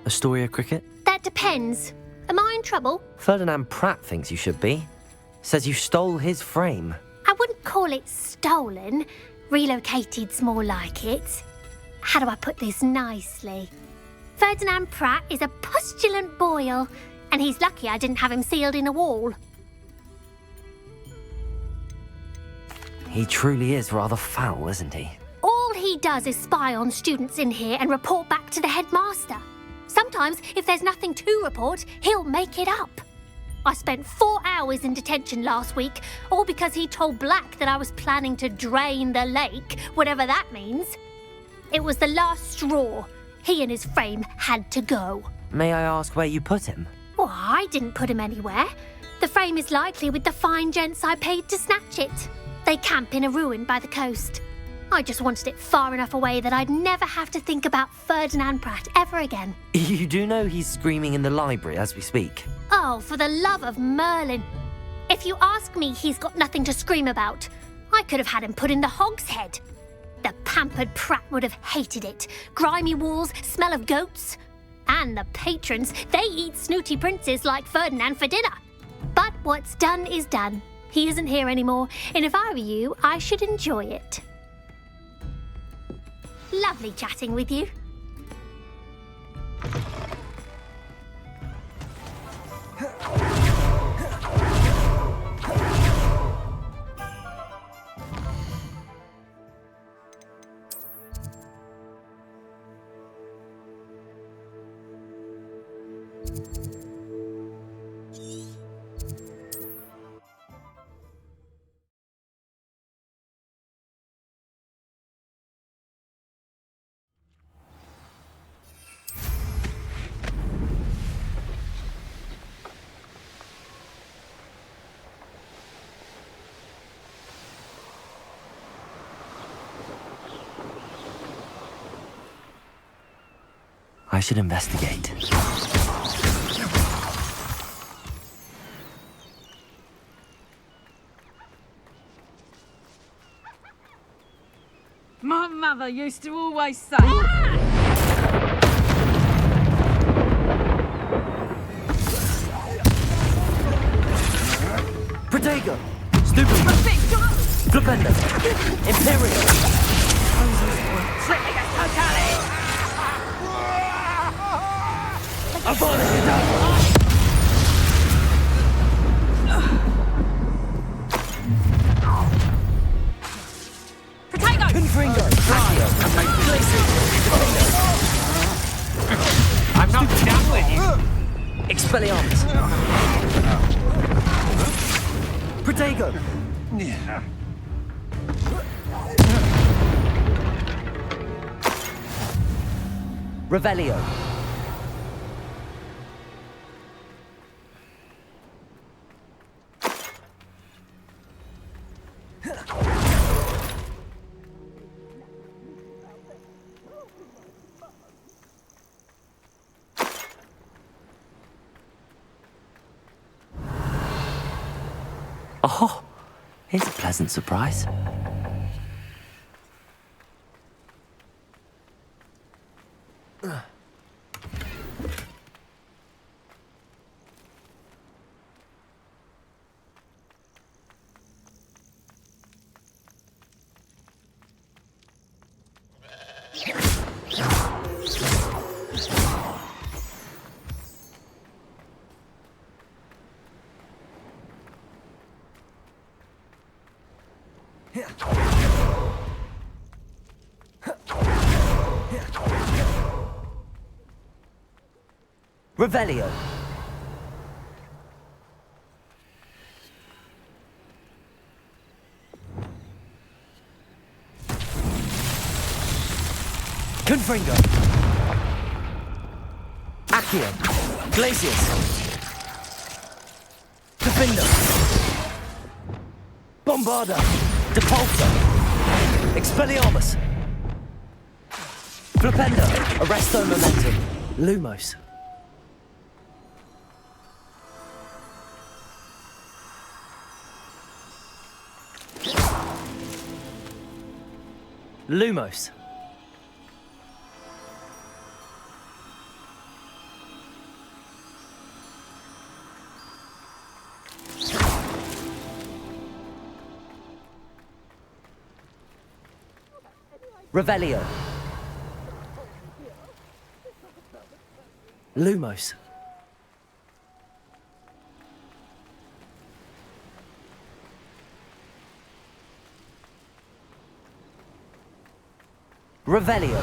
Astoria Cricket? That depends. Am I in trouble? Ferdinand Pratt thinks you should be. Says you stole his frame. I wouldn't call it stolen. Relocated's more like it. How do I put this nicely? Ferdinand Pratt is a postulant boil, and he's lucky I didn't have him sealed in a wall. He truly is rather foul, isn't he? All he does is spy on students in here and report back to the headmaster. Sometimes, if there's nothing to report, he'll make it up. I spent 4 hours in detention last week, all because he told Black that I was planning to drain the lake, whatever that means. It was the last straw. He and his frame had to go. May I ask where you put him? Well, I didn't put him anywhere. The frame is likely with the fine gents I paid to snatch it. They camp in a ruin by the coast. I just wanted it far enough away that I'd never have to think about Ferdinand Pratt ever again. You do know he's screaming in the library as we speak. Oh, for the love of Merlin. If you ask me, he's got nothing to scream about. I could have had him put in the Hog's Head. The pampered Pratt would have hated it. Grimy walls, smell of goats. And the patrons, they eat snooty princes like Ferdinand for dinner. But what's done is done. He isn't here anymore, and if I were you, I should enjoy it. Lovely chatting with you. I should investigate. My mother used to always say... Protego! Stupid! Flipendo! Imperial! I'm falling you down! Protego! Confringo! Accio! Stego! Revelio. Oh, here's a pleasant surprise. Revelio. Confringo. Accio. Glacius. Defender. Bombarda. Depulso. Expelliarmus. Flipendo. Arresto Momentum. Lumos. Lumos. Revelio. Lumos. Revelio.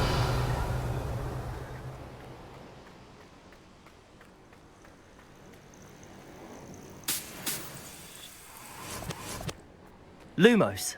Lumos.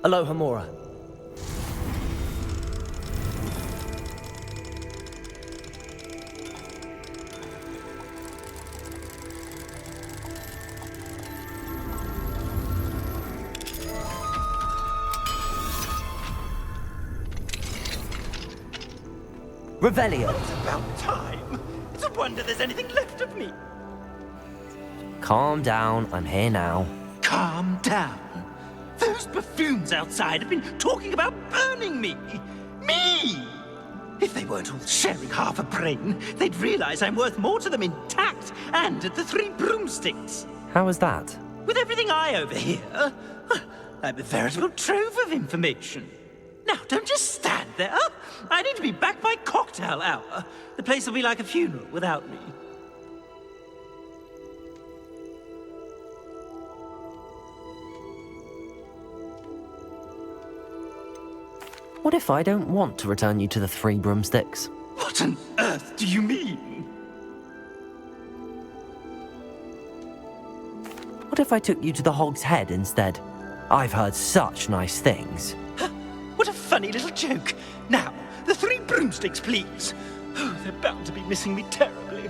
Alohomora. Revelio. It's about time. It's a wonder there's anything left of me. Calm down, I'm here now. Calm down. Those buffoons outside have been talking about burning me. Me! If they weren't all sharing half a brain, they'd realize I'm worth more to them intact and at the Three Broomsticks. How was that? With everything I overhear, I'm a veritable trove of information. Now, don't just stand there. I need to be back by cocktail hour. The place will be like a funeral without me. What if I don't want to return you to the Three Broomsticks? What on earth do you mean? What if I took you to the Hog's Head instead? I've heard such nice things. What a funny little joke. Now, the Three Broomsticks, please. Oh, they're bound to be missing me terribly.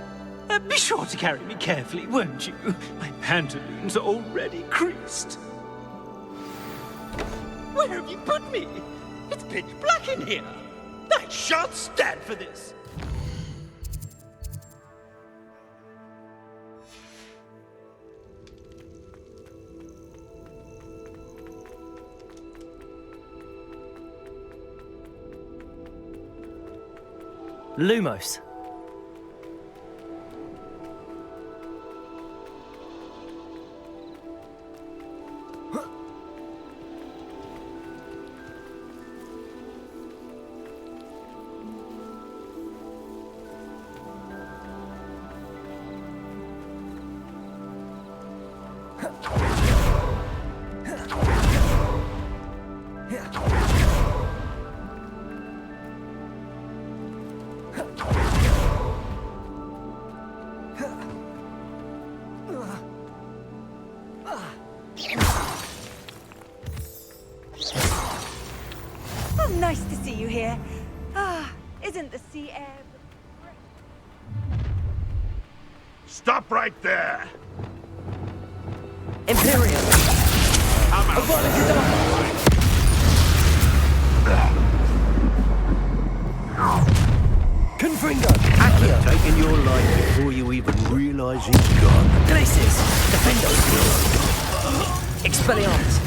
Be sure to carry me carefully, won't you? My pantaloons are already creased. Where have you put me? It's pitch black in here. I shan't stand for this. Lumos. nice to see you here. Ah, isn't the sea air... Stop right there! Imperium! Apologies Confringo! Accio! Taking your life before you even realise it's gone. Glacis! Defendo! Expelliarmus!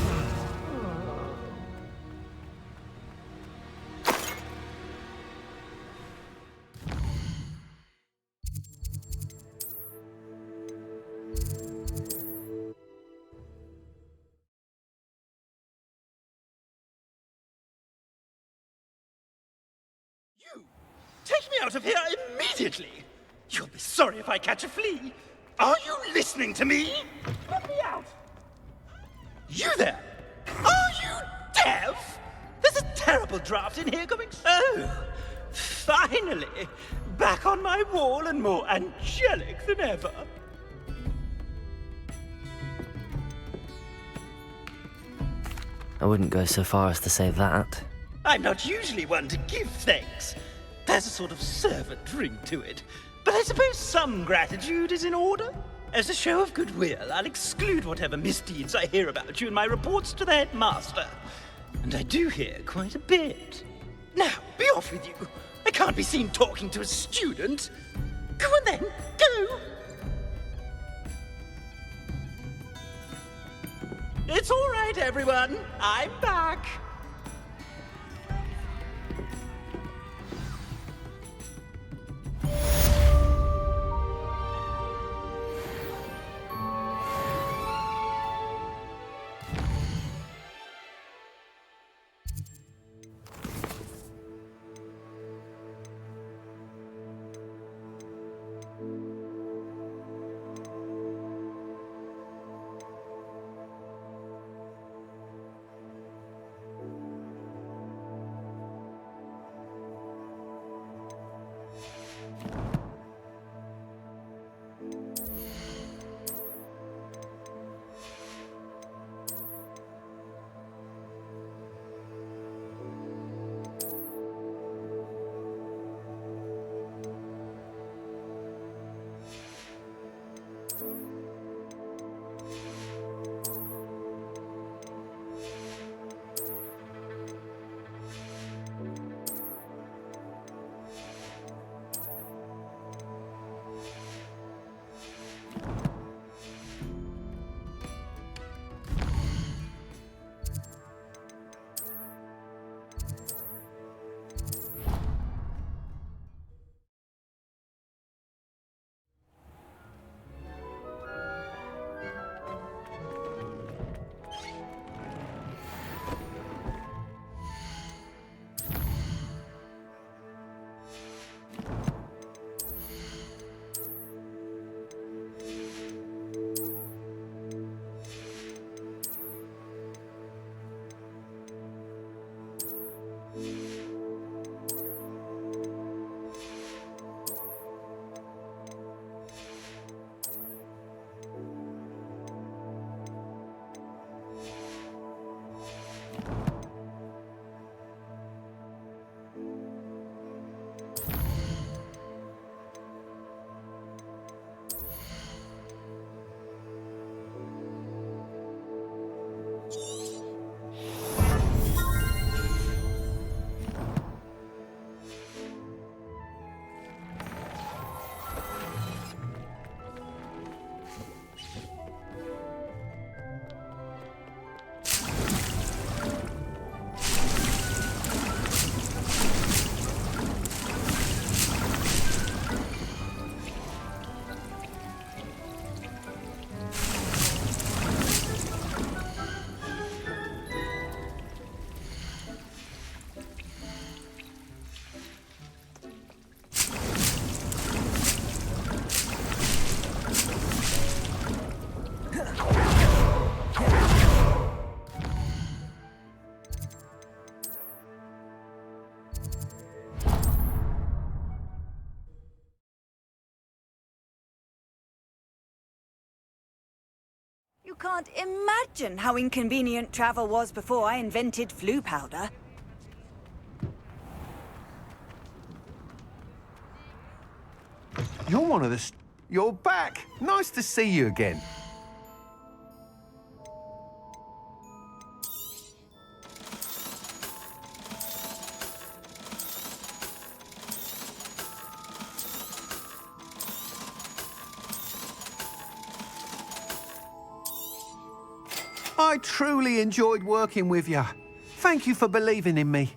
Take me out of here immediately! You'll be sorry if I catch a flea. Are you listening to me? Let me out! You there! Are you deaf? There's a terrible draft in here coming. Oh, finally! Back on my wall and more angelic than ever. I wouldn't go so far as to say that. I'm not usually one to give thanks. There's a sort of servant ring to it. But I suppose some gratitude is in order. As a show of goodwill, I'll exclude whatever misdeeds I hear about you in my reports to the headmaster. And I do hear quite a bit. Now, be off with you. I can't be seen talking to a student. Go on then, go! It's all right, everyone. I'm back. You can't imagine how inconvenient travel was before I invented flu powder. You're one of the... You're back. Nice to see you again. I truly enjoyed working with you. Thank you for believing in me.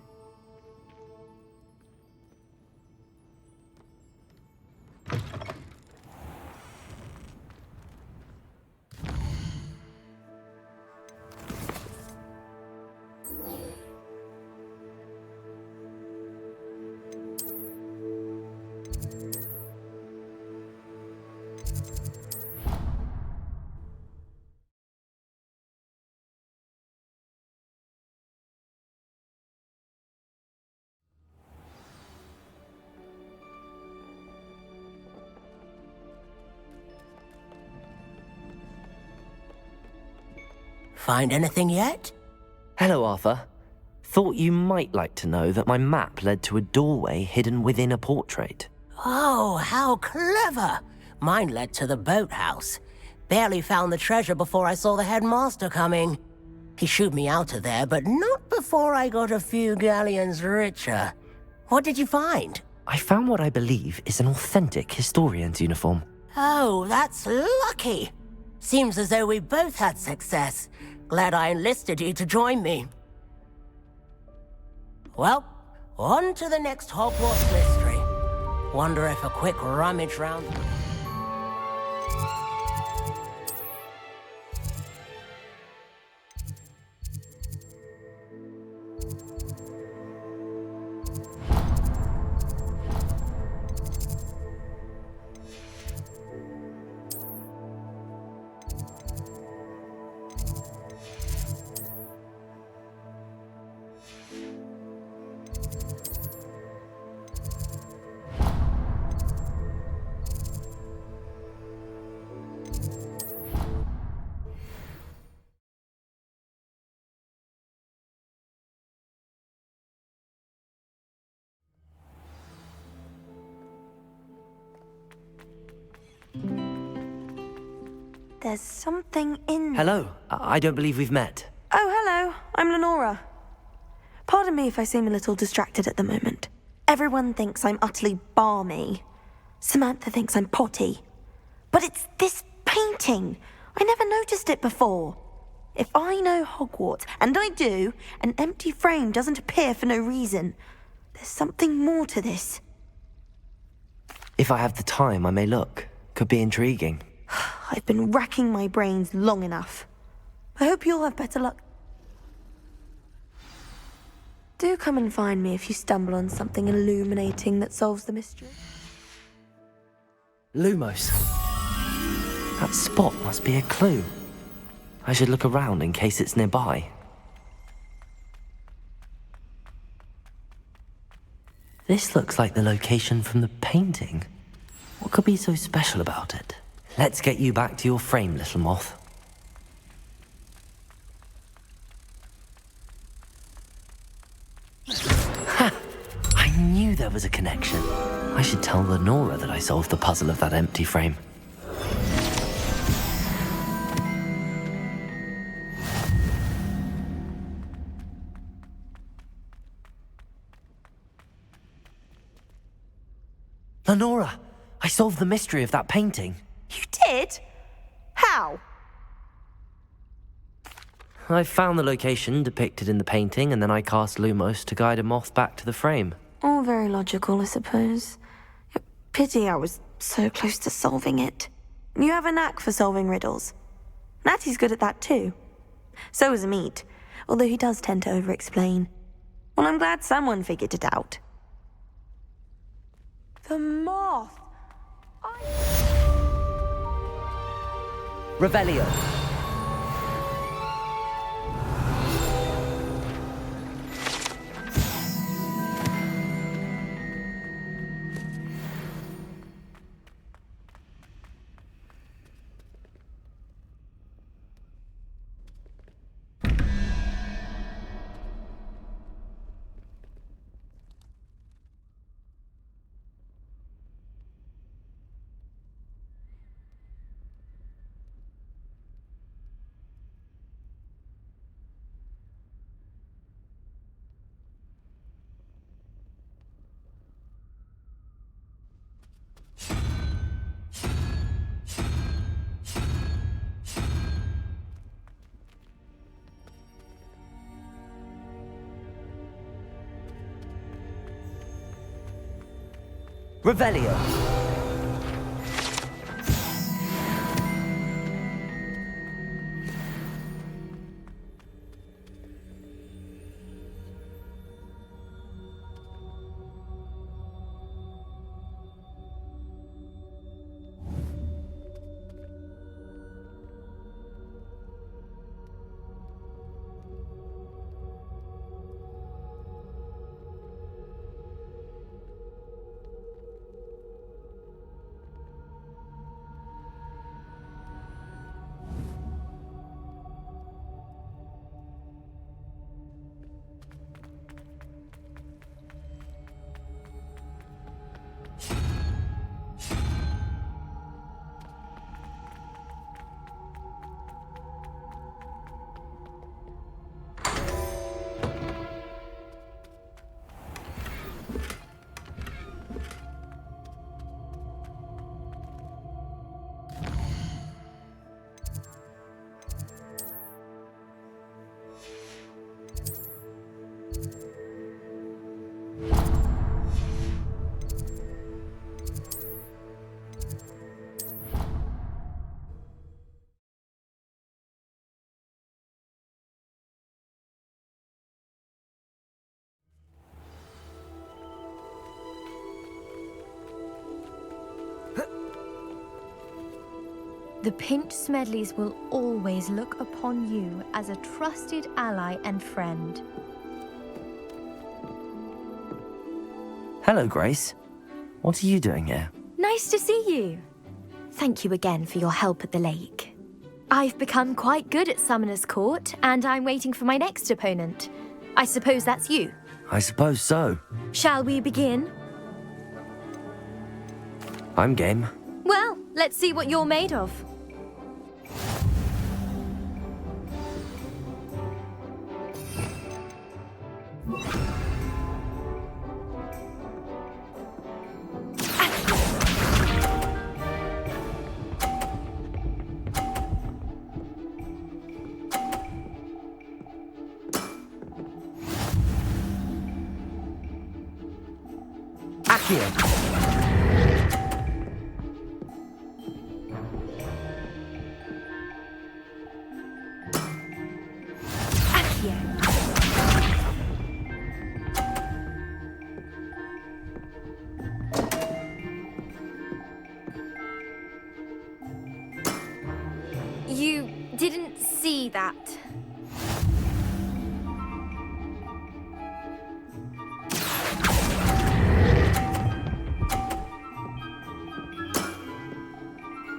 Find anything yet? Hello, Arthur. Thought you might like to know that my map led to a doorway hidden within a portrait. Oh, how clever! Mine led to the boathouse. Barely found the treasure before I saw the headmaster coming. He shooed me out of there, but not before I got a few galleons richer. What did you find? I found what I believe is an authentic historian's uniform. Oh, that's lucky. Seems as though we both had success. Glad I enlisted you to join me. Well, on to the next Hogwarts mystery. Wonder if a quick rummage round... There's something in... Hello. I don't believe we've met. Oh, hello. I'm Lenora. Pardon me if I seem a little distracted at the moment. Everyone thinks I'm utterly balmy. Samantha thinks I'm potty. But it's this painting. I never noticed it before. If I know Hogwarts, and I do, an empty frame doesn't appear for no reason. There's something more to this. If I have the time, I may look. Could be intriguing. I've been racking my brains long enough. I hope you'll have better luck. Do come and find me if you stumble on something illuminating that solves the mystery. Lumos. That spot must be a clue. I should look around in case it's nearby. This looks like the location from the painting. What could be so special about it? Let's get you back to your frame, little moth. Ha! I knew there was a connection. I should tell Lenora that I solved the puzzle of that empty frame. Lenora, I solved the mystery of that painting. You did? How? I found the location depicted in the painting, and then I cast Lumos to guide a moth back to the frame. All very logical, I suppose. Pity I was so close to solving it. You have a knack for solving riddles. Natty's good at that too. So is Amit, although he does tend to over-explain. Well, I'm glad someone figured it out. The moth! Revelio. Revelio. The Pinch Smedleys will always look upon you as a trusted ally and friend. Hello, Grace. What are you doing here? Nice to see you. Thank you again for your help at the lake. I've become quite good at Summoner's Court, and I'm waiting for my next opponent. I suppose that's you. I suppose so. Shall we begin? I'm game. Well, let's see what you're made of. You didn't see that.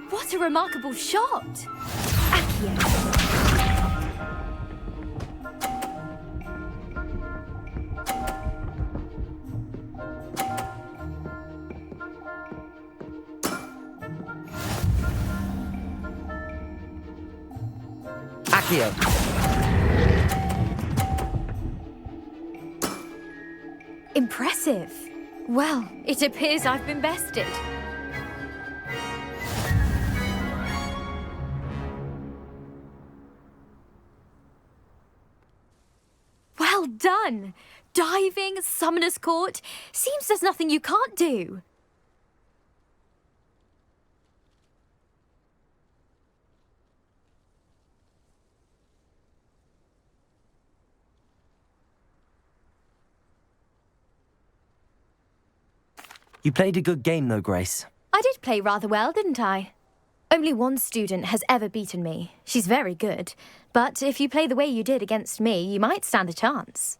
What a remarkable shot! Accio. Accio. Impressive. Well, it appears I've been bested. Well done! Diving, Summoner's Court. Seems there's nothing you can't do. You played a good game, though, Grace. I did play rather well, didn't I? Only one student has ever beaten me. She's very good. But if you play the way you did against me, you might stand a chance.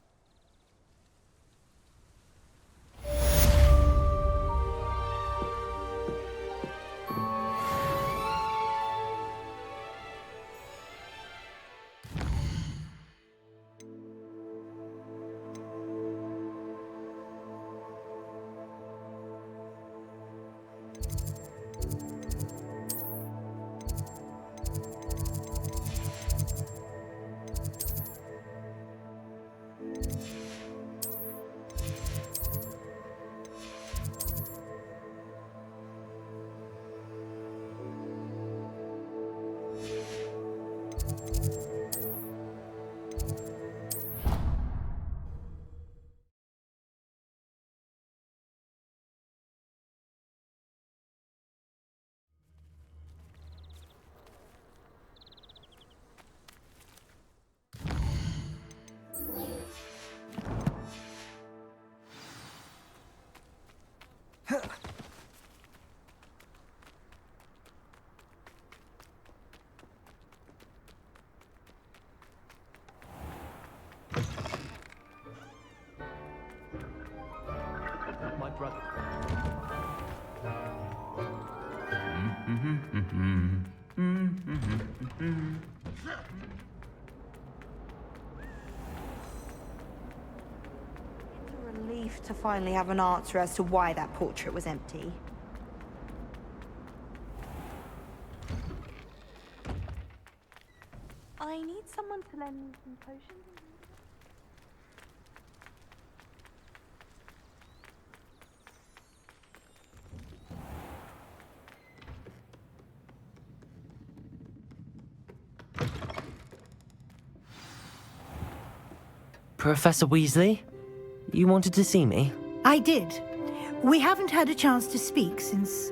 brother. It's a relief to finally have an answer as to why that portrait was empty. I need someone to lend me some potions. Professor Weasley? You wanted to see me? I did. We haven't had a chance to speak since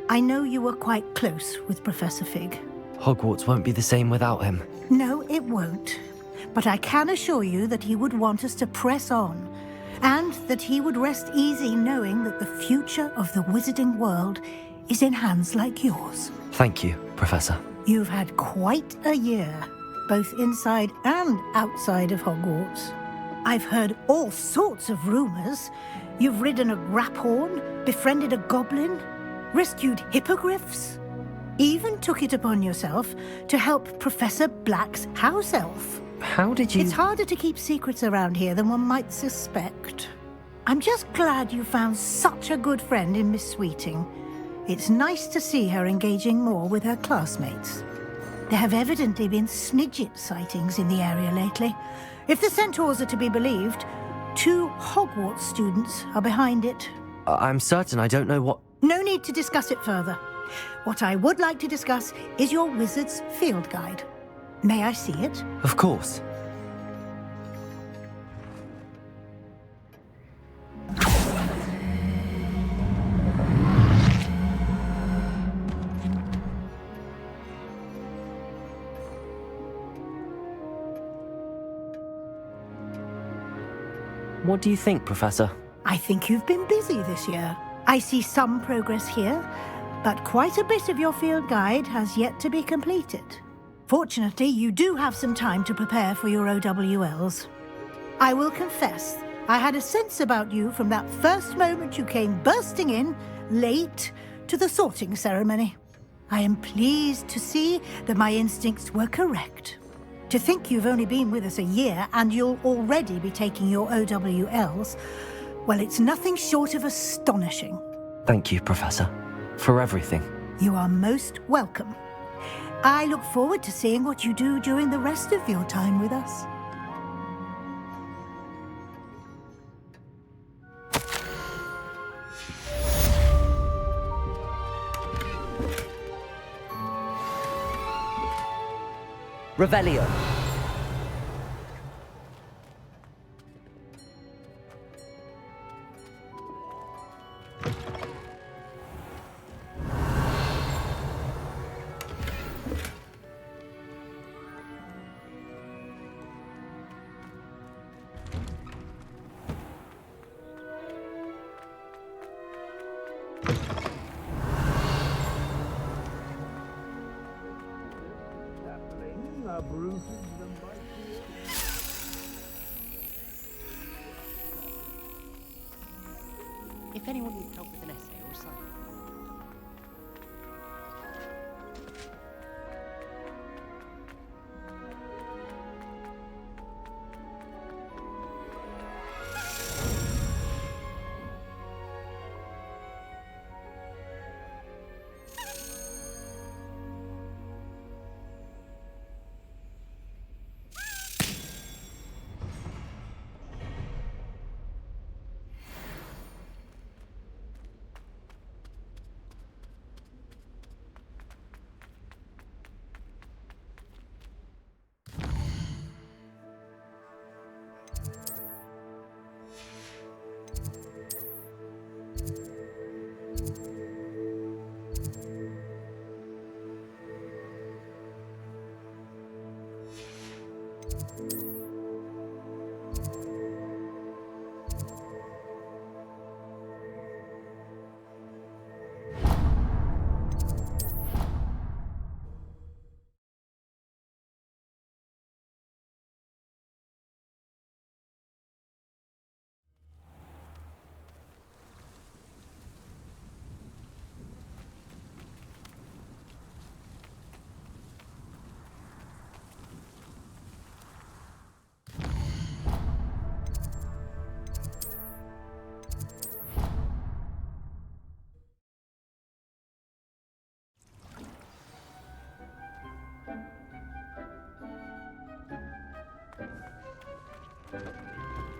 I know you were quite close with Professor Fig. Hogwarts won't be the same without him. No, it won't. But I can assure you that he would want us to press on, and that he would rest easy knowing that the future of the wizarding world is in hands like yours. Thank you, Professor. You've had quite a year, both inside and outside of Hogwarts. I've heard all sorts of rumors. You've ridden a graphorn, befriended a goblin, rescued hippogriffs, even took it upon yourself to help Professor Black's house elf. How did you... It's harder to keep secrets around here than one might suspect. I'm just glad you found such a good friend in Miss Sweeting. It's nice to see her engaging more with her classmates. There have evidently been Snidget sightings in the area lately. If the centaurs are to be believed, 2 Hogwarts students are behind it. I'm certain I don't know what... No need to discuss it further. What I would like to discuss is your wizard's field guide. May I see it? Of course. What do you think, Professor? I think you've been busy this year. I see some progress here, but quite a bit of your field guide has yet to be completed. Fortunately, you do have some time to prepare for your OWLs. I will confess, I had a sense about you from that first moment you came bursting in, late, to the sorting ceremony. I am pleased to see that my instincts were correct. To think you've only been with us a year and you'll already be taking your OWLs, well, it's nothing short of astonishing. Thank you, Professor, for everything. You are most welcome. I look forward to seeing what you do during the rest of your time with us. Revelio. If anyone needs help with an essay or something.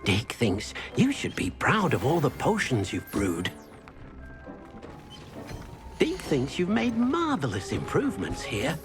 Dick thinks you should be proud of all the potions you've brewed. Dick thinks you've made marvelous improvements here.